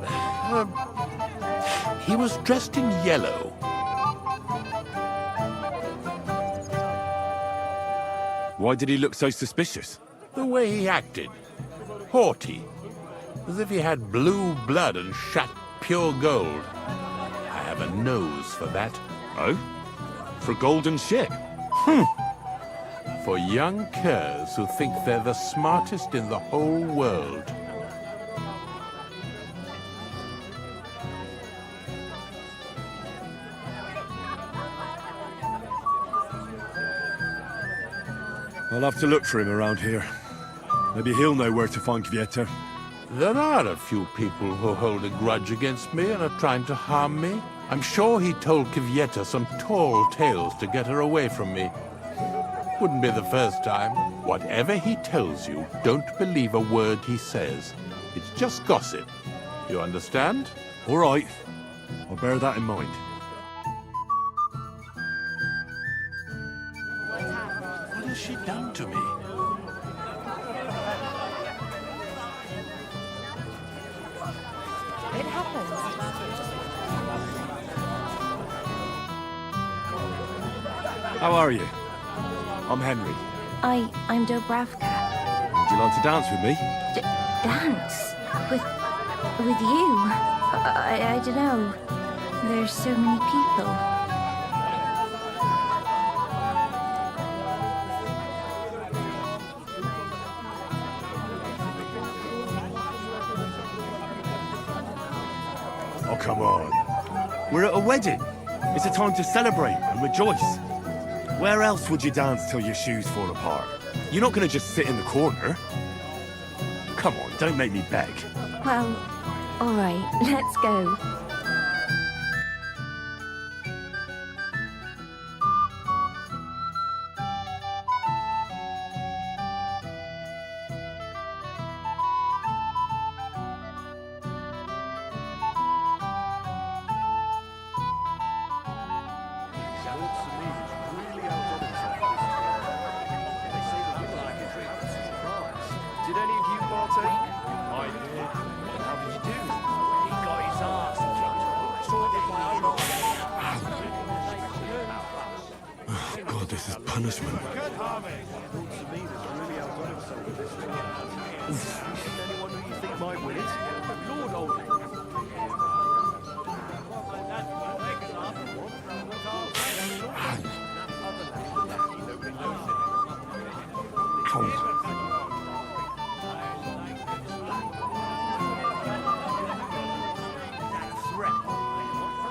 He was dressed in yellow. Why did he look so suspicious? The way he acted. Haughty. As if he had blue blood and shat pure gold. I have a nose for that. Oh? For a golden ship? For young curs who think they're the smartest in the whole world. I'll have to look for him around here. Maybe he'll know where to find Kvieta. There are a few people who hold a grudge against me and are trying to harm me. I'm sure he told Kvieta some tall tales to get her away from me. Wouldn't be the first time. Whatever he tells you, don't believe a word he says. It's just gossip. You understand? All right. I'll bear that in mind. What has she done to me? It happens. How are you? I'm Henry. I'm Dobravka. Would you like to dance with me? Dance? With you? I don't know. There's so many people. Oh, come on. We're at a wedding. It's a time to celebrate and rejoice. Where else would you dance till your shoes fall apart? You're not going to just sit in the corner. Come on, don't make me beg. Well, all right, let's go. Did any of you partake? I did. And how did you do? He got his ass kicked. Saw it with my own eyes. Oh, God, this is punishment. Anyone who you think might win it? Lord Oldie.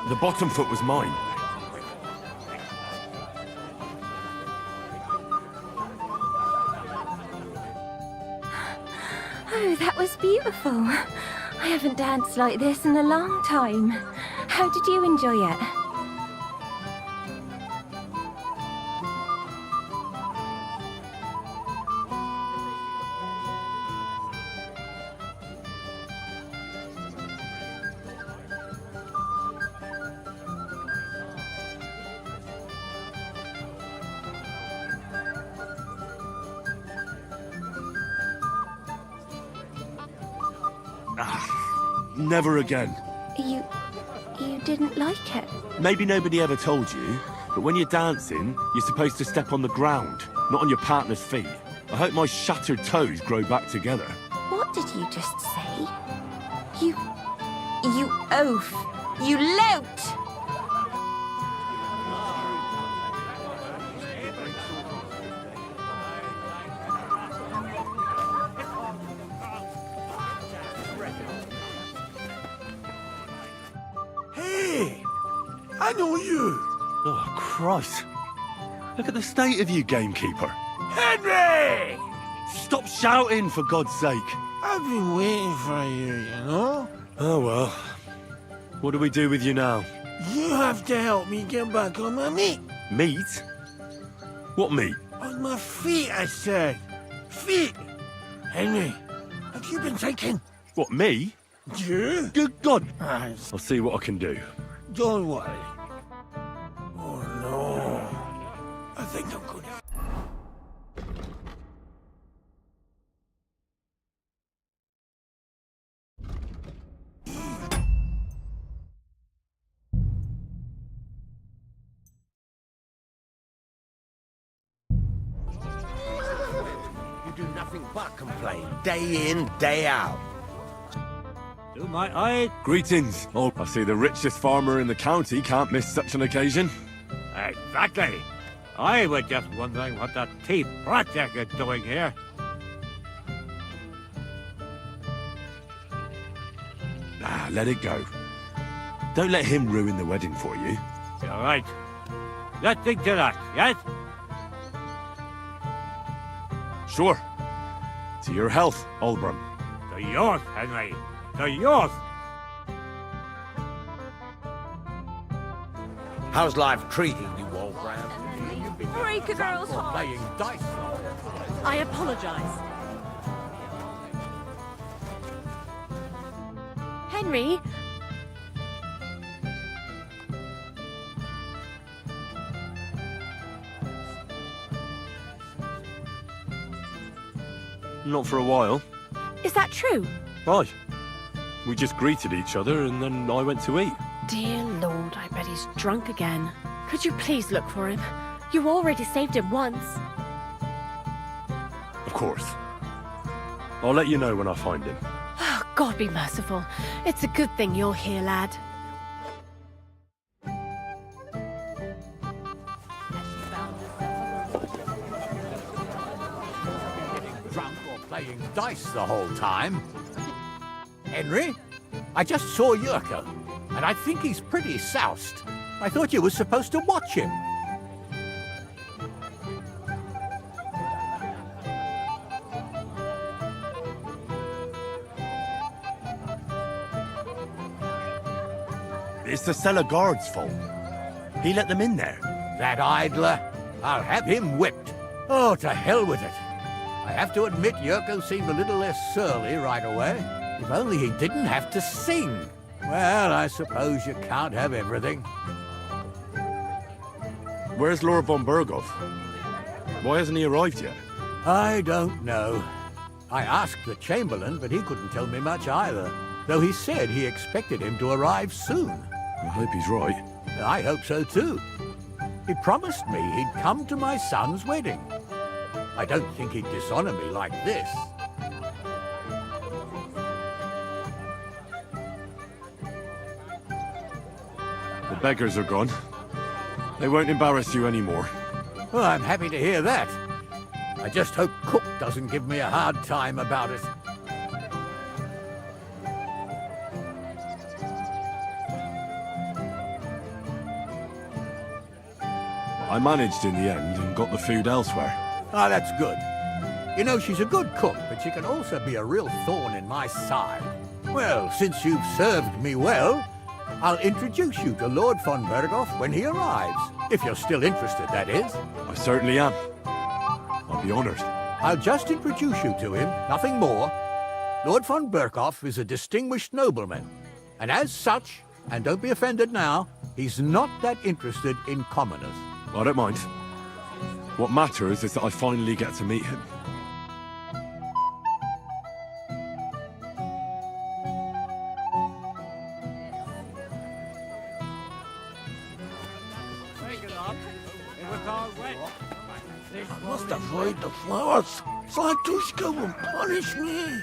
The bottom foot was mine. Oh, that was beautiful. I haven't danced like this in a long time. How did you enjoy it? Never again. You didn't like it? Maybe nobody ever told you, but when you're dancing, you're supposed to step on the ground, not on your partner's feet. I hope my shattered toes grow back together. What did you just say? You oaf! You lout! Hey! I know you! Oh, Christ. Look at the state of you, gamekeeper. Henry! Stop shouting, for God's sake. I've been waiting for you, you know? Oh, well. What do we do with you now? You have to help me get back on my meat. Meat? What meat? On my feet, I said. Feet! Henry, have you been thinking? What, me? You? Good God. Ah, I'll see what I can do. don't worry. Oh, no. I think I'm going to... nothing but complain, day in, day out. Do my eye. Greetings. Oh, I see the richest farmer in the county can't miss such an occasion. Exactly. I was just wondering what that tea project is doing here. Ah, let it go. Don't let him ruin the wedding for you. You're right. Let's think to that, yes? Sure. To your health, Olbram. To yours, Henry. To yours. How's life treating you, old Brown? Break a girl's heart. Playing dice. I apologize. Henry? Not for a while. Is that true? Right. We just greeted each other and then I went to eat. Dear Lord, I bet he's drunk again. Could you please look for him? You already saved him once. Of course. I'll let you know when I find him. Oh, God be merciful. It's a good thing you're here, lad. Drunk or playing dice the whole time. Henry, I just saw Yurko, and I think he's pretty soused. I thought you were supposed to watch him. It's the cellar guard's fault. He let them in there. That idler, I'll have him whipped. Oh, to hell with it. I have to admit Yurko seemed a little less surly right away. If only he didn't have to sing. Well, I suppose you can't have everything. Where's Lord von Berghoff? Why hasn't he arrived yet? I don't know. I asked the Chamberlain, but he couldn't tell me much either. Though he said he expected him to arrive soon. I hope he's right. I hope so too. He promised me he'd come to my son's wedding. I don't think he'd dishonor me like this. The beggars are gone. They won't embarrass you anymore. Well, I'm happy to hear that. I just hope Cook doesn't give me a hard time about it. I managed in the end and got the food elsewhere. Ah, that's good. You know, she's a good cook, but she can also be a real thorn in my side. Well, since you've served me well, I'll introduce you to Lord von Berghoff when he arrives. If you're still interested, that is. I certainly am. I'll be honored. I'll just introduce you to him, nothing more. Lord von Berghoff is a distinguished nobleman, and as such, and don't be offended now, he's not that interested in commoners. I don't mind. What matters is that I finally get to meet him. I must avoid the flowers, so Tushka will punish me.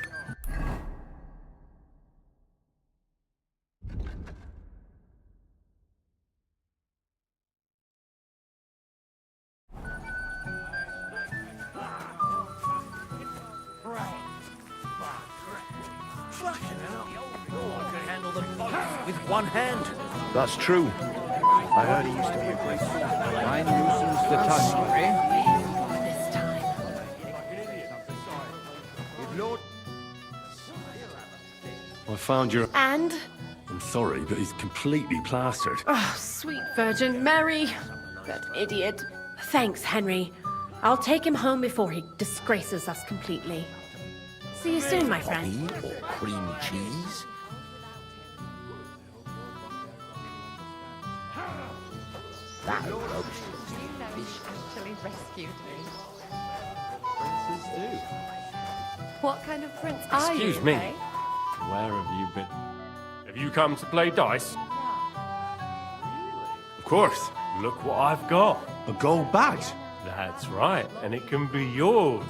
With one hand. That's true. I heard he used to be a great Mine loosens the tongue, This time. I found your... And? I'm sorry, but he's completely plastered. Oh, sweet Virgin Mary. That idiot. Thanks, Henry. I'll take him home before he disgraces us completely. See you soon, my friend. Or cream cheese? That roast Actually rescued me. Princes do. What kind of prince are you? Excuse me. eh? Where have you been? Have you come to play dice? Of course. Look what I've got. A gold badge? That's right, and it can be yours.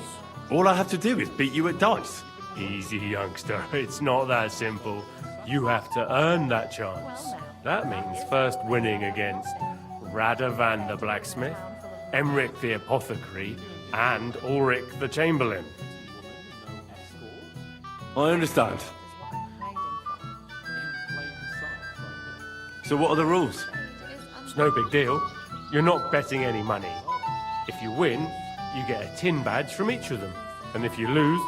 All I have to do is beat you at dice. Easy, youngster. It's not that simple. You have to earn that chance. That means first winning against Radovan the blacksmith, Emric the apothecary, and Ulrich the chamberlain. I understand. So what are the rules? It's no big deal. You're not betting any money. If you win, you get a tin badge from each of them. And if you lose,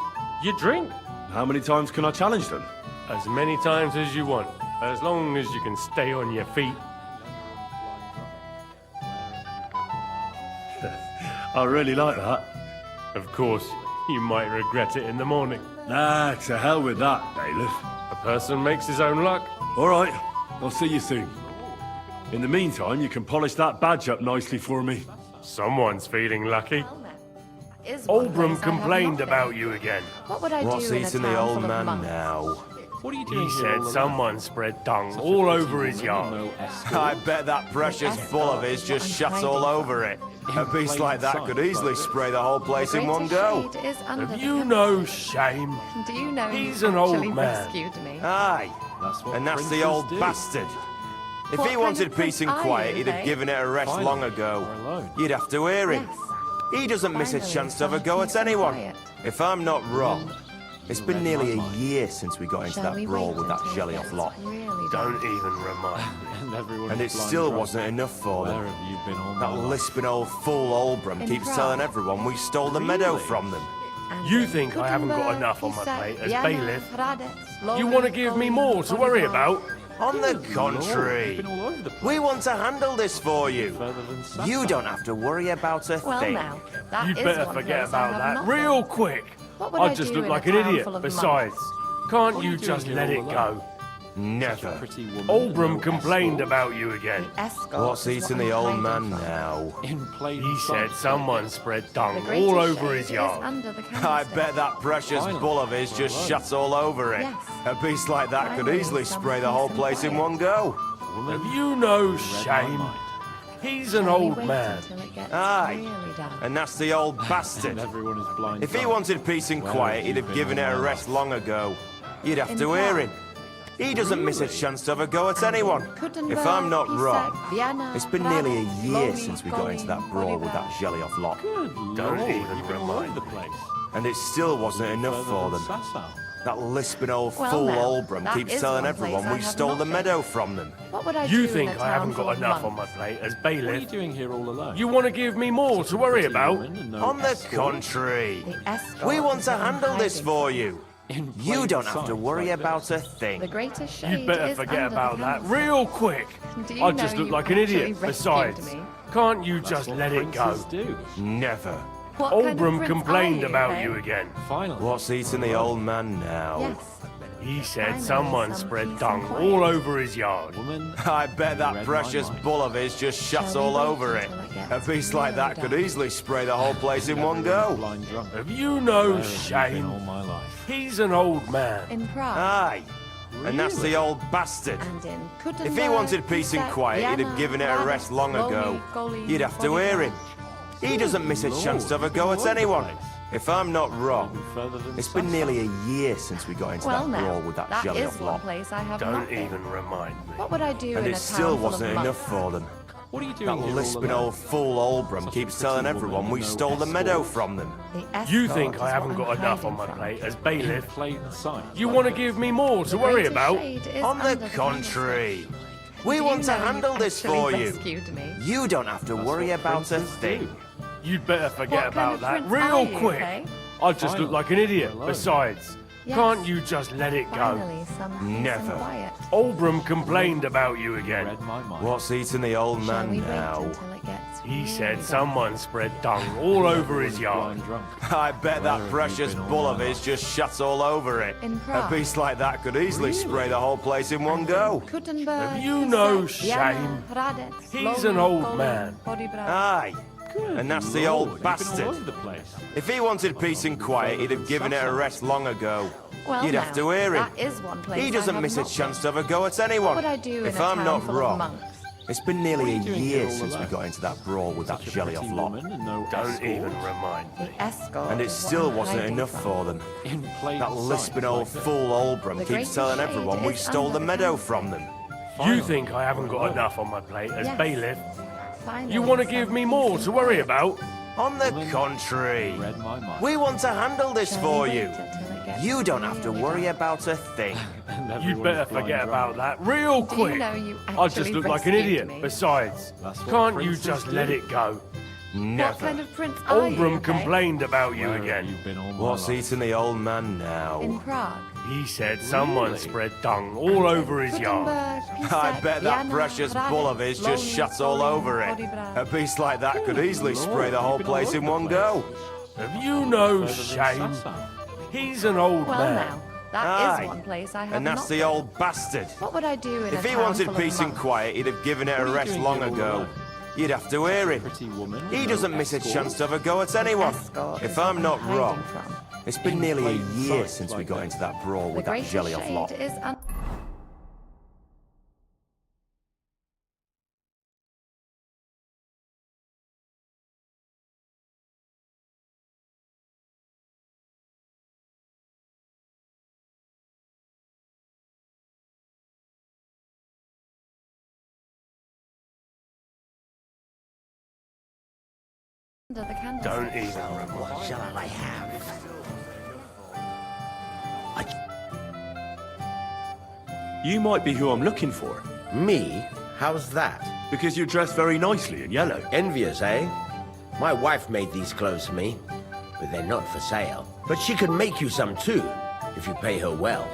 you drink. How many times can I challenge them? As many times as you want, as long as you can stay on your feet. I really like that. Of course, you might regret it in the morning. Nah, to hell with that, bailiff. A person makes his own luck. All right, I'll see you soon. In the meantime, you can polish that badge up nicely for me. Someone's feeling lucky. Is one Oldbrum place I have complained not about been. you again. What would I What's do in a eating town the old full of man monks? now? What are you doing? He said someone spread dung all over his yard. I bet that precious bull of his just shuts all over it. A beast like that could easily spray the whole place in one go. Shade is under Have the you canvas. no shame? Do you know He's you an old actually man. rescued me? Aye, and that's the old bastard. If What he kind wanted of peace and prince are quiet, you, he'd have eh? given it a rest long ago. You'd have to hear him. He doesn't miss a Finally, chance to have a some go peace at and anyone. quiet. If I'm not wrong, it's been nearly a year since we got into Shall that we brawl wait with that until it jelly gets off lot. really Don't dark? even remind me. And it still wasn't enough for them. That lisping old fool Oldbrum In keeps Prague. telling everyone we stole the meadow from them. You think I haven't got enough on my plate as bailiff? You want to give me more to worry about? On the contrary, we want to handle this for you. You don't have to worry about a Well thing. now, that You'd is better one forget place I about have that not real been. quick. What would I I just do look in a like an town idiot. full of Besides, can't What are you you just doing let here it all go? Never. Oldbrum complained about you again. What's eating the old man now? He said someone spread dung The greatest all over shade his is yard. under the I canvas. bet that precious bull of his just shuts all over it. Yes. A beast like that could Finally, easily some spray the peace whole and place in quiet. one go. Have you no shame? He's an Shall we old wait man. until it gets Aye. really dark? And that's the old bastard. If he wanted peace and quiet, he'd have given it a rest long ago. You'd have In to hear Prague. him. He doesn't miss a chance to have a go at anyone. If I'm not wrong, it's been nearly a year since we got into that brawl with that jelly off lot. Don't even remind me. And it still wasn't enough for them. That lisping old Well, fool now, Oldbrum that keeps is telling one everyone place I we have stole not the been. meadow from them. What would I You do think in a I town haven't full got of enough on monks? my plate as bailiff? doing here all alone? You want to give me more to worry about? On the contrary, The escort we want is to in handle this hiding. for you. You don't have to worry about a thing. The greatest shade You'd better is forget under about the that canvas. real quick. Do you I know just look you like an actually idiot. rescued Besides, me? can't you just let it go? Never. What kind of Oldbrum prince complained are you, about eh? you again. What's eating the old man now? Yes. He said Finally, someone some spread peace dung and quiet. all over his yard. I bet that precious bull of his just shuts Shall we all wait over it. until it A gets beast like that really could dark? easily spray the whole place in one go. Have you no shame? He's an old man. In Prague. Aye. And that's the old bastard. And in If he wanted peace and quiet, he'd have given it a rest long ago. You'd have to hear him. He doesn't miss a chance to have a go at anyone. If I'm not wrong, it's been nearly a year since we got into Well that now, brawl with that that jelly is off one lot. place I have Don't not been. even remind me. What would I do And in it a still town full wasn't of enough monks? for them. What are you doing That here all lisping alone? old fool Oldbrum keeps telling everyone we stole the meadow from them. The You escort think is I haven't what got I'm enough on hiding my from. plate as bailiff? Plain sight. You want to give me more to worry Greatest about? shade is On under the canvas. contrary, we Do want you to know you handle this actually for you. rescued me? You don't have to worry about a thing. You'd better forget What kind about of that prince real are you, quick. eh? I just look like an idiot. Besides, Yes. can't you just let it go? Finally, some peace Never. and quiet. Oldbrum complained about you again. What's eating the old Shall man we wait now? until it gets He really said dark? someone spread dung all over his yard. I bet that precious bull of his just shuts all over it. In A Prague. beast like that could easily spray the whole place in one go. Kuttenberg, Have you no Pisak, shame? Vienna, Hradec, He's Lomé, an old Kolín, man. Poděbrad. Aye. And that's the old bastard. If he wanted peace and quiet, he'd have given it a rest long ago. Well, You'd now, have to hear him. that is one place He I doesn't have miss a not chance been. to have a go at What anyone. would I do If in a I'm town not full of wrong, monks? It's been nearly a year since we got into that brawl with that jelly-off lot. Don't even remind me. The escort. And it is what still I'm wasn't hiding enough from. for them. That lisping old fool Oldbrum The keeps Great telling Shade everyone we is stole under the the meadow canopy. from them. You think I haven't got enough on my plate as Yes. bailiff? Finally, You want to give me more to worry about? On the contrary, we want to handle this for you. You don't have to worry about a thing. You'd better forget about that real Do you quick. know you I just actually look like an rescued idiot. me? Besides, That's what can't you princes just do. let it go? What Never. kind of prince are you? Oldbrum eh? complained about you again. What's eating the old man now? In Prague. He said someone spread dung all over his yard. I bet that precious bull of his just shut all over it. A beast like that could easily spray the whole place in one go. Have you no shame? He's an old Well man. now, that Aye. is one place I have A nasty not old bastard. been. What would I do in If a he town wanted full of peace and monks? quiet, he'd have given it a rest long ago. You'd have to hear him. He doesn't miss a chance to have a go at anyone. Escort is If I'm not hiding wrong, from. it's been nearly a year since we got into that brawl The with that Great jelly-off Shade lot. is under the candlestick. Don't even remind What shall I have? You might be who I'm looking for. Me? How's that? Because you're dressed very nicely in yellow. Envious, eh? My wife made these clothes for me, but they're not for sale. But she could make you some too, if you pay her well.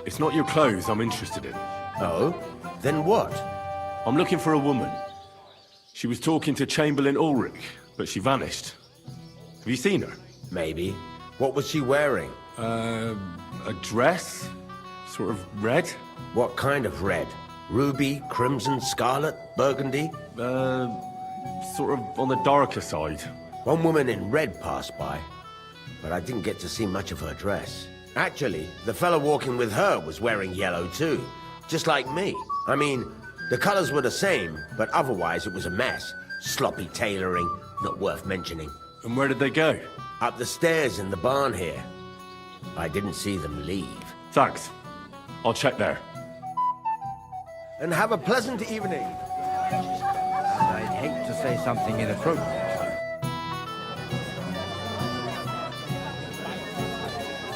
It's not your clothes I'm interested in. Oh? Then what? I'm looking for a woman. She was talking to Chamberlain Ulrich, but she vanished. Have you seen her? Maybe. What was she wearing? A dress? Sort of red? What kind of red? Ruby, crimson, scarlet, burgundy? Sort of on the darker side. One woman in red passed by, but I didn't get to see much of her dress. Actually, the fellow walking with her was wearing yellow too, just like me. I mean, the colors were the same, but otherwise it was a mess. Sloppy tailoring, not worth mentioning. And where did they go? Up the stairs in the barn here. I didn't see them leave. Thanks. I'll check there. And have a pleasant evening. I'd hate to say something inappropriate.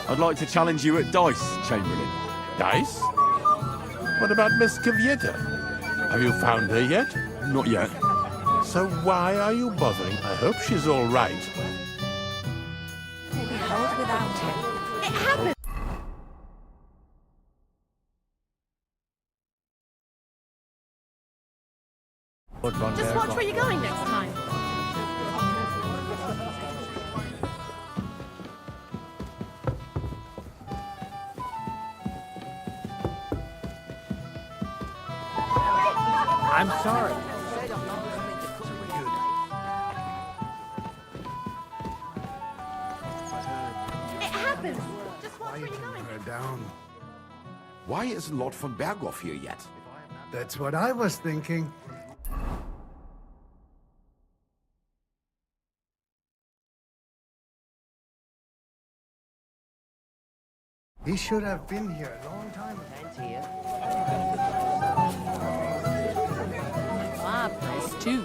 I'd like to challenge you at dice, Chamberlain. Dice? What about Miss Kvyetta? Have you found her yet? Not yet. So why are you bothering? I hope she's all right. Maybe held without him. It happened. Just watch where you're going next time. I'm sorry. It happens. Just watch where you're going. Her down. Why isn't Lord von Berghoff here yet? That's what I was thinking. He should have been here a long time ago. My place too.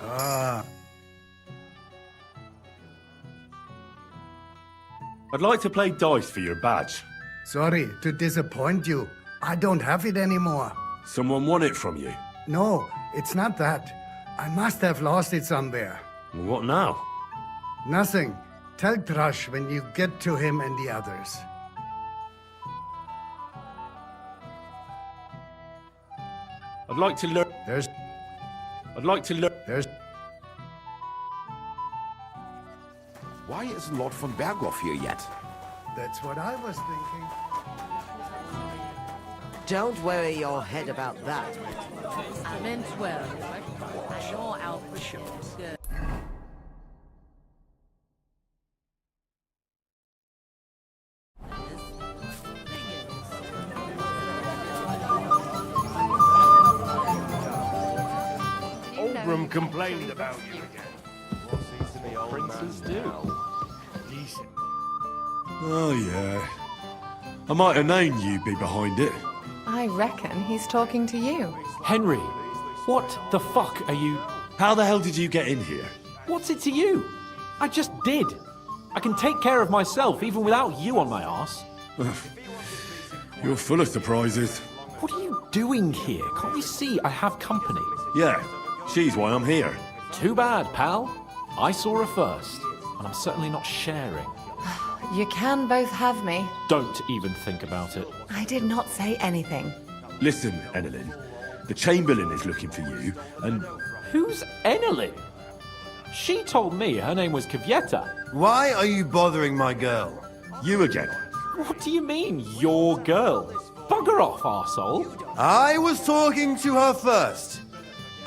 Ah. I'd like to play dice for your badge. Sorry to disappoint you. I don't have it anymore. Someone won it from you. No, it's not that. I must have lost it somewhere. What now? Nothing. Tell Thrush when you get to him and the others. I'd like to learn. I'd like to learn. Why isn't Lord von Berghoff here yet? That's what I was thinking. Don't worry your head about that. I meant well. I know Alfred is good. from complaining about you again. Princes do. Decent. Oh, yeah. I might have known you'd be behind it. I reckon he's talking to you. Henry, what the fuck are you... How the hell did you get in here? What's it to you? I just did. I can take care of myself even without you on my arse. You're full of surprises. What are you doing here? Can't you see I have company? Yeah, she's why I'm here. Too bad, pal. I saw her first, and I'm certainly not sharing. You can both have me. Don't even think about it. I did not say anything. Listen, Enelin, the Chamberlain is looking for you, and... Who's Enelin? She told me her name was Kvyetta. Why are you bothering my girl? You again. What do you mean, your girl? Bugger off, arsehole. I was talking to her first.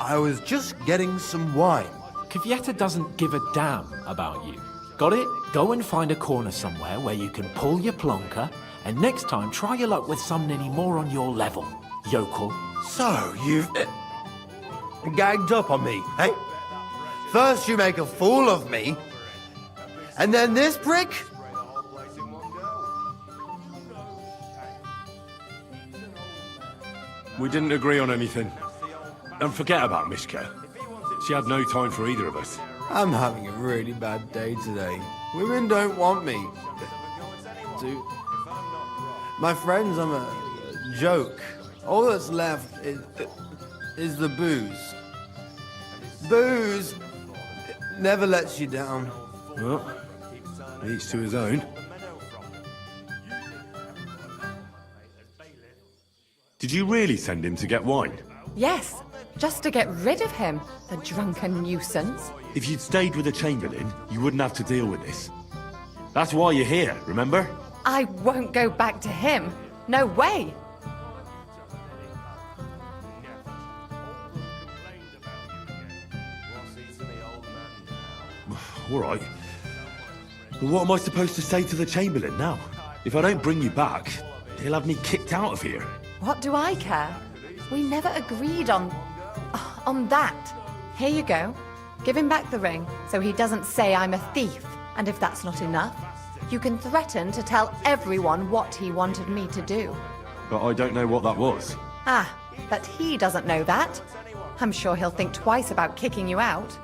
I was just getting some wine. Kvyetta doesn't give a damn about you. Got it? Go and find a corner somewhere where you can pull your plonker, and next time try your luck with somebody more on your level, yokel. So, you've... gagged up on me, eh? First you make a fool of me, and then this prick? We didn't agree on anything. And forget about Mishka. She had no time for either of us. I'm having a really bad day today. Women don't want me. My friends, I'm a joke. All that's left is the booze. Booze never lets you down. Well, each to his own. Did you really send him to get wine? Yes, just to get rid of him, the drunken nuisance. If you'd stayed with the Chamberlain, you wouldn't have to deal with this. That's why you're here, remember? I won't go back to him. No way. All right. Well, what am I supposed to say to the Chamberlain now? If I don't bring you back, he'll have me kicked out of here. What do I care? We never agreed on that. Here you go. Give him back the ring so he doesn't say I'm a thief. And if that's not enough, you can threaten to tell everyone what he wanted me to do. But I don't know what that was. Ah, but he doesn't know that. I'm sure he'll think twice about kicking you out.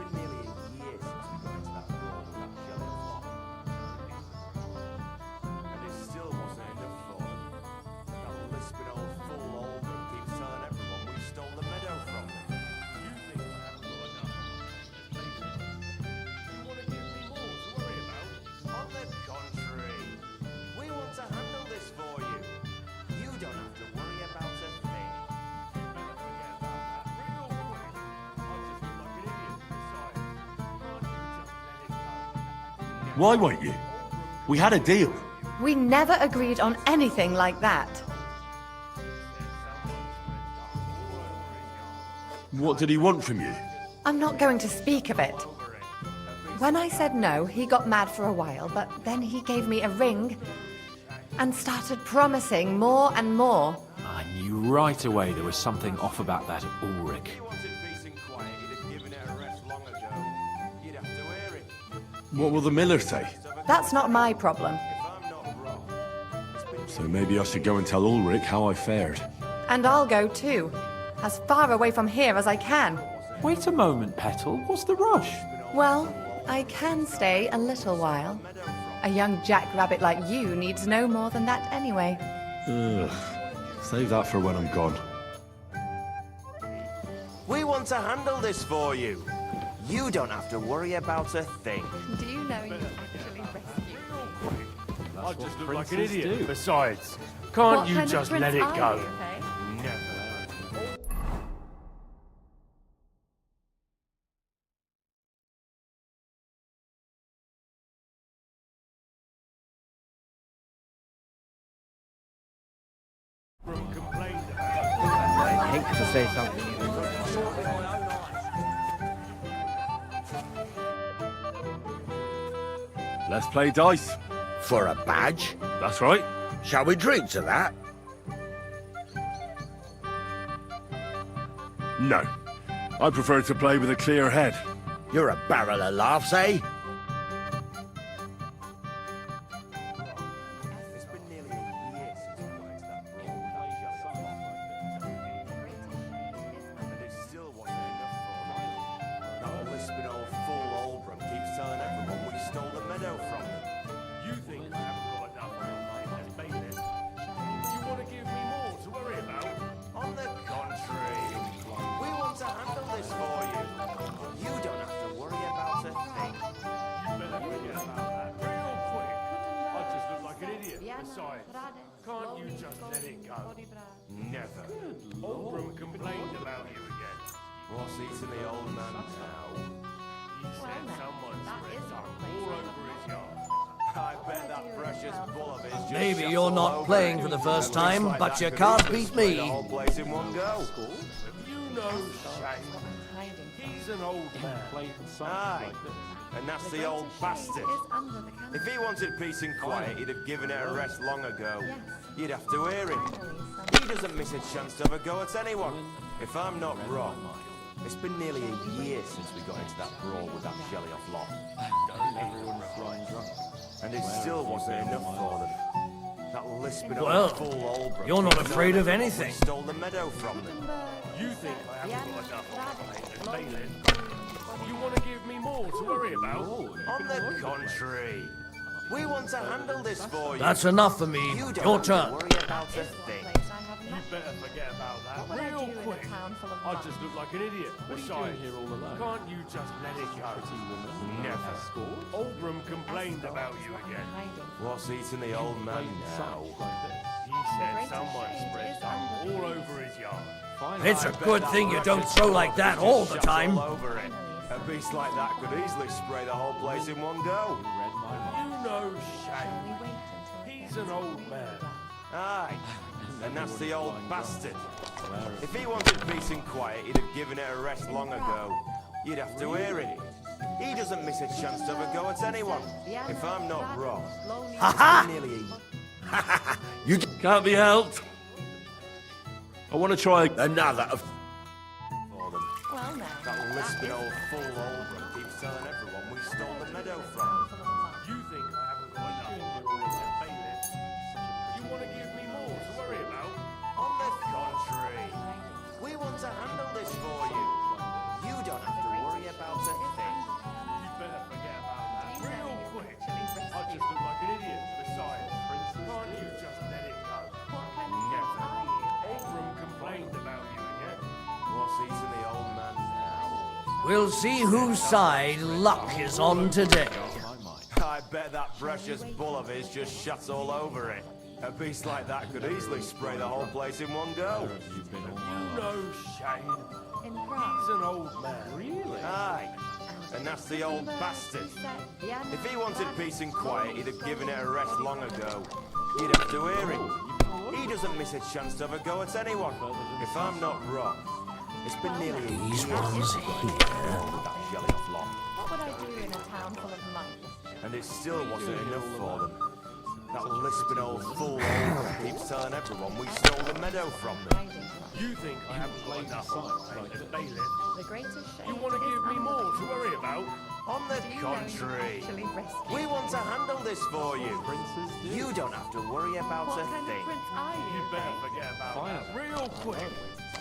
Why won't you? We had a deal. We never agreed on anything like that. What did he want from you? I'm not going to speak of it. When I said no, he got mad for a while, but then he gave me a ring and started promising more and more. I knew right away there was something off about that Ulrich. What will the miller say? That's not my problem. So maybe I should go and tell Ulrich how I fared. And I'll go too. As far away from here as I can. Wait a moment, Petal. What's the rush? Well, I can stay a little while. A young jackrabbit like you needs no more than that anyway. Ugh. Save that for when I'm gone. We want to handle this for you. You don't have to worry about a thing. Do you know you actually rescued me? I just look like an idiot. Besides, can't you just let it go? Never. I'd hate to say something. Let's play dice. For a badge? That's right. Shall we drink to that? No. I prefer to play with a clear head. You're a barrel of laughs, eh? Can't you just let it go? Never. Oldham complained about you again. What's eating the old man now? He said someone spread tongue all over his yard. I bet that precious bull of his just Maybe shuts you're all not over playing it. for the At first least time, like but that you could can't easily beat spray me. the whole place in one go. Have you no shame? He's an old man. Aye. And that's the old bastard. If he wanted peace and quiet, he'd have given it a rest long ago. You'd have to hear him. He doesn't miss a chance to have a go at anyone. If I'm not wrong, it's been nearly a year since we got into that brawl with that jelly-off lot. Everyone's flying drunk. And it still wasn't enough for them. That lisping Well, old fool Albrecht. you're not afraid of anything. Stole the meadow from them. You think I haven't got enough on my bailiff? You want to give me more to worry about? On the contrary, we want to handle this for you. That's enough for me. You don't Your have to turn. worry about a thing. You better forget about that real quick. I just look like an idiot. Besides, can't you just let it go? Never. Oldham complained about you again. What's eating the old man now? He said someone spread tongue all over his yard. It's a good thing you don't throw like that all the time. All over it. A beast like that could easily spray the whole place in one go. You know shame. He's an old man. Aye. And that's the old bastard. If he wanted peace and quiet, he'd have given it a rest long ago. You'd have to hear it. He doesn't miss a chance to have a go at anyone. If I'm not wrong. Ha-ha! Nearly You Can't be helped. I want to try another. for them. That lisping old fool Albrecht keeps telling everyone we stole the meadow from him. You think I haven't got enough on my bailiff? You want to give me more to worry about? On the contrary, we want to handle this for you. You don't have to worry about a thing. You better forget about that real quick. I just look like an idiot. Besides, can't you just let it go? Never. Oldham complained about you again. What's eating the old man now? We'll see whose side luck is on today. I bet that precious bull of his just shuts all over it. A beast like that could easily spray the whole place in one go. You know shame. He's an old man. Really? Aye. And that's the old bastard. If he wanted peace and quiet, he'd have given it a rest long ago. You'd have to hear him. He doesn't miss a chance to have a go at anyone. If I'm not wrong, it's been nearly a year These ones since we got here. into that brawl with that jelly-off lot. What would I do in a town full of monks? And it still wasn't enough for them. That lisping old fool Albrecht keeps telling everyone we stole the meadow from them. You think I haven't got enough on my bailiff? The greatest shame You want to give me more to worry about? On the contrary, we want to handle this for you. You don't have to worry about a thing. You better forget about that real quick.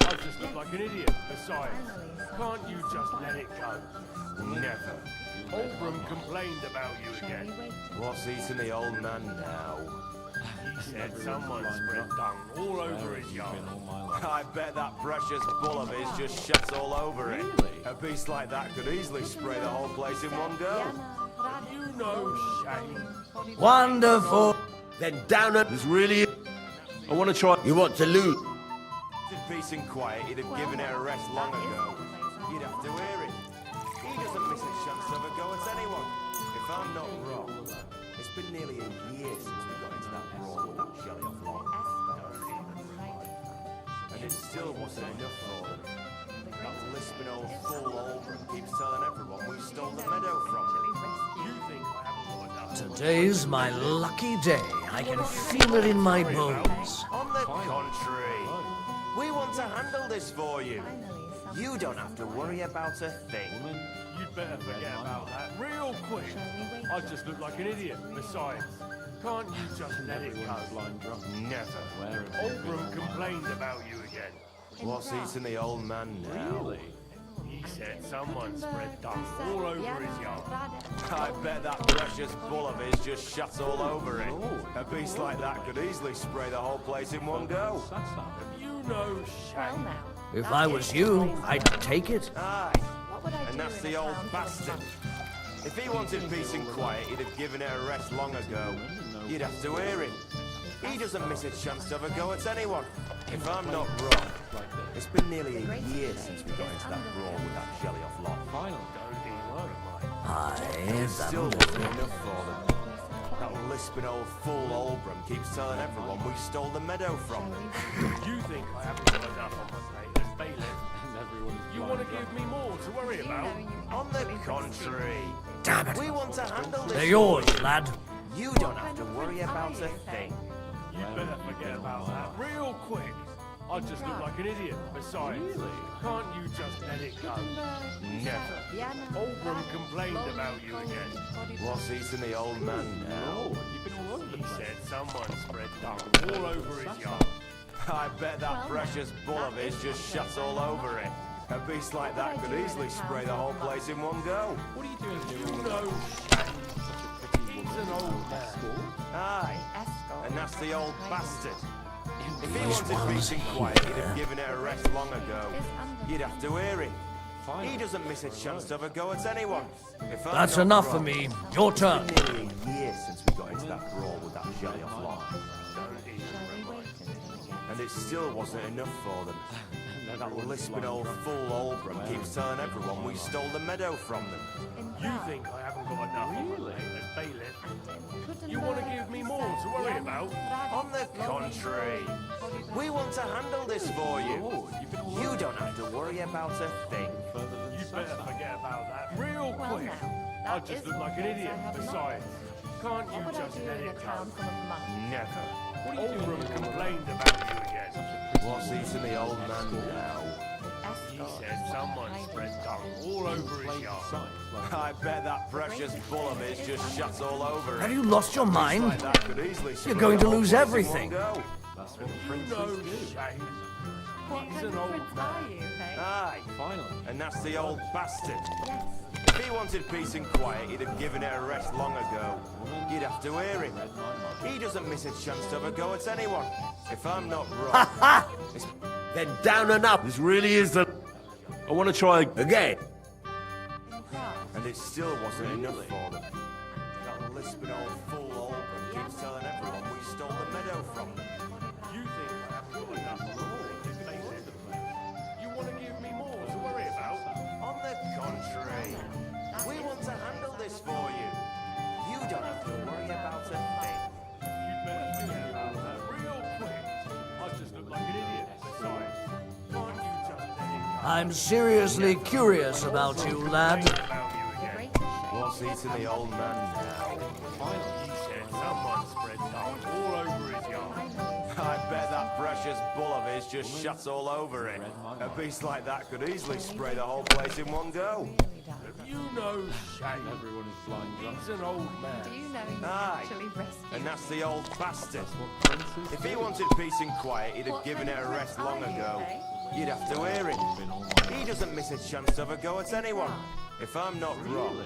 I just look like an idiot. Besides, can't you just let it go? Never. Oldham complained about you again. What's eating the old man now? He said someone spread tongue all over his yard. I bet that precious bull of his just shuts all over it. A beast like that could easily spray the whole place in one go. You know shame. Wonderful. Then down at this really. I want to try. You want to lose? Peace and quiet, he'd have given it a rest long ago. You'd have to hear it. He doesn't miss a chance to have a go at anyone. If I'm not wrong, it's been nearly a year since we got into that brawl with that jelly-off lot. And it still wasn't enough for them. That lisping old fool Albrecht keeps telling everyone we stole the meadow from him. You think I haven't got enough? Today's my lucky day. I can feel it in my bones. On the contrary, we want to handle this for you. You don't have to worry about a thing. You'd better forget about that real quick. I just look like an idiot. Besides, can't you just let it go? Never. Oldham complained about you again. What's eating the old man now? He said someone spread dung all over his yard. I bet that precious bull of his just shut all over it. A beast like that could easily spray the whole place in one go. You know shame. If I was you, I'd take it. Aye, and that's the old bastard. If he wanted peace and quiet, he'd have given it a rest long ago. You'd have to hear him. He doesn't miss a chance to have a go at anyone. If I'm not wrong, it's been nearly a year since we got into that brawl with that jelly off lot. It still wasn't enough for them. That lisping old fool Oldham keeps telling everyone we stole the meadow from them. You think I haven't got enough on my plate as bailiff? You want to give me more to worry about? On the contrary. Damn it. We want to handle this. They're yours, lad. You don't have to worry about a thing. You'd better forget about that real quick. I just look like an idiot. Besides, can't you just let it go? Never. Oldham complained about you again. What's eating the old man now? He said someone spread dung all over his yard. I bet that precious bull of his just shut all over it. A beast like that could easily spray the whole place in one go. What are you doing here? You know, he's an old man. Aye, and that's the old bastard. If he wanted peace and quiet, he'd have given it a rest long ago. You'd have to hear him. He doesn't miss a chance to have a go at anyone. If I'm That's not enough wrong, for me. Your turn. It's been nearly a year since we got into that brawl with that jelly off lot. And it still wasn't enough for them. That lisping old fool Oldham keeps telling everyone we stole the meadow from them. You think I haven't got enough on my plate as bailiff? You want to give me more to worry about? On the contrary, we want to handle this for you. You don't have to worry about a thing. You better forget about that real quick. I just look like an idiot. Besides, can't you just let it go? Never. Oldham complained about you again. What's eating the old man now? He said someone spread dung all over his yard. I bet that precious bull of his just shut all over it. Have you lost your mind? Like that could easily You're spray going the to whole lose place in everything. one go. You know shame. He's an old man. Aye, and that's the old bastard. If he wanted peace and quiet, he'd have given it a rest long ago. You'd have to hear him. He doesn't miss a chance to have a go at anyone. If I'm not wrong. Then down and up. This really is the... I want to try again. And it still wasn't enough for them. That lisping old fool Oldham keeps telling everyone we stole the meadow from them. You think I haven't got enough on my plate as bailiff? You want to give me more to worry about? On the contrary, we want to handle this for you. You don't have to worry about a thing. You'd better forget about that real quick. I just look like an idiot. Besides, can't you just let it go? I'm seriously curious about you, lad. What's eating the old man now? He said someone spread dung all over his yard. I bet that precious bull of his just shuts all over it. A beast like that could easily spray the whole place in one go. You know shame. Everyone is blind. He's an old man. Do you know he was Aye, actually rescued? and that's the old bastard. If he wanted peace and quiet, he'd have given it a rest long ago. You'd have to hear him. He doesn't miss a chance to have a go at anyone. If I'm not wrong,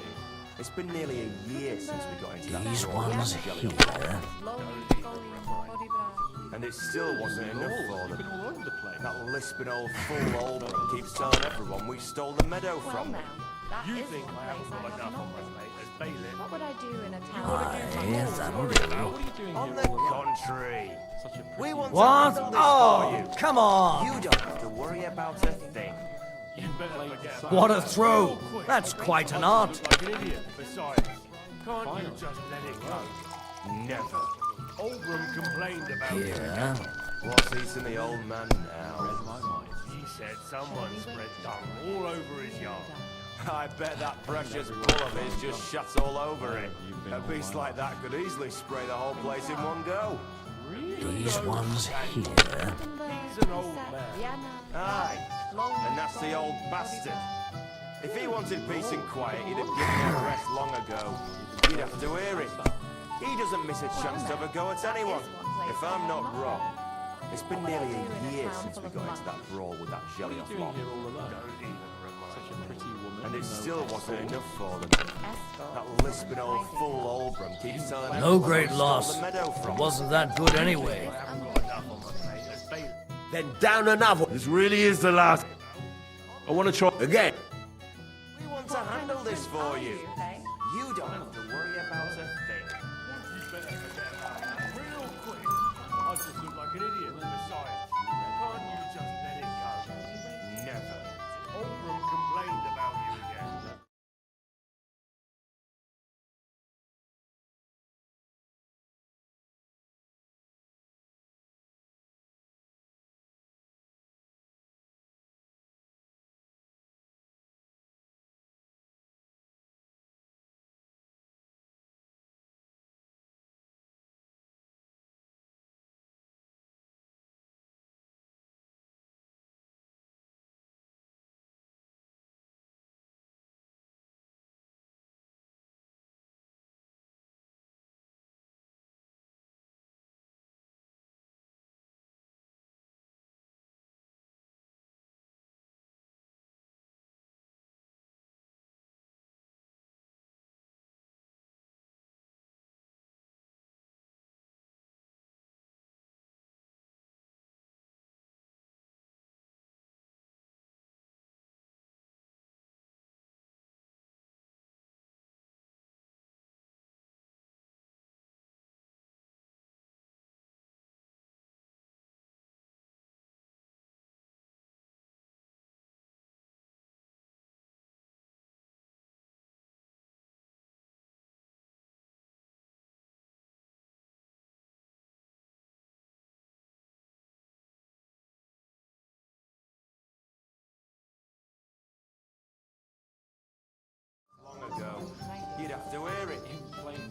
it's been nearly a year since we got into that These brawl with ones that jelly here. off lot. And it still wasn't enough for them. That lisping old fool Oldham keeps telling everyone we stole the meadow from them. You think I haven't got enough on my plate as bailiff? What would I do in a Aye, town? that'll do. On the contrary, we want to What? handle this Oh, for you. come on. You don't have to worry about a thing. You better forget about What a that throw. real quick. That's quite an I art. look like an idiot. Besides, can't you just let it go? Never. Oldham complained about you. Yeah. What's eating the old man now? He said someone spread dung all over his yard. I bet that precious bull of his just shuts all over it. A beast like that could easily spray the whole place in one go. These ones here. He's an old man. Aye, a nasty old bastard. If he wanted peace and quiet, he'd have given her a rest long ago. You'd have to hear him. He doesn't miss a chance to have a go at anyone. If I'm not wrong, it's been nearly a year since we got into that brawl with that jelly off lot. And it still wasn't enough for them. That lisping old fool Olbram keeps telling No everyone great we stole loss. the meadow It from. wasn't that good anyway. Then down another. This really is the last. I want to try Again. We want to handle this for you. You don't have to worry about a thing. Real quick. I just look like an idiot. Besides, can't you just let it go? Never. Oldram complained about you again. Long ago, you'd have to hear it.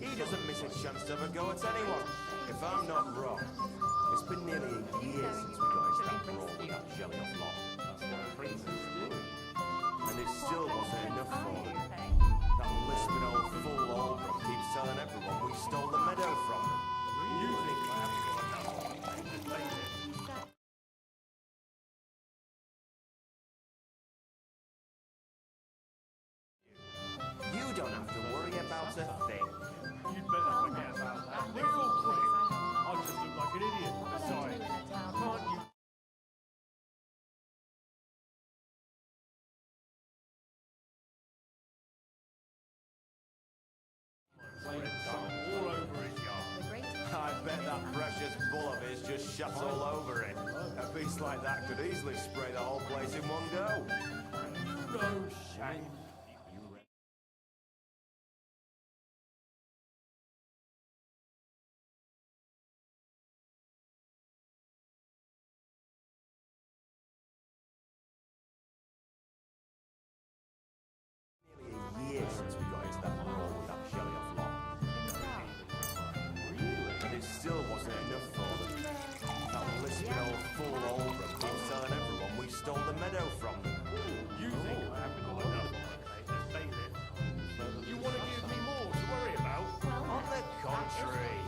He doesn't miss a chance to have a go at anyone. If I'm not wrong, it's been nearly a year since we got into that brawl with that jelly off lot. And it still wasn't enough for them. That lisping old fool Olbram keeps telling everyone we stole the meadow from them. You think I haven't got enough? You don't have to worry about a thing. You'd better forget about that. Real quick. I just look like an idiot. Besides, can't you... all over his yard. I bet that precious bull of his just shut all over it. A beast like that could easily spray the whole place in one go. No shame. Nearly a year since we got into that brawl with that jelly off lot. And it still wasn't enough for them. That lisping old fool Olbram keeps telling everyone we stole the meadow from them. You think I haven't got enough on my plate as bailiff? You want to give me more to worry about? On the contrary,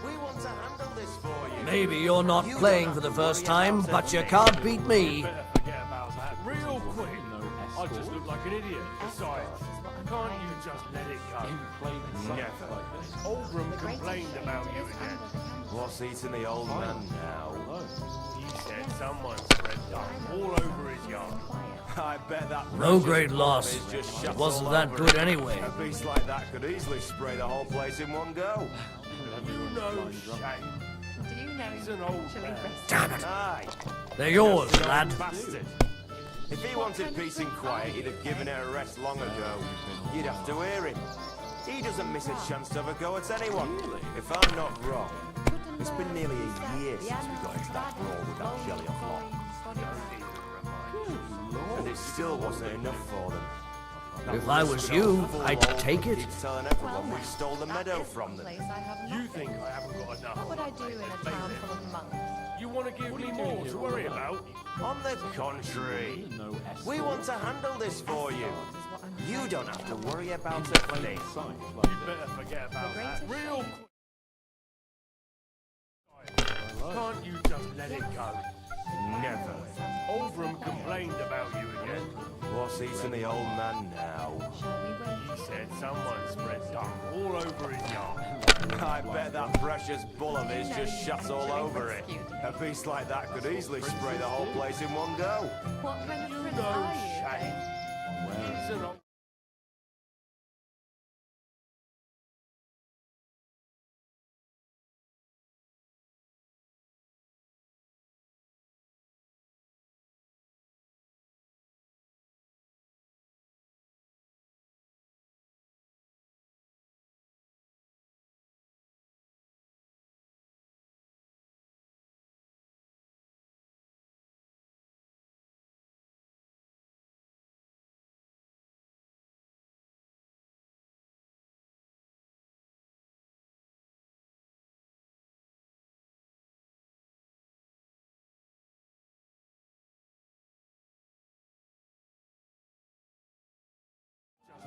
we want to handle this for you. Maybe you're not playing for the first time, but you can't beat me. Better forget about that. Real quick. I just look like an idiot. Besides, can't you just let it go? Never. Oldram complained about you again. What's eating the old man now? He said someone spread dung all over his yard. I bet that No precious great bull of loss. his just It shut wasn't all that over good it. anyway. A beast like that could easily spray the whole place in one go. You know shame. Do you know He's an old man. Damn it. Aye. They're yours, Nasty old lad. Bastard. If he wanted peace and quiet, he'd have given her a rest long ago. You'd have to hear him. He doesn't miss a chance to have a go at anyone. If I'm not wrong, it's been nearly a year since we got into that brawl with that jelly off lot. And it still wasn't enough for them. If I was you, I'd take it. Keeps telling everyone we stole the meadow from them. You think I haven't got enough? What would I do in a town full of monks? You want to give me more to worry about? On the contrary, we want to handle this for you. You don't have to worry about a thing. You better forget about that real quick. Can't you just let it go? Never. Oldham complained about you again. What's eating the old man now? He said someone spread dung all over his yard. I bet that precious bull of his just shut all over it. A beast like that could easily spray the whole place in one go. What kind of prince No are you? shame. He's an old...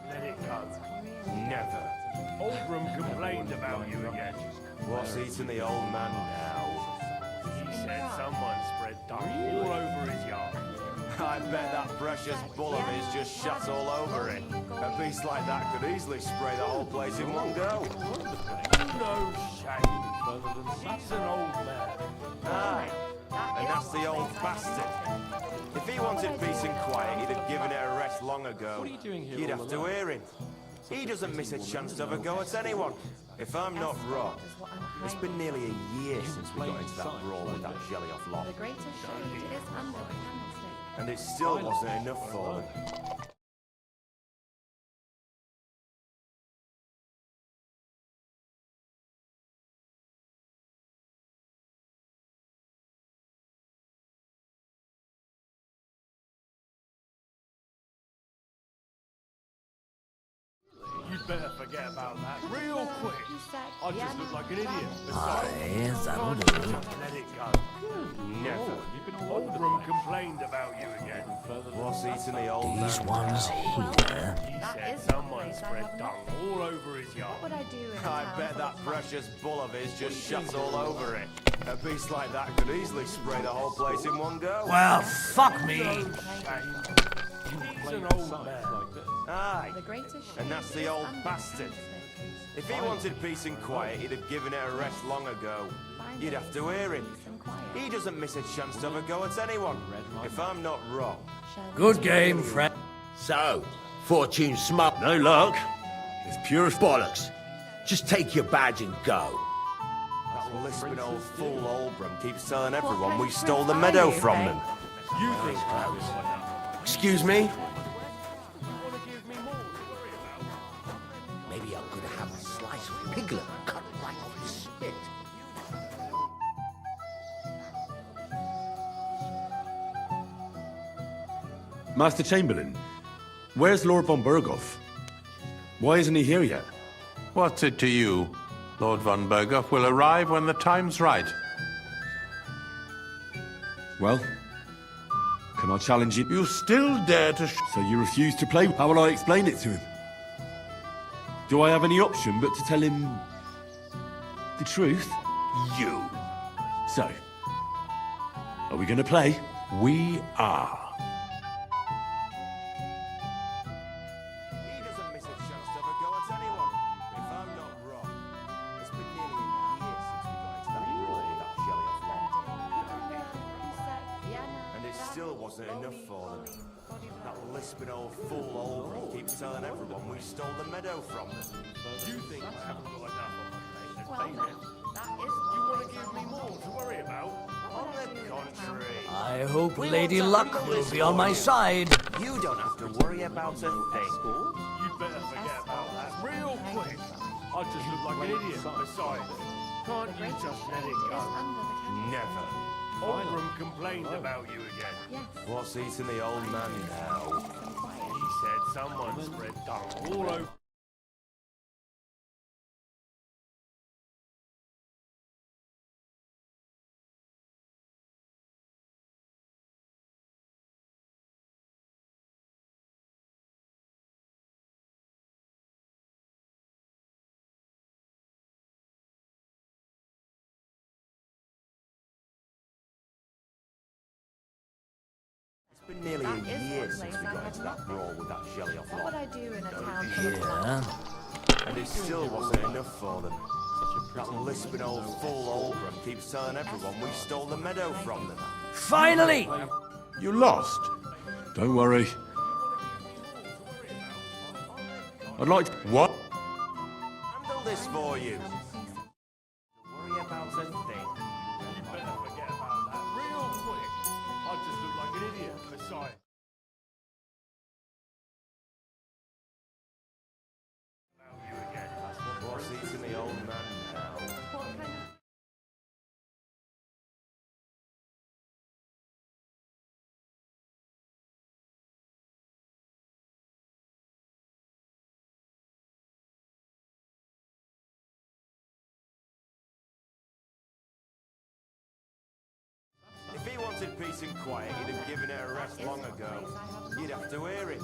Let it go. Never. Oldham complained about you again. What's eating the old man now? He said someone spread dung all over his yard. I bet that precious bull of his just shut all over it. A beast like that could easily spray the whole place in one go. No shame. He's an old man. Aye, and that's the old bastard. If he wanted peace and quiet, he'd have given it a rest long ago. You'd have to hear him. He doesn't miss a chance to have a go at anyone. If I'm not wrong, it's been nearly a year since we got into that brawl with that jelly-off lot. The greater shade is under the candlestick. And it still wasn't enough for them. You'd better forget about that real quick. I just look like an idiot. Aye, that'll do. Just let it go. Never. Oldham complained about you again. What's eating the old These man ones here. He said someone spread dung all over his yard. What would I do in a I town bet full that of precious bull of his just shut all over it. A beast like that could easily spray the whole place in one go. Well, fuck me. He's an old man. Aye, the greater shade and that's the is old under the bastard. candlestick. If he wanted peace and quiet, he'd have given it a rest long ago. You'd have to hear him. He doesn't miss a chance to have a go at anyone. If I'm not wrong. Good game, friend. So, fortune smart. No luck. It's pure bollocks. Just take your badge and go. That lisping old fool Oldham keeps telling everyone we stole the meadow from them. You think I was enough? Excuse me? You want to give me more to worry about? Maybe I'm gonna have a slice of piglet cut right off his spit. Master Chamberlain, where's Lord von Berghoff? Why isn't he here yet? What's it to you? Lord von Berghoff will arrive when the time's right. Well, can I challenge you? You still dare to... So you refuse to play? How will I explain it to him? Do I have any option but to tell him the truth? You. So, are we going to play? We are. He doesn't miss a chance to have a go at anyone. If I'm not wrong, it's been nearly a year since we got into that brawl with that jelly-off lot. And it still wasn't enough for them. That lisping old fool Oldham keeps telling everyone we stole the meadow from them. You think I haven't got enough on my plate? Well, that is You want to give me more to worry about? On the contrary. I hope Lady Luck will be on my side. You don't have to worry about a thing. You'd better forget about that real quick. I just look like an idiot. Besides, can't you just let it go? Never. Oldham complained about you again. What's eating the old man now? He said someone spread dung all over. It's been nearly a year since we got into that brawl with that shelly off What would I do in a town Yeah. And it still wasn't enough for them. That lisping old fool Oldham keeps telling everyone we stole the meadow from them. Finally! You lost. Don't worry. I'd like to... What? Handle this for you. Don't worry about a thing. You better forget about that real quick. I just look like an idiot beside. What's eating the old man now? If he wanted peace and quiet, he'd have given her a rest long ago. You'd have to hear him.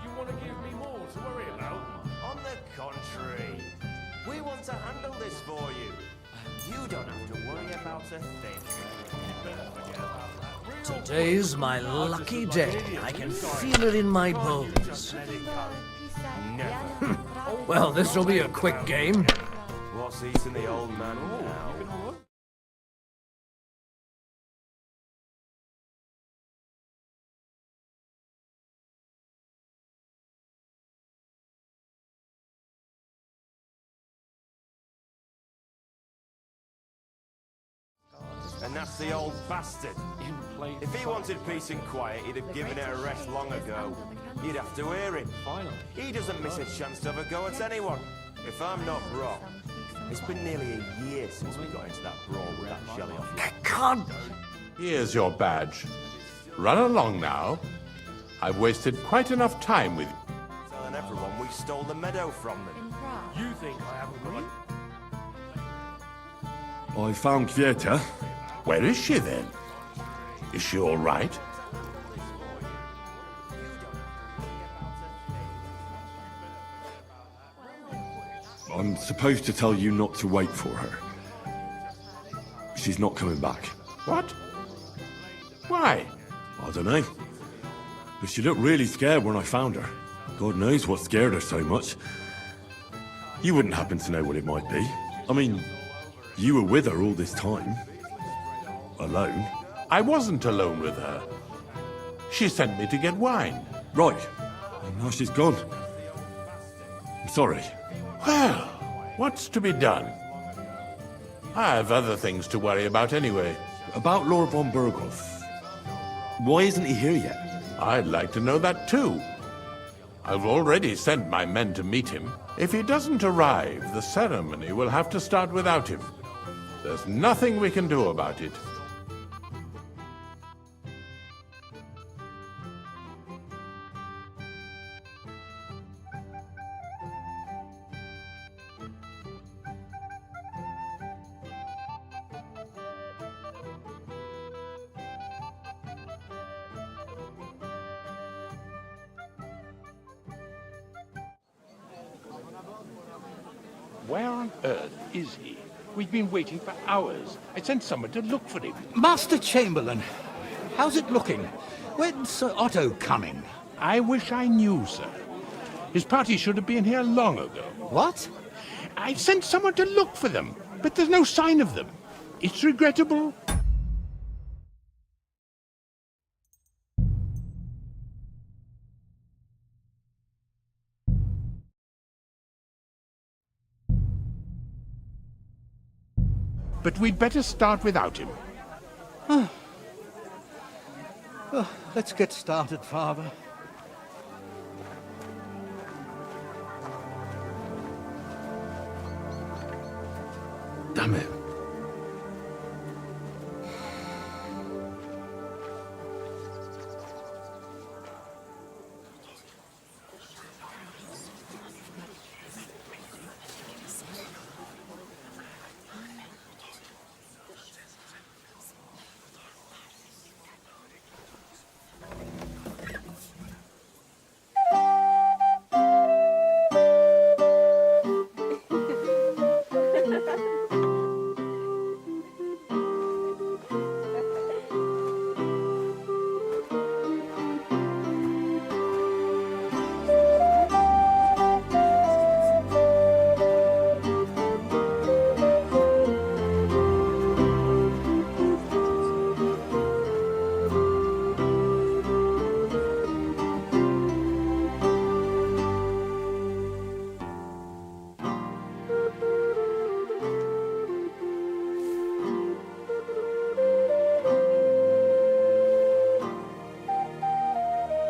You want to give me more to worry about? On the contrary, we want to handle this for you. You don't have to worry about a thing. Today's my lucky day. I can feel it in my bones. Never. Well, this'll be a quick game. What's eating the old man now? And that's the old bastard. If he wanted peace and quiet, he'd have given her a rest long ago. You'd have to hear him. He doesn't miss a chance to have a go at anyone. If I'm not wrong, it's been nearly a year since we got into that brawl with that shelly off you. Can't. Here's your badge. Run along now. I've wasted quite enough time with you. Telling everyone we stole the meadow from them. You think I haven't got a... I found Kvieta. Where is she then? Is she all right? I'm supposed to tell you not to wait for her. She's not coming back. What? Why? I don't know. But she looked really scared when I found her. God knows what scared her so much. You wouldn't happen to know what it might be. I mean, you were with her all this time. Alone. I wasn't alone with her. She sent me to get wine. Right. And now she's gone. I'm sorry. Well, what's to be done? I have other things to worry about anyway. About Lord von Berghoff. Why isn't he here yet? I'd like to know that too. I've already sent my men to meet him. If he doesn't arrive, the ceremony will have to start without him. There's nothing we can do about it. Where on earth is he? We've been waiting for hours. I sent someone to look for him. Master Chamberlain, how's it looking? When's Sir Otto coming? I wish I knew, sir. His party should have been here long ago. What? I sent someone to look for them, but there's no sign of them. It's regrettable. But we'd better start without him. Let's get started, Father. Damn it.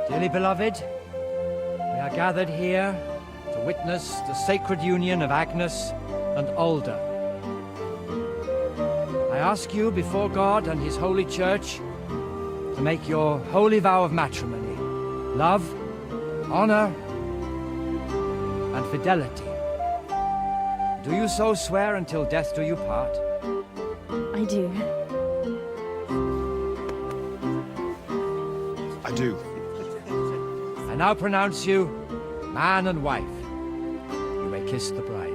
Dearly beloved, we are gathered here to witness the sacred union of Agnes and Alda. I ask you before God and His holy church to make your holy vow of matrimony, love, honor, and fidelity. Do you so swear until death do you part? I do. I do. I now pronounce you man and wife. You may kiss the bride.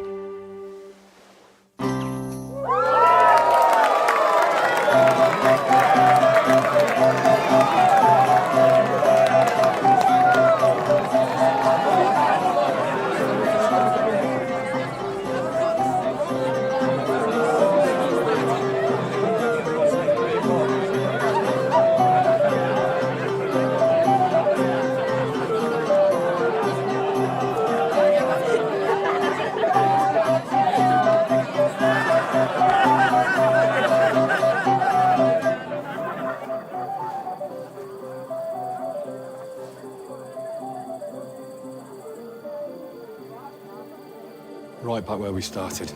Right back where we started.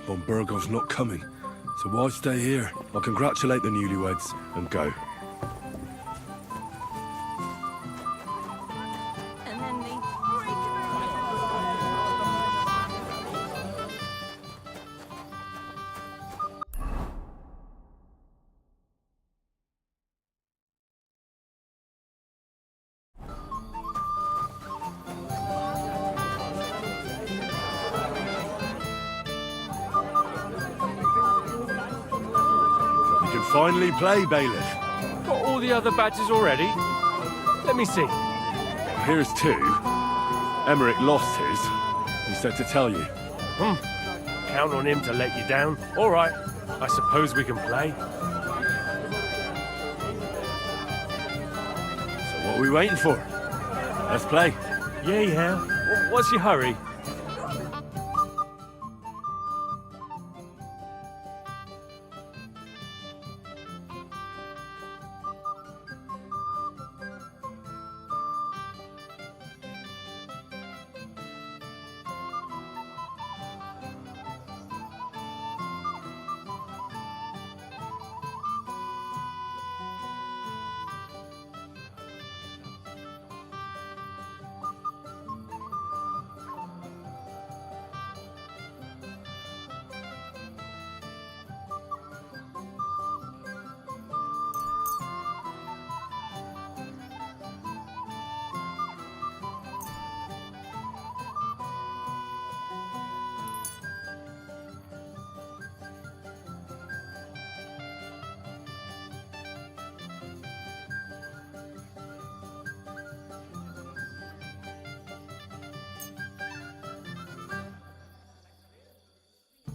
Von Burgov's not coming, so why stay here? I'll congratulate the newlyweds and go. Finally play, Bailiff. Got all the other badges already? Let me see. Here's two. Emmerich lost his. He said to tell you. Count on him to let you down. All right. I suppose we can play. So what are we waiting for? Let's play. Yeah. What's your hurry?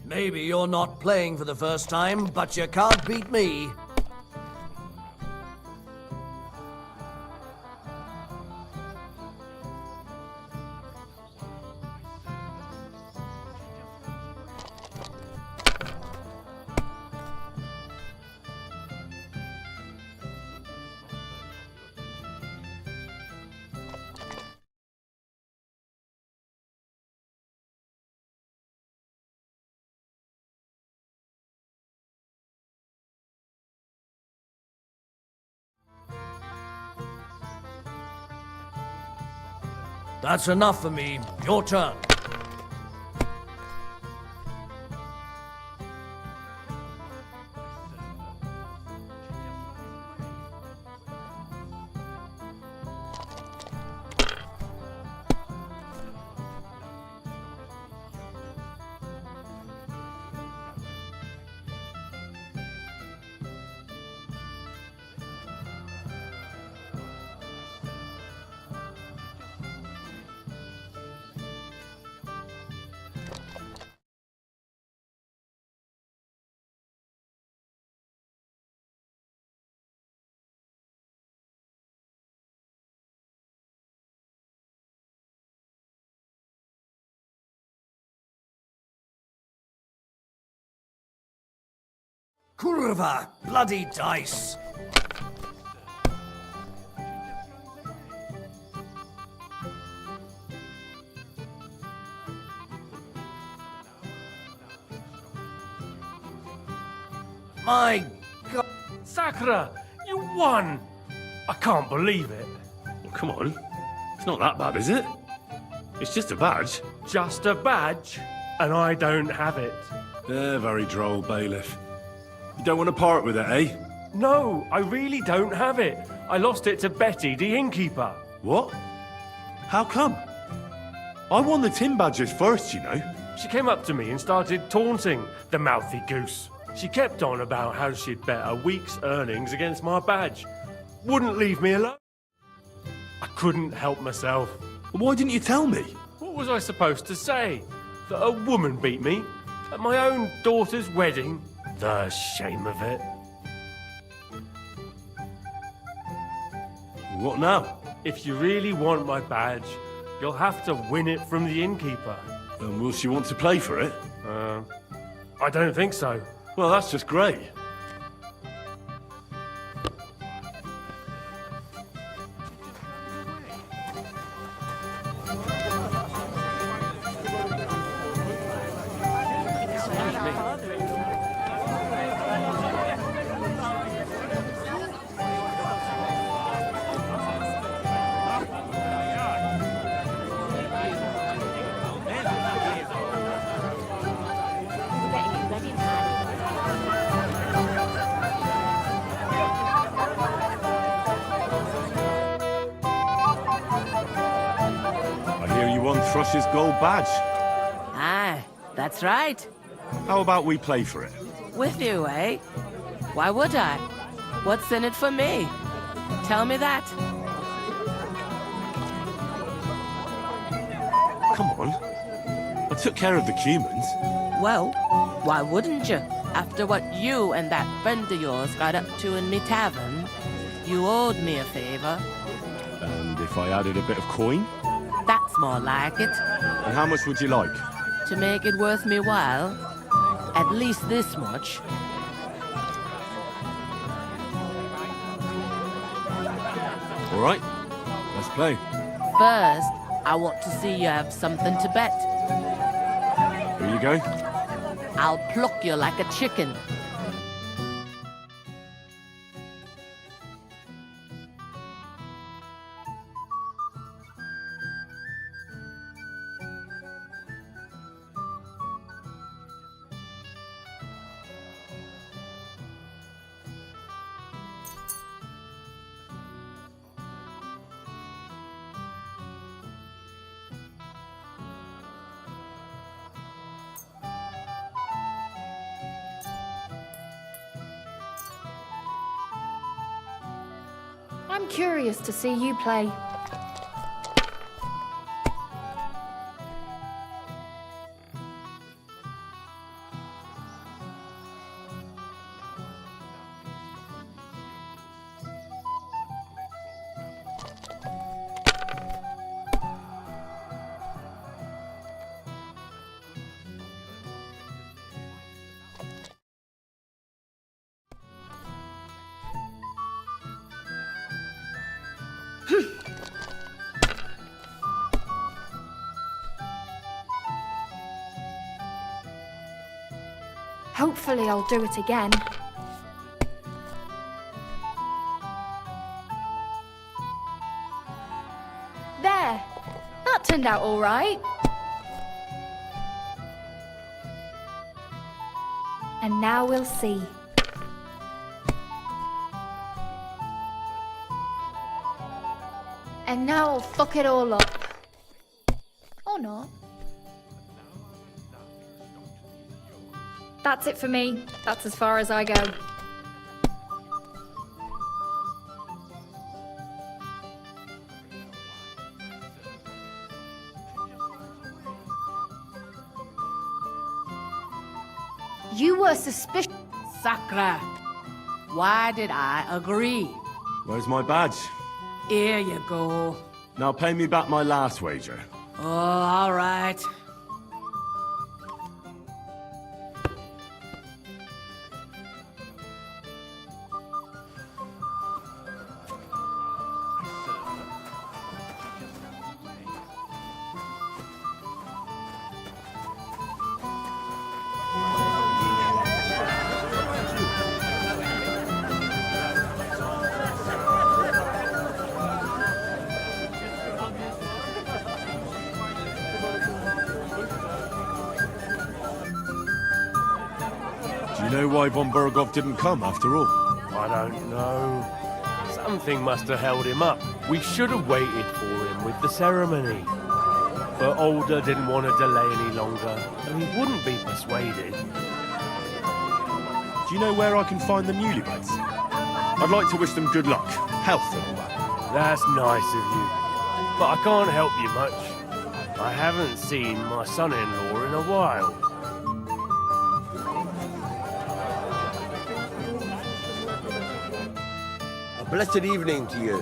Maybe you're not playing for the first time, but you can't beat me. That's enough for me. Your turn. Kurva! Bloody dice! My God! Sakura, you won! I can't believe it. Well, come on. It's not that bad, is it? It's just a badge. Just a badge, and I don't have it. Very droll, bailiff. You don't want to part with it, eh? No, I really don't have it. I lost it to Betty, the innkeeper. What? How come? I won the tin badges first, you know. She came up to me and started taunting, the mouthy goose. She kept on about how she'd bet a week's earnings against my badge. Wouldn't leave me alone. I couldn't help myself. Why didn't you tell me? What was I supposed to say? That a woman beat me? At my own daughter's wedding? The shame of it. What now? If you really want my badge, you'll have to win it from the innkeeper. And will she want to play for it? I don't think so. Well, that's just great. Thrush's gold badge. Ah, that's right. How about we play for it? With you, eh? Why would I? What's in it for me? Tell me that. Come on. I took care of the humans. Well, why wouldn't you? After what you and that friend of yours got up to in me tavern, you owed me a favor. And if I added a bit of coin? That's more like it. And how much would you like? To make it worth me while, at least this much. All right, let's play. First, I want to see you have something to bet. Here you go. I'll pluck you like a chicken. I'm curious to see you play. Hopefully I'll do it again. There! That turned out all right. And now we'll see. And now I'll fuck it all up. Or not. That's it for me. That's as far as I go. You were suspicious. Sakra, why did I agree? Where's my badge? Here you go. Now pay me back my last wager. Oh, all right. Do you know why von Berghoff didn't come after all? I don't know. Something must have held him up. We should have waited for him with the ceremony. But Alder didn't want to delay any longer, and he wouldn't be persuaded. Do you know where I can find the newlyweds? I'd like to wish them good luck, health and all that. That's nice of you, but I can't help you much. I haven't seen my son-in-law in a while. A blessed evening to you.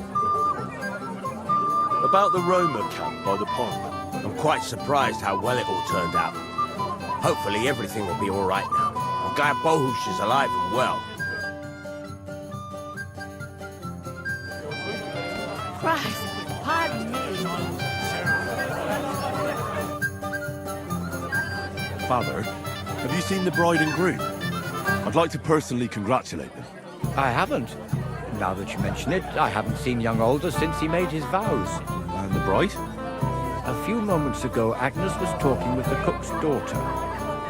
About the Roma camp by the pond. I'm quite surprised how well it all turned out. Hopefully everything will be all right now. I'm glad Bohush is alive and well. Christ, pardon me. Father, have you seen the bride and groom? I'd like to personally congratulate them. I haven't. Now that you mention it, I haven't seen young Alder since he made his vows. And the bride? A few moments ago, Agnes was talking with the cook's daughter.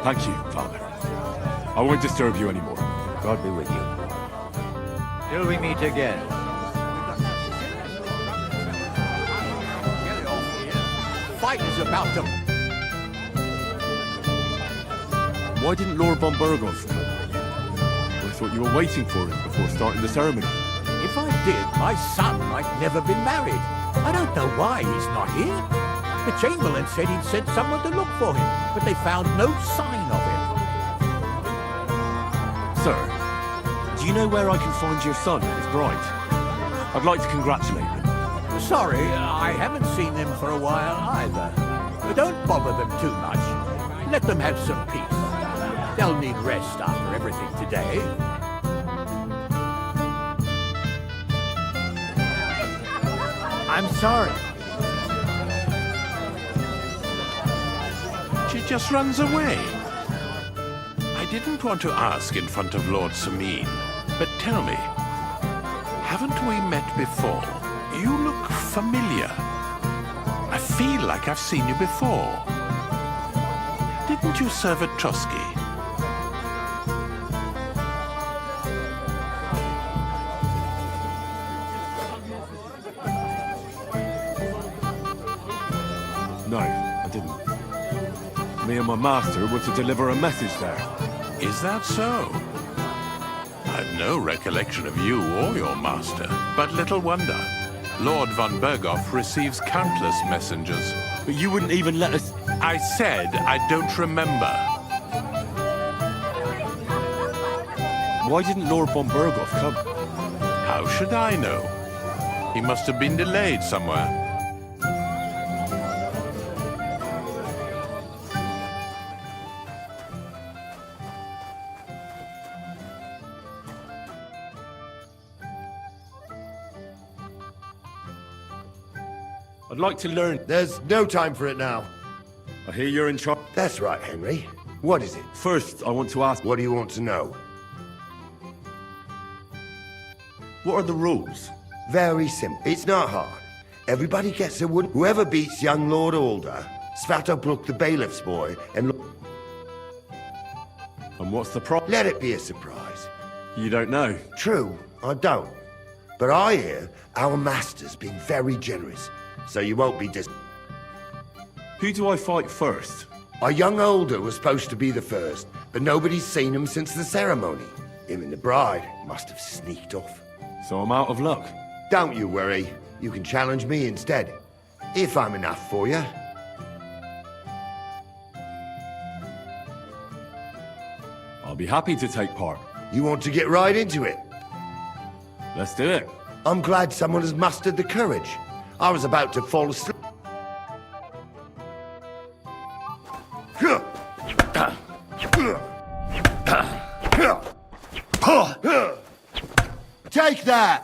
Thank you, Father. I won't disturb you anymore. God be with you. Till we meet again. Fight is about to... Why didn't Lord von Berghoff come? I thought you were waiting for him before starting the ceremony. If I did, my son might never been married. I don't know why he's not here. The Chamberlain said he'd sent someone to look for him, but they found no sign of him. Sir, do you know where I can find your son and his bride? I'd like to congratulate them. Sorry, I haven't seen them for a while either. Don't bother them too much. Let them have some peace. They'll need rest after everything today. I'm sorry. She just runs away. I didn't want to ask in front of Lord Sameen, but tell me, haven't we met before? You look familiar. I feel like I've seen you before. Didn't you serve at Trotsky? No, I didn't. Me and my master were to deliver a message there. Is that so? I've no recollection of you or your master, but little wonder. Lord von Berghoff receives countless messengers. But you wouldn't even let us... I said I don't remember. Why didn't Lord von Berghoff come? How should I know? He must have been delayed somewhere. I'd like to learn... There's no time for it now. I hear you're in charge. That's right, Henry. What is it? First, I want to ask... What do you want to know? What are the rules? Very simple. It's not hard. Everybody gets a wood. Whoever beats young Lord Alder, Svatopluk the bailiff's boy, and... And what's the problem? Let it be a surprise. You don't know? True, I don't. But I hear our master's being very generous, so you won't be Who do I fight first? Our young Alder was supposed to be the first, but nobody's seen him since the ceremony. Him and the bride must have sneaked off. So I'm out of luck? Don't you worry. You can challenge me instead. If I'm enough for you. I'll be happy to take part. You want to get right into it? Let's do it. I'm glad someone has mustered the courage. I was about to fall asleep. Take that!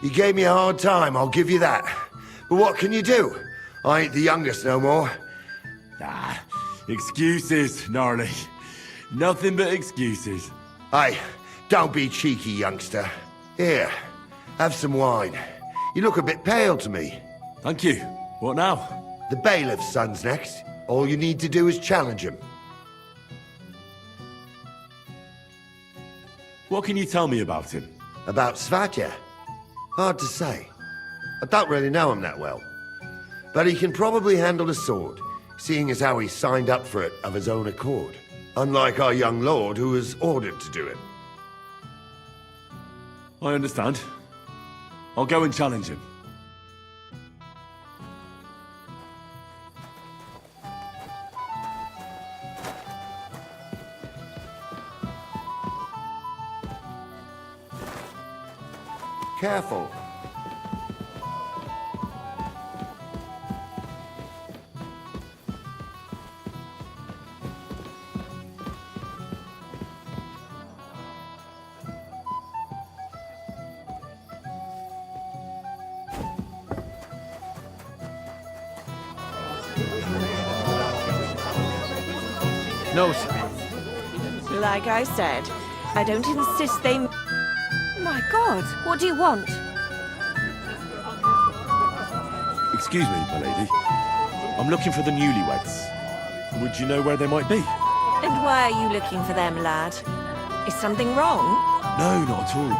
You gave me a hard time, I'll give you that. But what can you do? I ain't the youngest no more. Excuses, gnarly. Nothing but excuses. Hey, don't be cheeky, youngster. Here, have some wine. You look a bit pale to me. Thank you. What now? The bailiff's son's next. All you need to do is challenge him. What can you tell me about him? About Svatya? Hard to say. I don't really know him that well. But he can probably handle a sword, seeing as how he signed up for it of his own accord. Unlike our young lord, who was ordered to do it. I understand. I'll go and challenge him. Careful. No, sir. Like I said, I don't insist they... My God, what do you want? Excuse me, my lady. I'm looking for the newlyweds. Would you know where they might be? And why are you looking for them, lad? Is something wrong? No, not at all.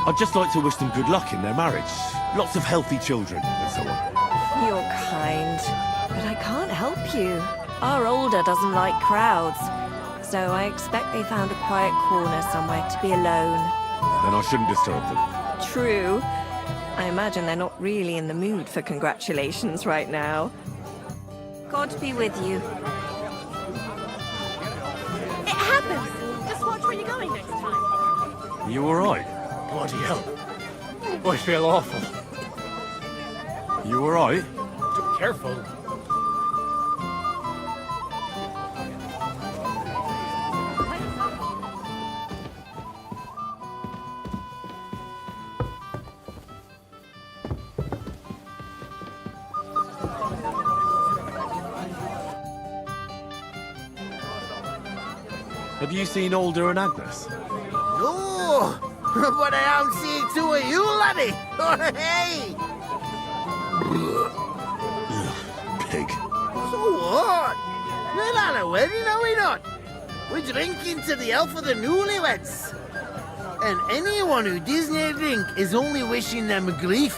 I'd just like to wish them good luck in their marriage. Lots of healthy children, and so on. You're kind, but I can't help you. Our Alder doesn't like crowds, so I expect they found a quiet corner somewhere to be alone. Then I shouldn't disturb them. True. I imagine they're not really in the mood for congratulations right now. God be with you. It happens! Just watch where you're going next time. Are you alright? Bloody hell. I feel awful. You alright? Careful. Have you seen Alder and Agnes? No, but I haven't seen two of you, laddie. Hey! Pig. So what? We're at a wedding, are we not? We're drinking to the health of the newlyweds. And anyone who doesn't drink is only wishing them grief.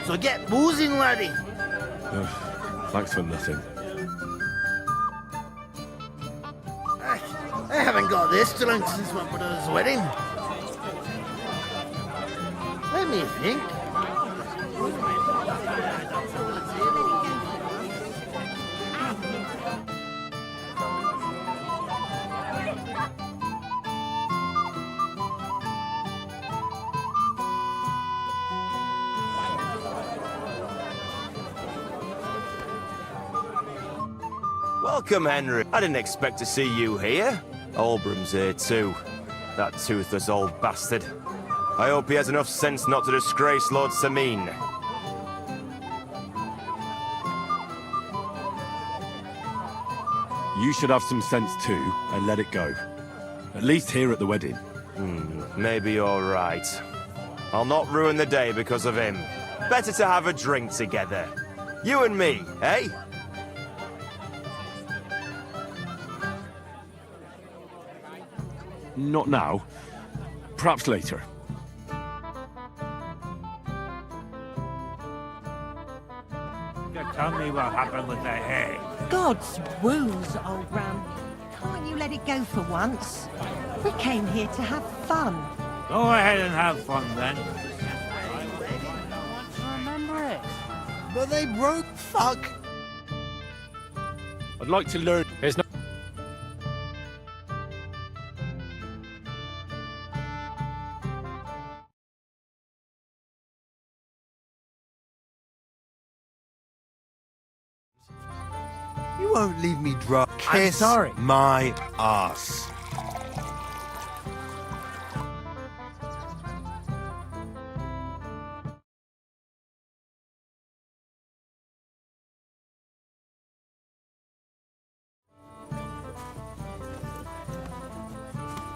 So get boozing, laddie. Thanks for nothing. I haven't got this drunk since my brother's wedding. Let me think. Welcome, Henry. I didn't expect to see you here. Olbram's here too. That toothless old bastard. I hope he has enough sense not to disgrace Lord Sameen. You should have some sense too, and let it go. At least here at the wedding. Maybe you're right. I'll not ruin the day because of him. Better to have a drink together. You and me, eh? Not now. Perhaps later. Tell me what happened with the hay. God's woos, old Ram. Can't you let it go for once? We came here to have fun. Go ahead and have fun then. Remember it. But they broke. Fuck. I'd like to learn. It's not. You won't leave me dry. Kiss sorry. my ass.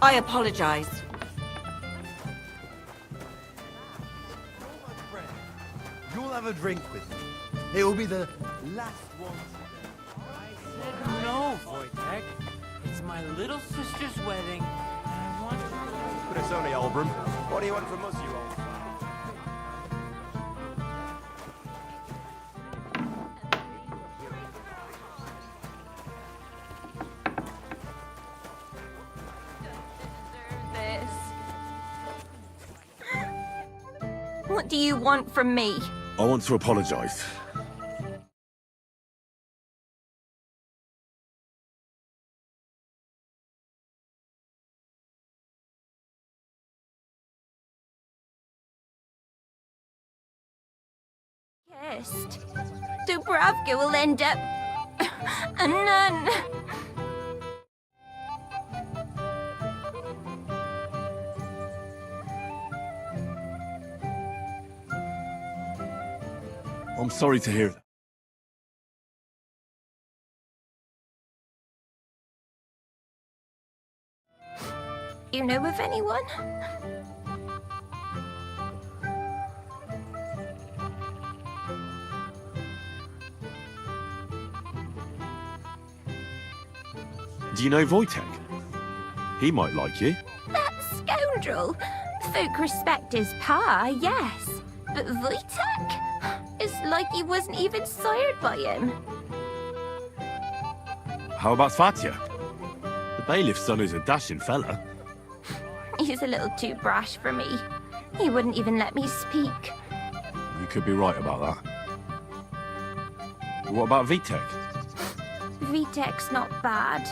I apologize. You'll have a drink with me. It will be the last one. No, Wojtek. It's my little sister's wedding, and I want you. But it's only Olbram. What do you want from us, you old... What do you want from me? I want to apologize. Guest. Dubravka will end up a nun. I'm sorry to hear that. You know of anyone? Do you know Wojtek? He might like you. That scoundrel. Folk respect his pa, yes. But Wojtek? It's like he wasn't even sired by him. How about Fatya? The bailiff's son is a dashing fella. He's a little too brash for me. He wouldn't even let me speak. You could be right about that. What about Vitek? Vitek's not bad,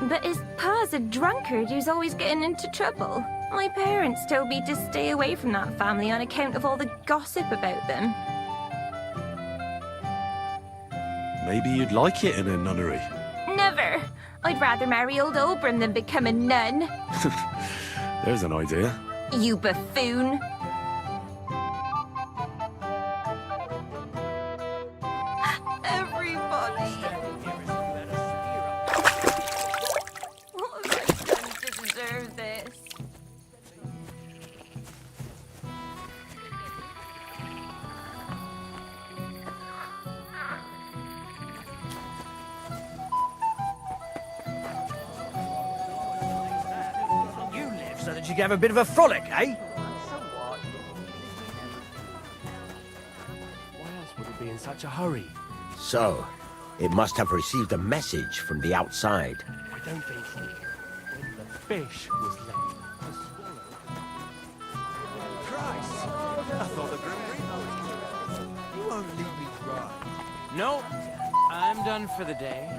but his pa's a drunkard who's always getting into trouble. My parents told me to stay away from that family on account of all the gossip about them. Maybe you'd like it in a nunnery. Never! I'd rather marry old Olbram than become a nun. There's an idea. You buffoon! Everybody! What have I done to deserve this? You live so that you can have a bit of a frolic, eh? Why else would it be in such a hurry? So, it must have received a message from the outside. I don't think so. When the fish was left, the swallow... Christ! I thought the Grim Reaper... You won't leave me dry. Nope. I'm done for the day.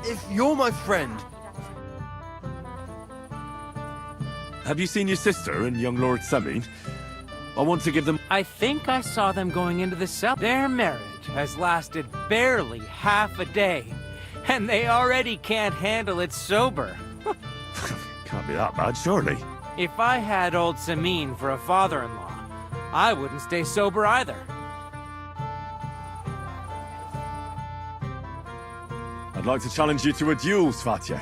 If you're my friend... Have you seen your sister and young Lord Semin? I want to give them... I think I saw them going into the cell. Their marriage has lasted barely half a day, and they already can't handle it sober. Can't be that bad, surely. If I had old Samin for a father-in-law, I wouldn't stay sober either. I'd like to challenge you to a duel, Svatya.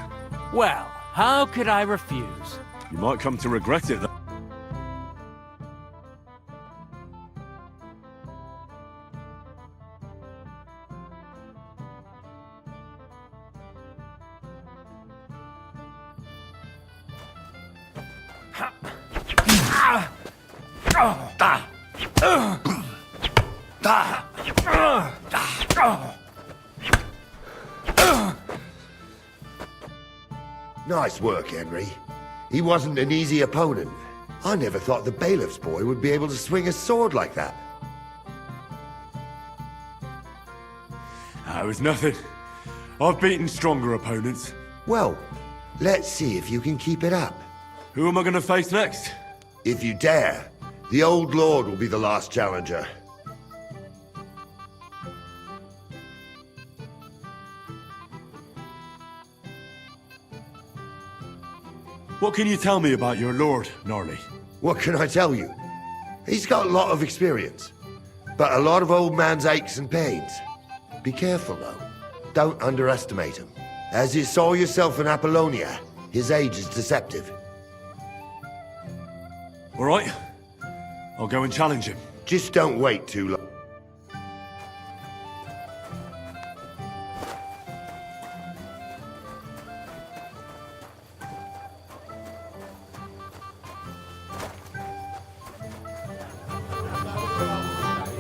Well, how could I refuse? You might come to regret it, though. Nice work, Henry. He wasn't an easy opponent. I never thought the bailiff's boy would be able to swing a sword like that. It was nothing. I've beaten stronger opponents. Well, let's see if you can keep it up. Who am I going to face next? If you dare, the Old Lord will be the last challenger. What can you tell me about your lord, Gnarly? What can I tell you? He's got a lot of experience, but a lot of old man's aches and pains. Be careful, though. Don't underestimate him. As you saw yourself in Apollonia, his age is deceptive. All right. I'll go and challenge him. Just don't wait too long.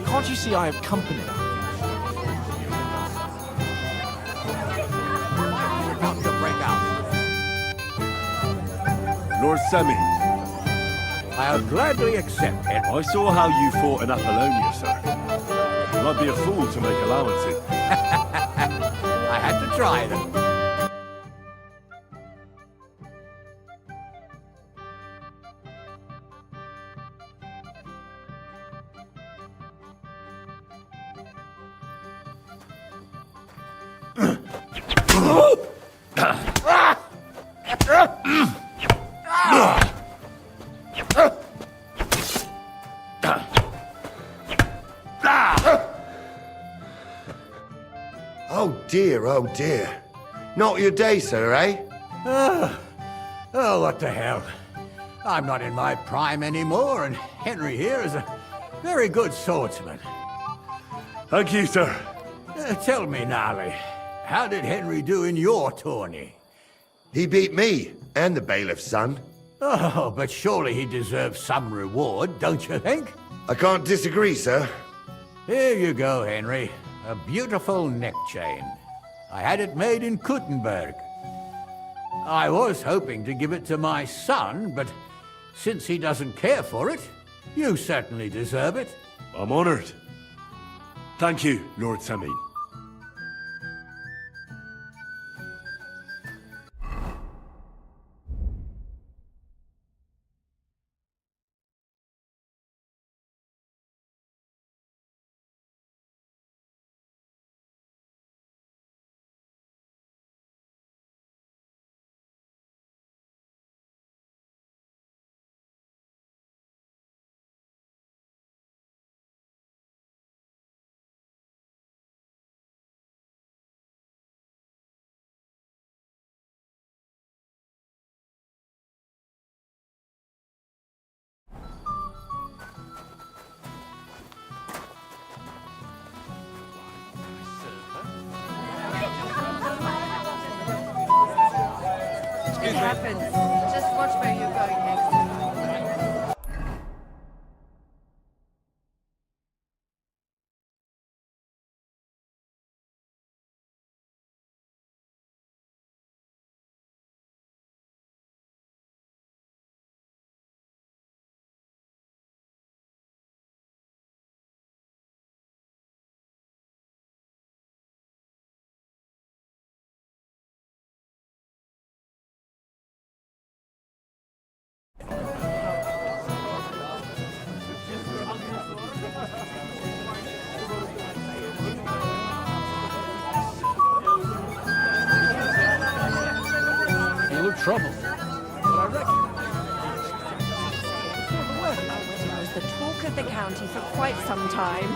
Can't you see I have company? About to break out. Lord Semi. I'll gladly accept it. I saw how you fought in Apollonia, sir. and I'd be a fool to make allowances. I had to try them. Oh dear. Not your day, sir, eh? Oh, what the hell. I'm not in my prime anymore, and Henry here is a very good swordsman. Thank you, sir. Tell me, Gnarly, how did Henry do in your tourney? He beat me, and the bailiff's son. Oh, but surely he deserves some reward, don't you think? I can't disagree, sir. Here you go, Henry. A beautiful neck chain. I had it made in Kuttenberg. I was hoping to give it to my son, but since he doesn't care for it, you certainly deserve it. I'm honored. Thank you, Lord Semin. It happens. Just watch where you're going next. You look troubled, but I reckon. Our wedding was the talk of the county for quite some time.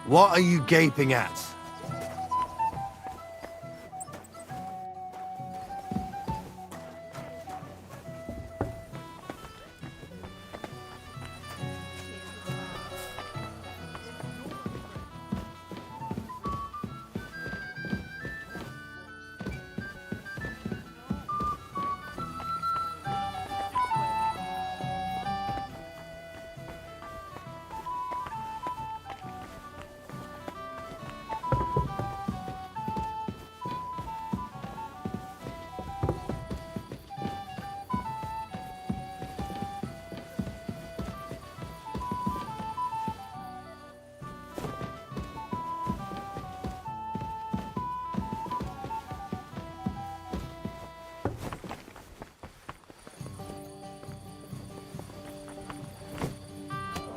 What are you gaping at?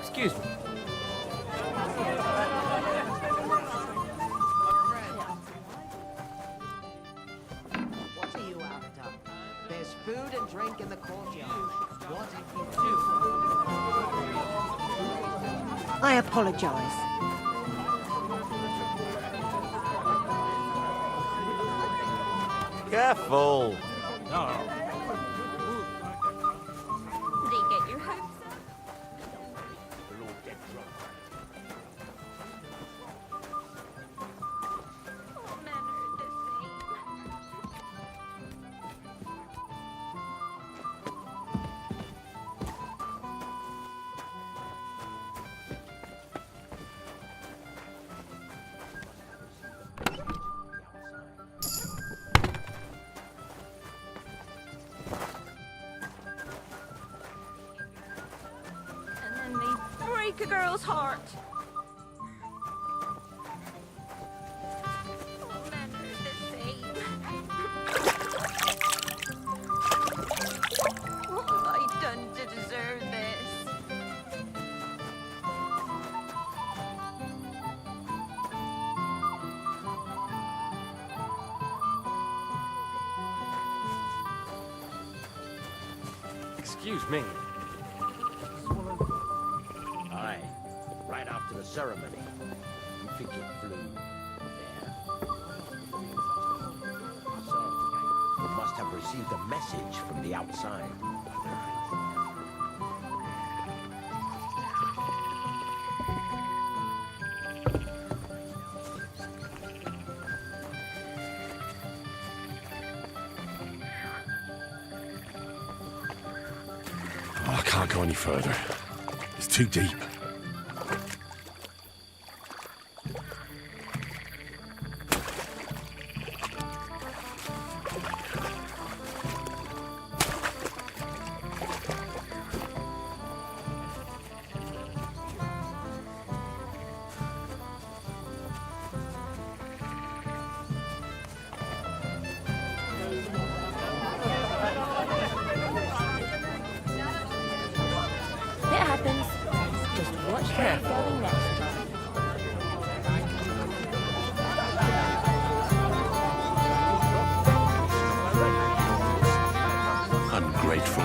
Excuse me. What are you after? There's food and drink in the courtyard. What if you do? I apologize. Careful! No. Did you get your hopes up? heart. What have I done to deserve this? Excuse me. Aye, right after the ceremony. You think it flew there? So, you must have received a message from the outside. I can't go any further. It's too deep. It happens. Just watch where you're going next time. Ungrateful.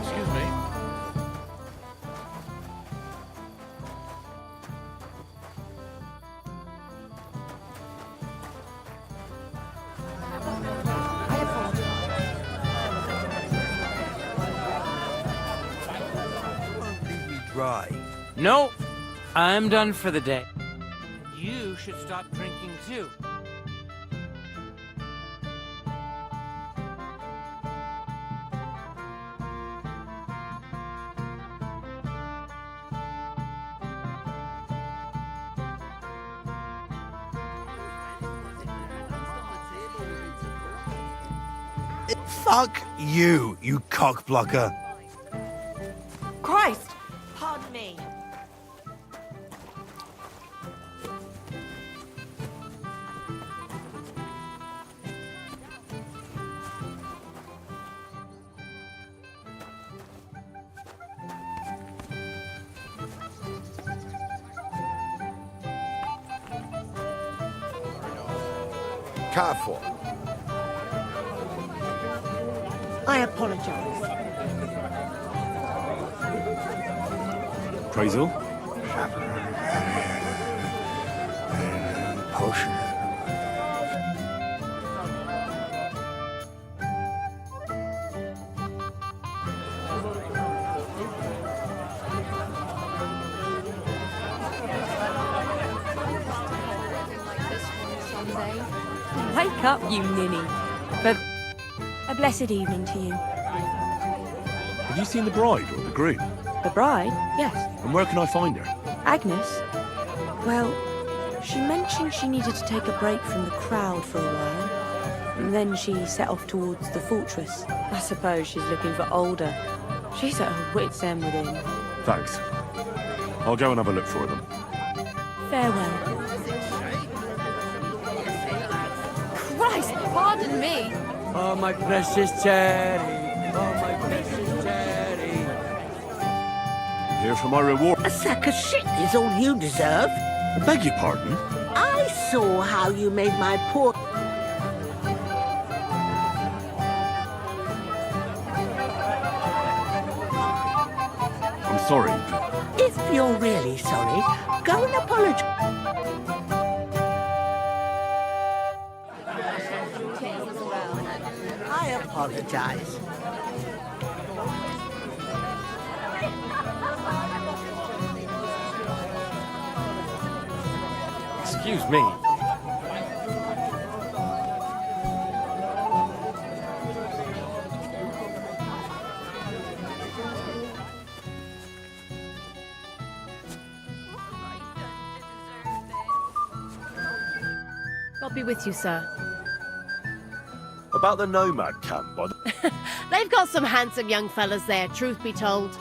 Excuse me. Leave me dry. No, I'm done for the day. You should stop drinking too. Fuck you, you cockblocker. Christ! Pardon me. Careful. I apologize. Crazel? Potion. Wake up, you ninny. But a blessed evening to you. Have you seen the bride or the groom? The bride? Yes. And where can I find her? Agnes? Well, she mentioned she needed to take a break from the crowd for a while. And then she set off towards the fortress. I suppose she's looking for older. She's at her wit's end with him. Thanks. I'll go and have a look for them. Farewell. Pardon me. Oh, my precious cherry. Oh, my precious cherry. Here for my reward. A sack of shit is all you deserve. I beg your pardon? I saw how you made my poor... I'm sorry, but... If you're really sorry, go and apologize. I apologize. Excuse me. God be with you, sir. About the nomad camp, by the... They've got some handsome young fellas there, truth be told.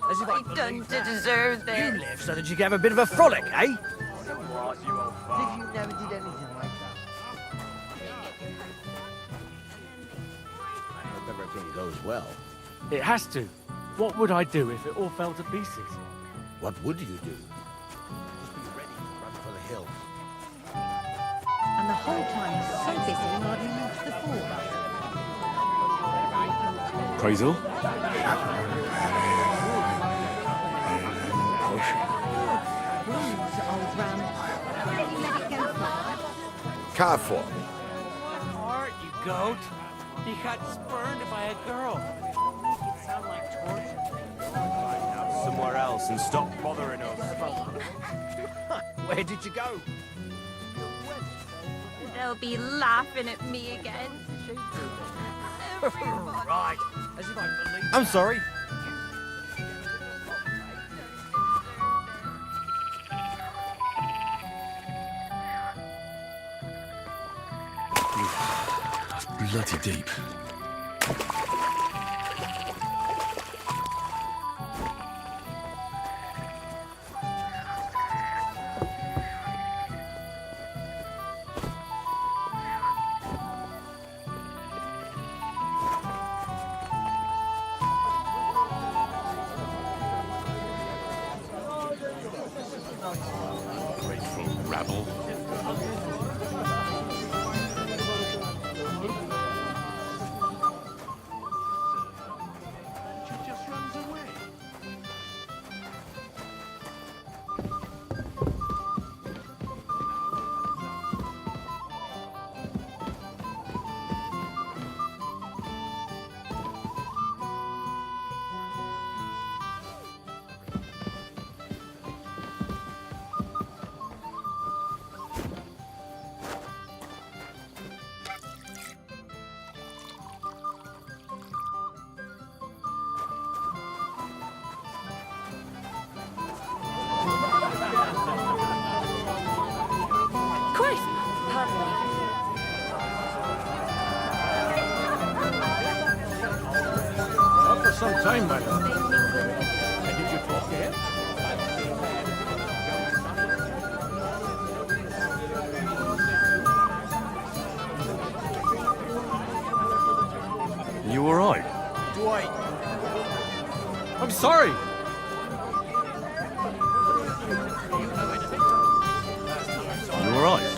As if I've done to deserve this. You live so that you can have a bit of a frolic, eh? As if you never did anything like that. I hope everything goes well. It has to. What would I do if it all fell to pieces? What would you do? Just be ready to run for the hills. And the whole time he's so busy hardly moves the floor. Appraisal? Wounds, old ram. Really let it go for. Careful. Heart, you goat. He got spurned by a girl. Make it sound like torture. Somewhere else and stop bothering us. Where did you go? They'll be laughing at me again. Right. As if I believe... I'm sorry. That's bloody deep. Grateful rabble. Christ! Pardon me. Not for some time, my lord. And did you talk to him? You alright? Dwight. I'm sorry. You alright?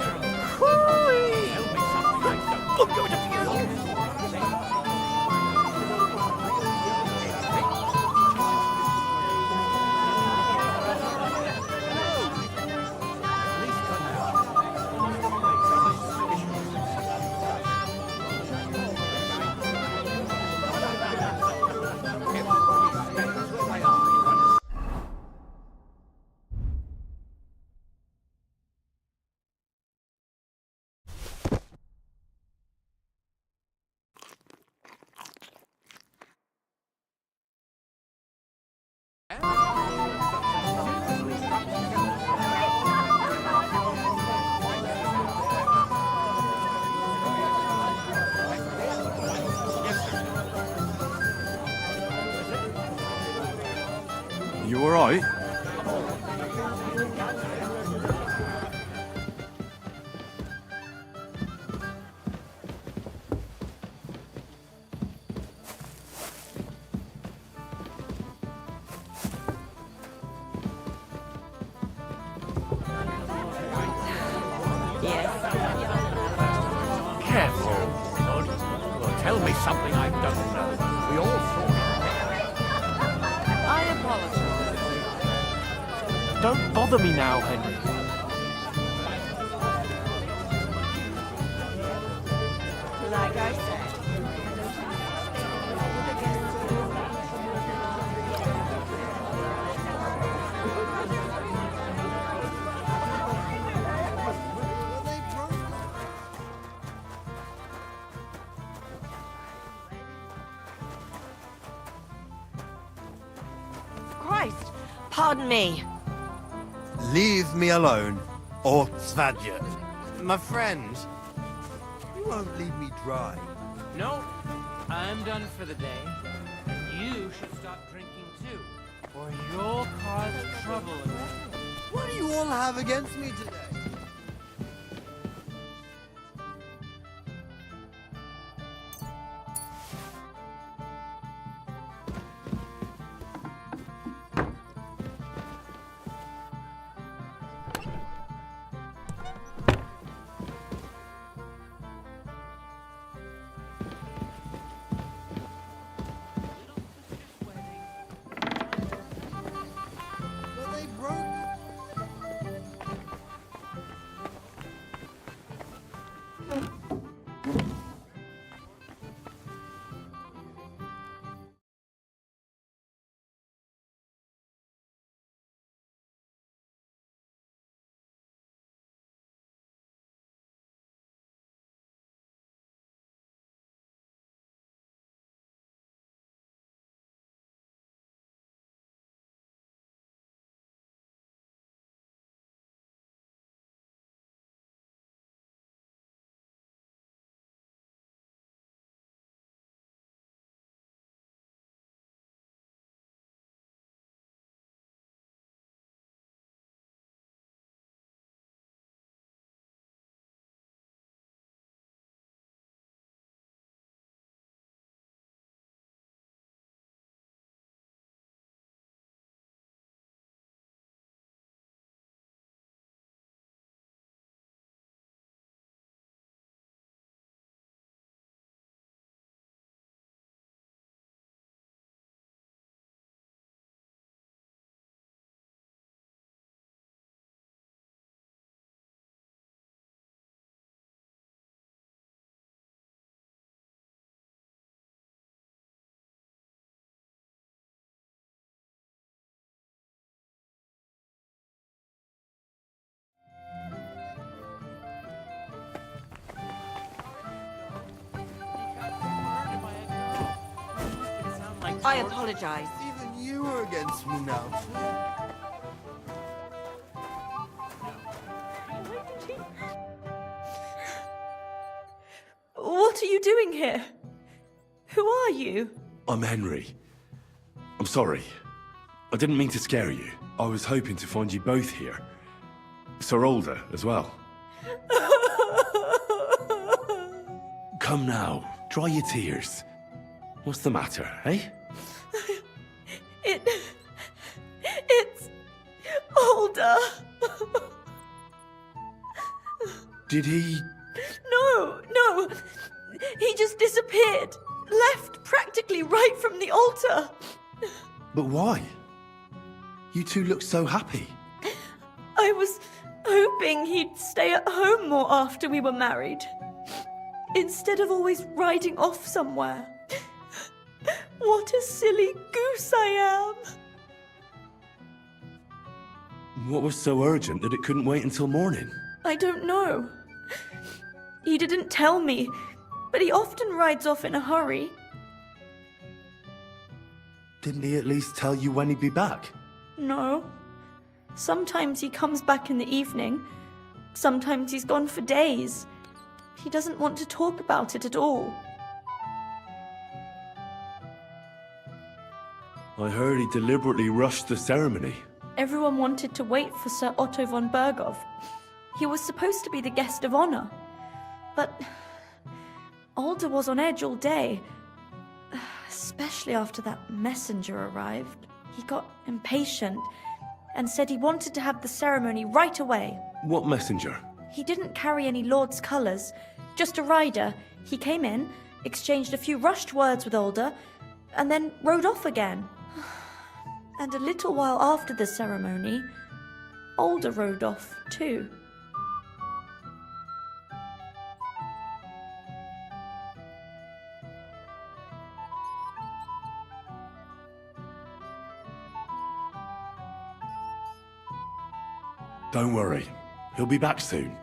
Everybody stands with my eyes. tell me something I don't know. We all thought I apologize. Don't bother me now, Henry. Like I said. Christ, pardon me. Leave me alone, or Svadja. My friend, you won't leave me dry. No, I'm done for the day. And you should stop drinking too, or you'll cause trouble again. What do you all have against me today? I apologize. Even you are against me now, What are you doing here? Who are you? I'm Henry. I'm sorry. I didn't mean to scare you. I was hoping to find you both here. Sir Alder as well. Come now, dry your tears. What's the matter, eh? It's Alder. Did he... No. He just disappeared. Left practically right from the altar. But why? You two look so happy. I was hoping he'd stay at home more after we were married. Instead of always riding off somewhere. What a silly goose I am. What was so urgent that it couldn't wait until morning? I don't know. He didn't tell me, but he often rides off in a hurry. Didn't he at least tell you when he'd be back? No. Sometimes he comes back in the evening. Sometimes he's gone for days. He doesn't want to talk about it at all. I heard he deliberately rushed the ceremony. Everyone wanted to wait for Sir Otto von Berghoff. He was supposed to be the guest of honor. But Alder was on edge all day. Especially after that messenger arrived. He got impatient and said he wanted to have the ceremony right away. What messenger? He didn't carry any lord's colours, just a rider. He came in, exchanged a few rushed words with Alder, and then rode off again. And a little while after the ceremony, Alder rode off too. Don't worry. He'll be back soon.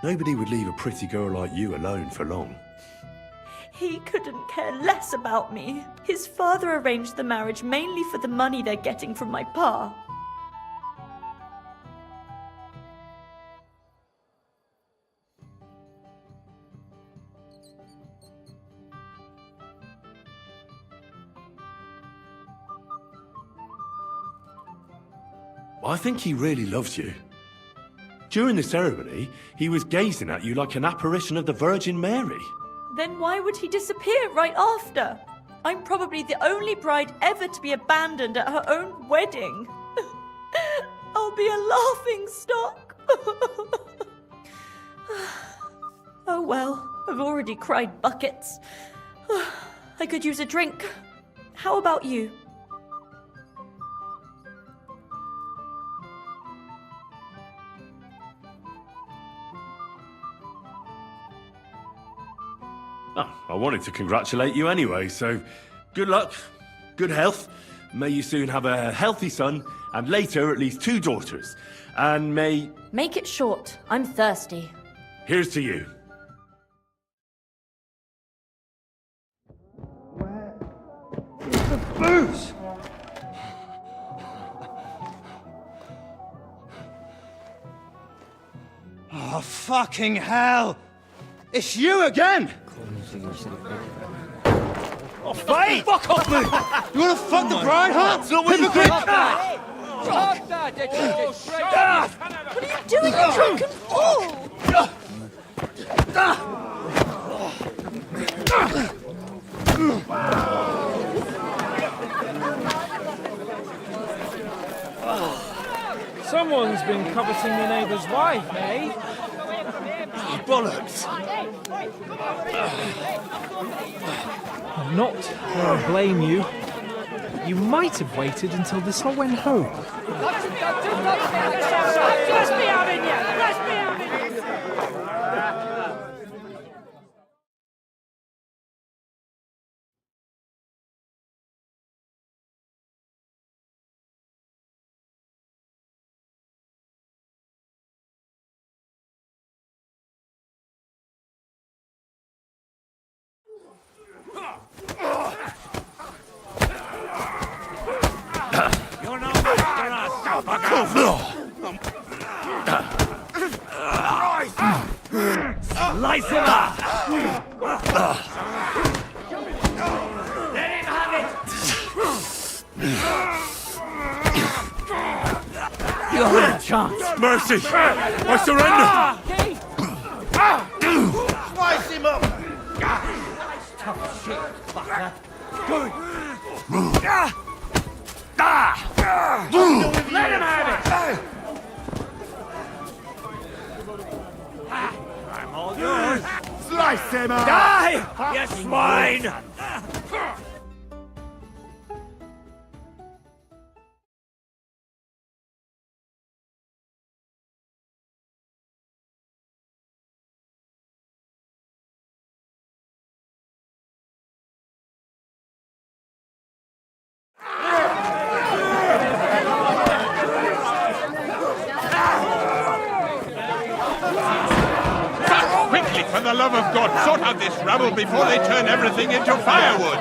Nobody would leave a pretty girl like you alone for long. He couldn't care less about me. His father arranged the marriage mainly for the money they're getting from my pa. I think he really loves you. During the ceremony, he was gazing at you like an apparition of the Virgin Mary. Then why would he disappear right after? I'm probably the only bride ever to be abandoned at her own wedding. I'll be a laughing stock. Oh well, I've already cried buckets. I could use a drink. How about you? Oh, I wanted to congratulate you anyway, so good luck, good health. May you soon have a healthy son, and later at least 2 daughters. And may... Make it short. I'm thirsty. Here's to you. The booze! Oh, fucking hell! It's you again! Oh, Faye! Fuck off me! You wanna fuck the bride, huh? Hypocrite! What are you doing, you drunken fool? Someone's been coveting the neighbour's wife, eh? Oh, bollocks! I'm not going to blame you. You might have waited until this all went home. Let's be having you! Let's be having you! You're no master us, Slice him up! Let him have it! You had a chance. Mercy! I surrender! Slice him up! Tough shit, fucker. Good! Let him have it! I'm all yours! Slice him up! Die, you swine! Quickly, for the love of God, sort out this rabble before they turn everything into firewood!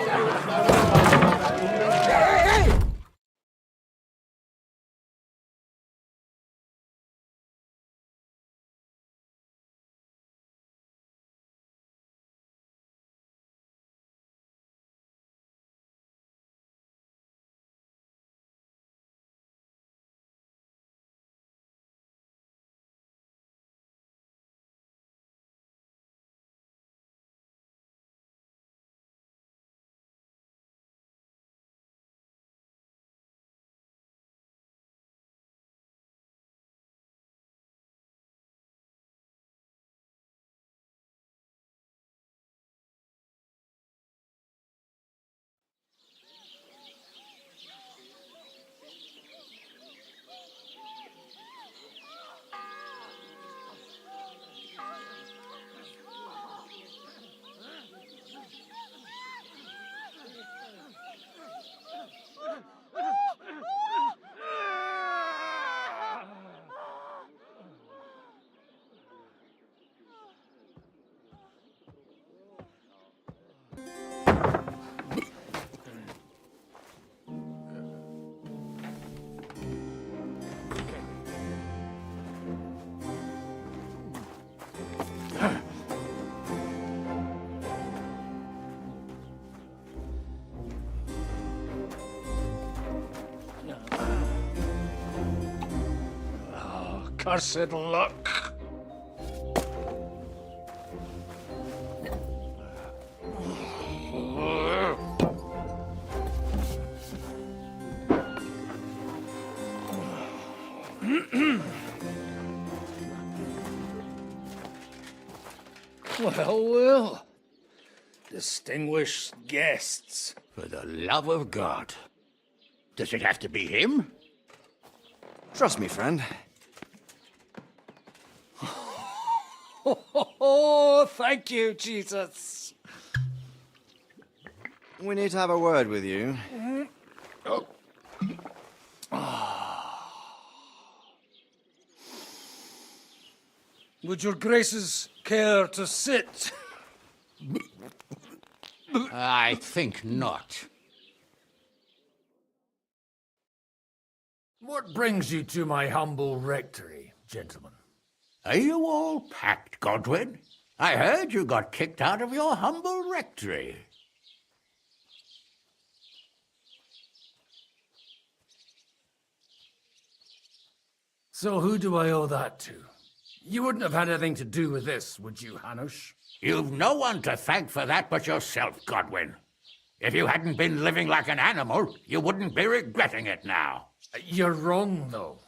cursed luck. Well, well. Distinguished guests. For the love of God. Does it have to be him? Trust me, friend. Oh, thank you, Jesus. We need to have a word with you. Oh. Would your graces care to sit? I think not. What brings you to my humble rectory, gentlemen? Are you all packed, Godwin? I heard you got kicked out of your humble rectory. So who do I owe that to? You wouldn't have had anything to do with this, would you, Hanush? You've no one to thank for that but yourself, Godwin. If you hadn't been living like an animal, you wouldn't be regretting it now. You're wrong, though.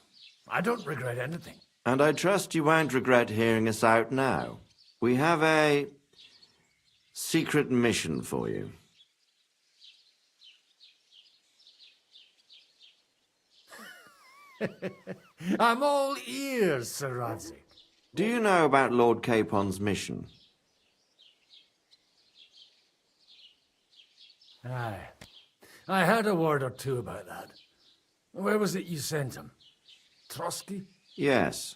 I don't regret anything. And I trust you won't regret hearing us out now. We have a secret mission for you. I'm all ears, Sir Radzik. Do you know about Lord Capon's mission? Aye. I heard a word or two about that. Where was it you sent him? Trotsky? Yes,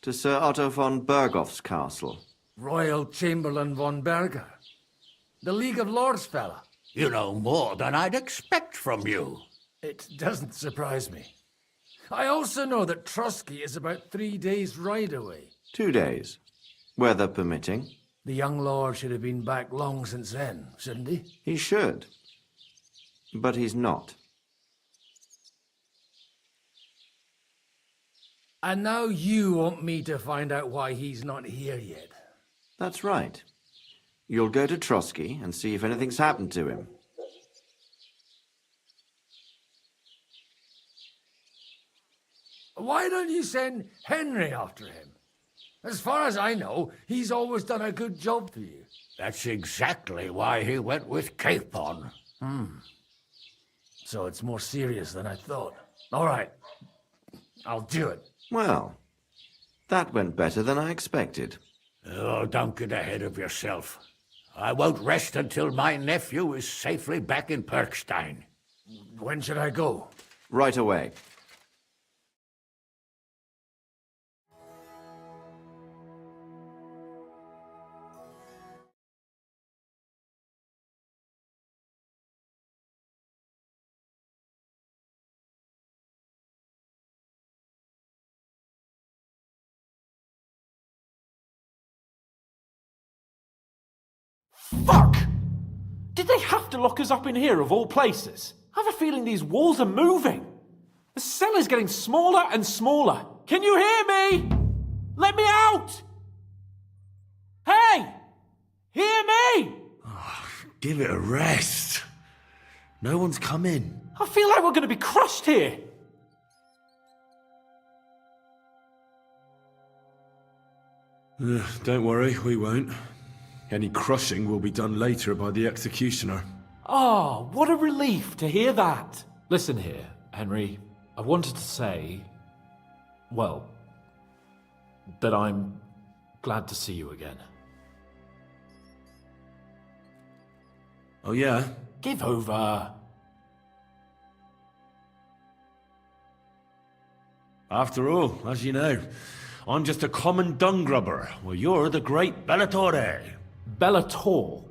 to Sir Otto von Bergoff's castle. Royal Chamberlain von Berger. The League of Lords fella. You know more than I'd expect from you. It doesn't surprise me. I also know that Trotsky is about 3 days' ride away. 2 days, weather permitting. The young lord should have been back long since then, shouldn't he? He should. But he's not. And now you want me to find out why he's not here yet. That's right. You'll go to Trotsky and see if anything's happened to him. Why don't you send Henry after him? As far as I know, he's always done a good job for you. That's exactly why he went with Capon. So it's more serious than I thought. All right. I'll do it. Well, that went better than I expected. Oh, don't get ahead of yourself. I won't rest until my nephew is safely back in Perkstein. When should I go? Right away. Fuck! Did they have to lock us up in here of all places? I have a feeling these walls are moving. The cell is getting smaller and smaller. Can you hear me? Let me out! Hey! Hear me! Give it a rest. No one's come in. I feel like we're going to be crushed here. Don't worry, we won't. Any crushing will be done later by the executioner. Oh, what a relief to hear that. Listen here, Henry. I wanted to say, well, that I'm glad to see you again. Oh, yeah? Give over. After all, as you know, I'm just a common dung grubber, while you're the great Bellatore. Bellator.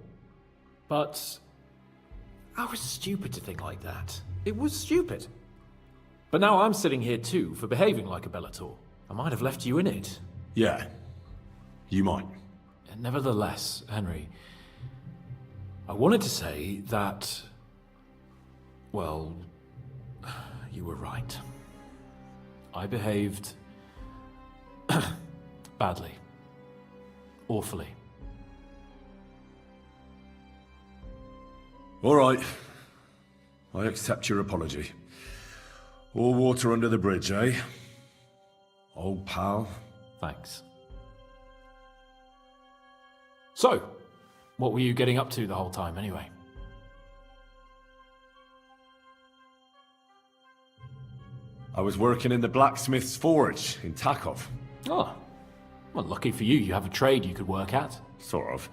But I was stupid to think like that. It was stupid. But now I'm sitting here too for behaving like a Bellator. I might have left you in it. Yeah, you might. Nevertheless, Henry, I wanted to say that, well, you were right. I behaved Badly. Awfully. All right. I accept your apology. All water under the bridge, eh? Old pal. Thanks. So, what were you getting up to the whole time, anyway? I was working in the blacksmith's forge in Takov. Oh. Well, lucky for you, you have a trade you could work at. Sort of.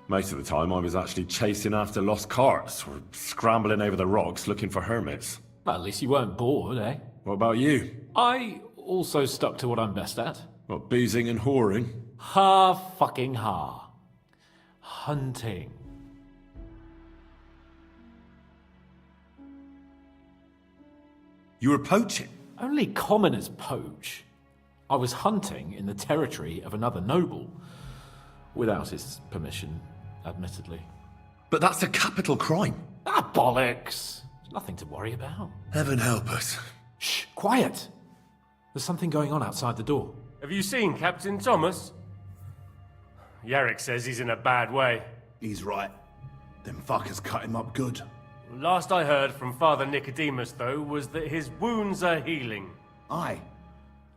Most of the time I was actually chasing after lost carts, or scrambling over the rocks looking for hermits. Well, at least you weren't bored, eh? What about you? I also stuck to what I'm best at. What, boozing and whoring? Fucking hunting. You were poaching? Only commoners poach. I was hunting in the territory of another noble. Without his permission, admittedly. But that's a capital crime. Ah, bollocks! Nothing to worry about. Heaven help us. Shh, quiet! There's something going on outside the door. Have you seen Captain Thomas? Yarrick says he's in a bad way. He's right. Them fuckers cut him up good. Last I heard from Father Nicodemus, though, was that his wounds are healing. Aye.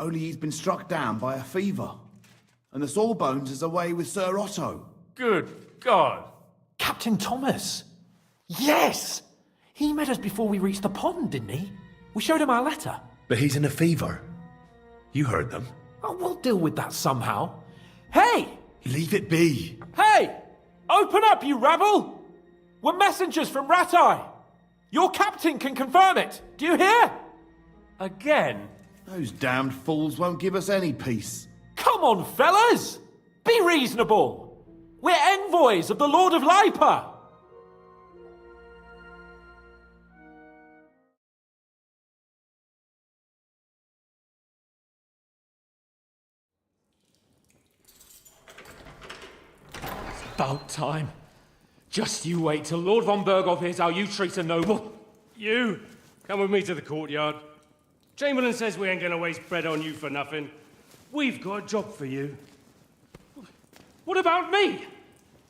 Only he's been struck down by a fever. And the Sawbones is away with Sir Otto. Good God. Captain Thomas! Yes! He met us before we reached the pond, didn't he? We showed him our letter. But he's in a fever. You heard them. Oh, we'll deal with that somehow. Hey! Leave it be. Hey! Open up, you rabble! We're messengers from Ratai. Your captain can confirm it. Do you hear? Again? Those damned fools won't give us any peace. Come on, fellas! Be reasonable! We're envoys of the Lord of Lipa! About time. Just you wait till Lord von Berghoff hears how you treat a noble. You, come with me to the courtyard. Chamberlain says we ain't gonna waste bread on you for nothing. We've got a job for you. What about me?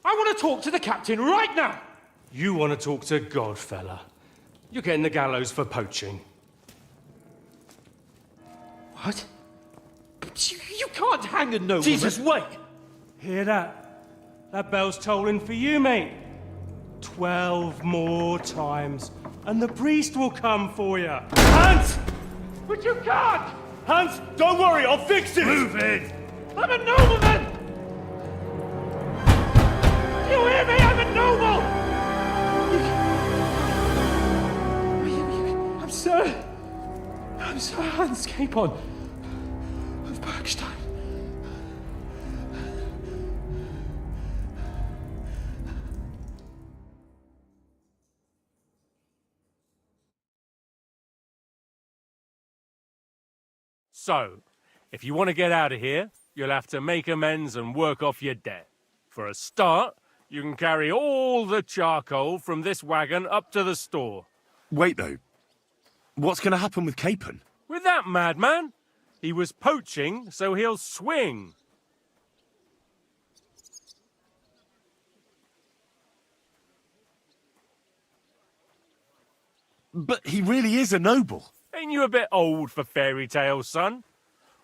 I want to talk to the captain right now. You want to talk to God, fella. You're getting the gallows for poaching. What? But you can't hang a nobleman. Jesus, wait! Hear that? That bell's tolling for you, mate. 12 more times, and the priest will come for you. Hans! But you can't! Hans, don't worry, I'll fix it! Move it! I'm a nobleman! Do you hear me? I'm a noble! I'm Sir Hans Capon of Bergstein. So, if you want to get out of here, you'll have to make amends and work off your debt. For a start, you can carry all the charcoal from this wagon up to the store. Wait, though. What's going to happen with Capon? With that madman? He was poaching, so he'll swing. But he really is a noble. Ain't you a bit old for fairy tales, son?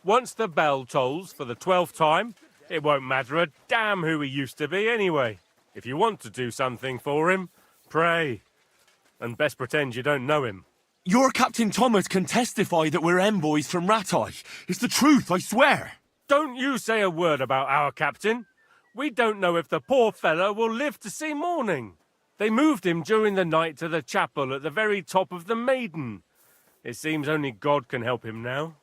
Once the bell tolls for the 12th time, it won't matter a damn who he used to be anyway. If you want to do something for him, pray. And best pretend you don't know him. Your Captain Thomas can testify that we're envoys from Ratai. It's the truth, I swear. Don't you say a word about our captain. We don't know if the poor fellow will live to see morning. They moved him during the night to the chapel at the very top of the Maiden. It seems only God can help him now.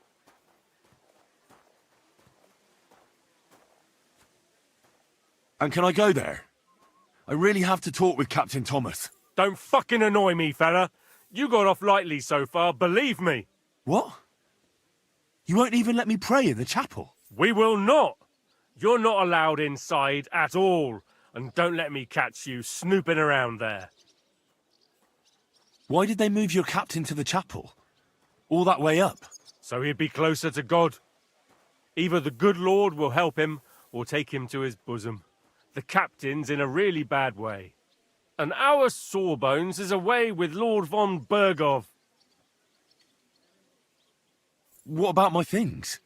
And can I go there? I really have to talk with Captain Thomas. Don't fucking annoy me, fella. You got off lightly so far, believe me. What? You won't even let me pray in the chapel? We will not. You're not allowed inside at all. And don't let me catch you snooping around there. Why did they move your captain to the chapel? All that way up? So he'd be closer to God. Either the good Lord will help him, or take him to his bosom. The captain's in a really bad way. And our Sawbones is away with Lord von Bergov. What about my things?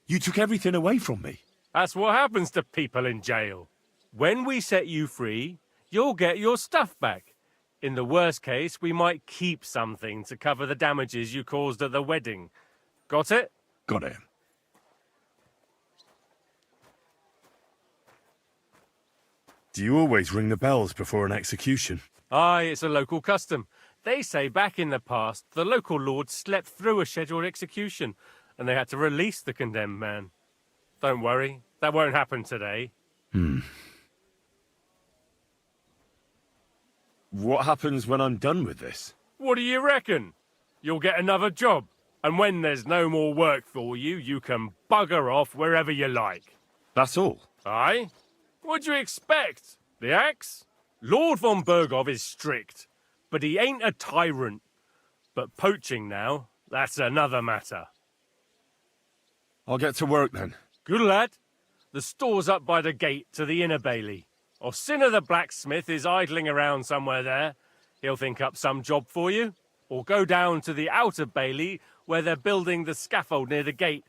You took everything away from me. That's what happens to people in jail. When we set you free, you'll get your stuff back. In the worst case, we might keep something to cover the damages you caused at the wedding. Got it? Got it. Do you always ring the bells before an execution? Aye, it's a local custom. They say back in the past, the local lord slept through a scheduled execution, and they had to release the condemned man. Don't worry, that won't happen today. What happens when I'm done with this? What do you reckon? You'll get another job, and when there's no more work for you, you can bugger off wherever you like. That's all? Aye? What do you expect? The axe? Lord von Bergov is strict, but he ain't a tyrant. But poaching now, that's another matter. I'll get to work then. Good lad. The store's up by the gate to the inner bailey. Orsina the blacksmith is idling around somewhere there. He'll think up some job for you. Or go down to the outer bailey where they're building the scaffold near the gate.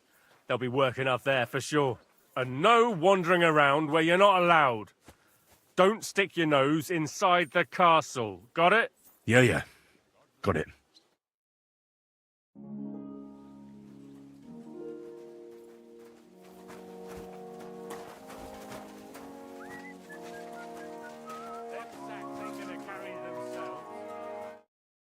They'll be working up there for sure. And no wandering around where you're not allowed. Don't stick your nose inside the castle. Got it? Yeah. Got it.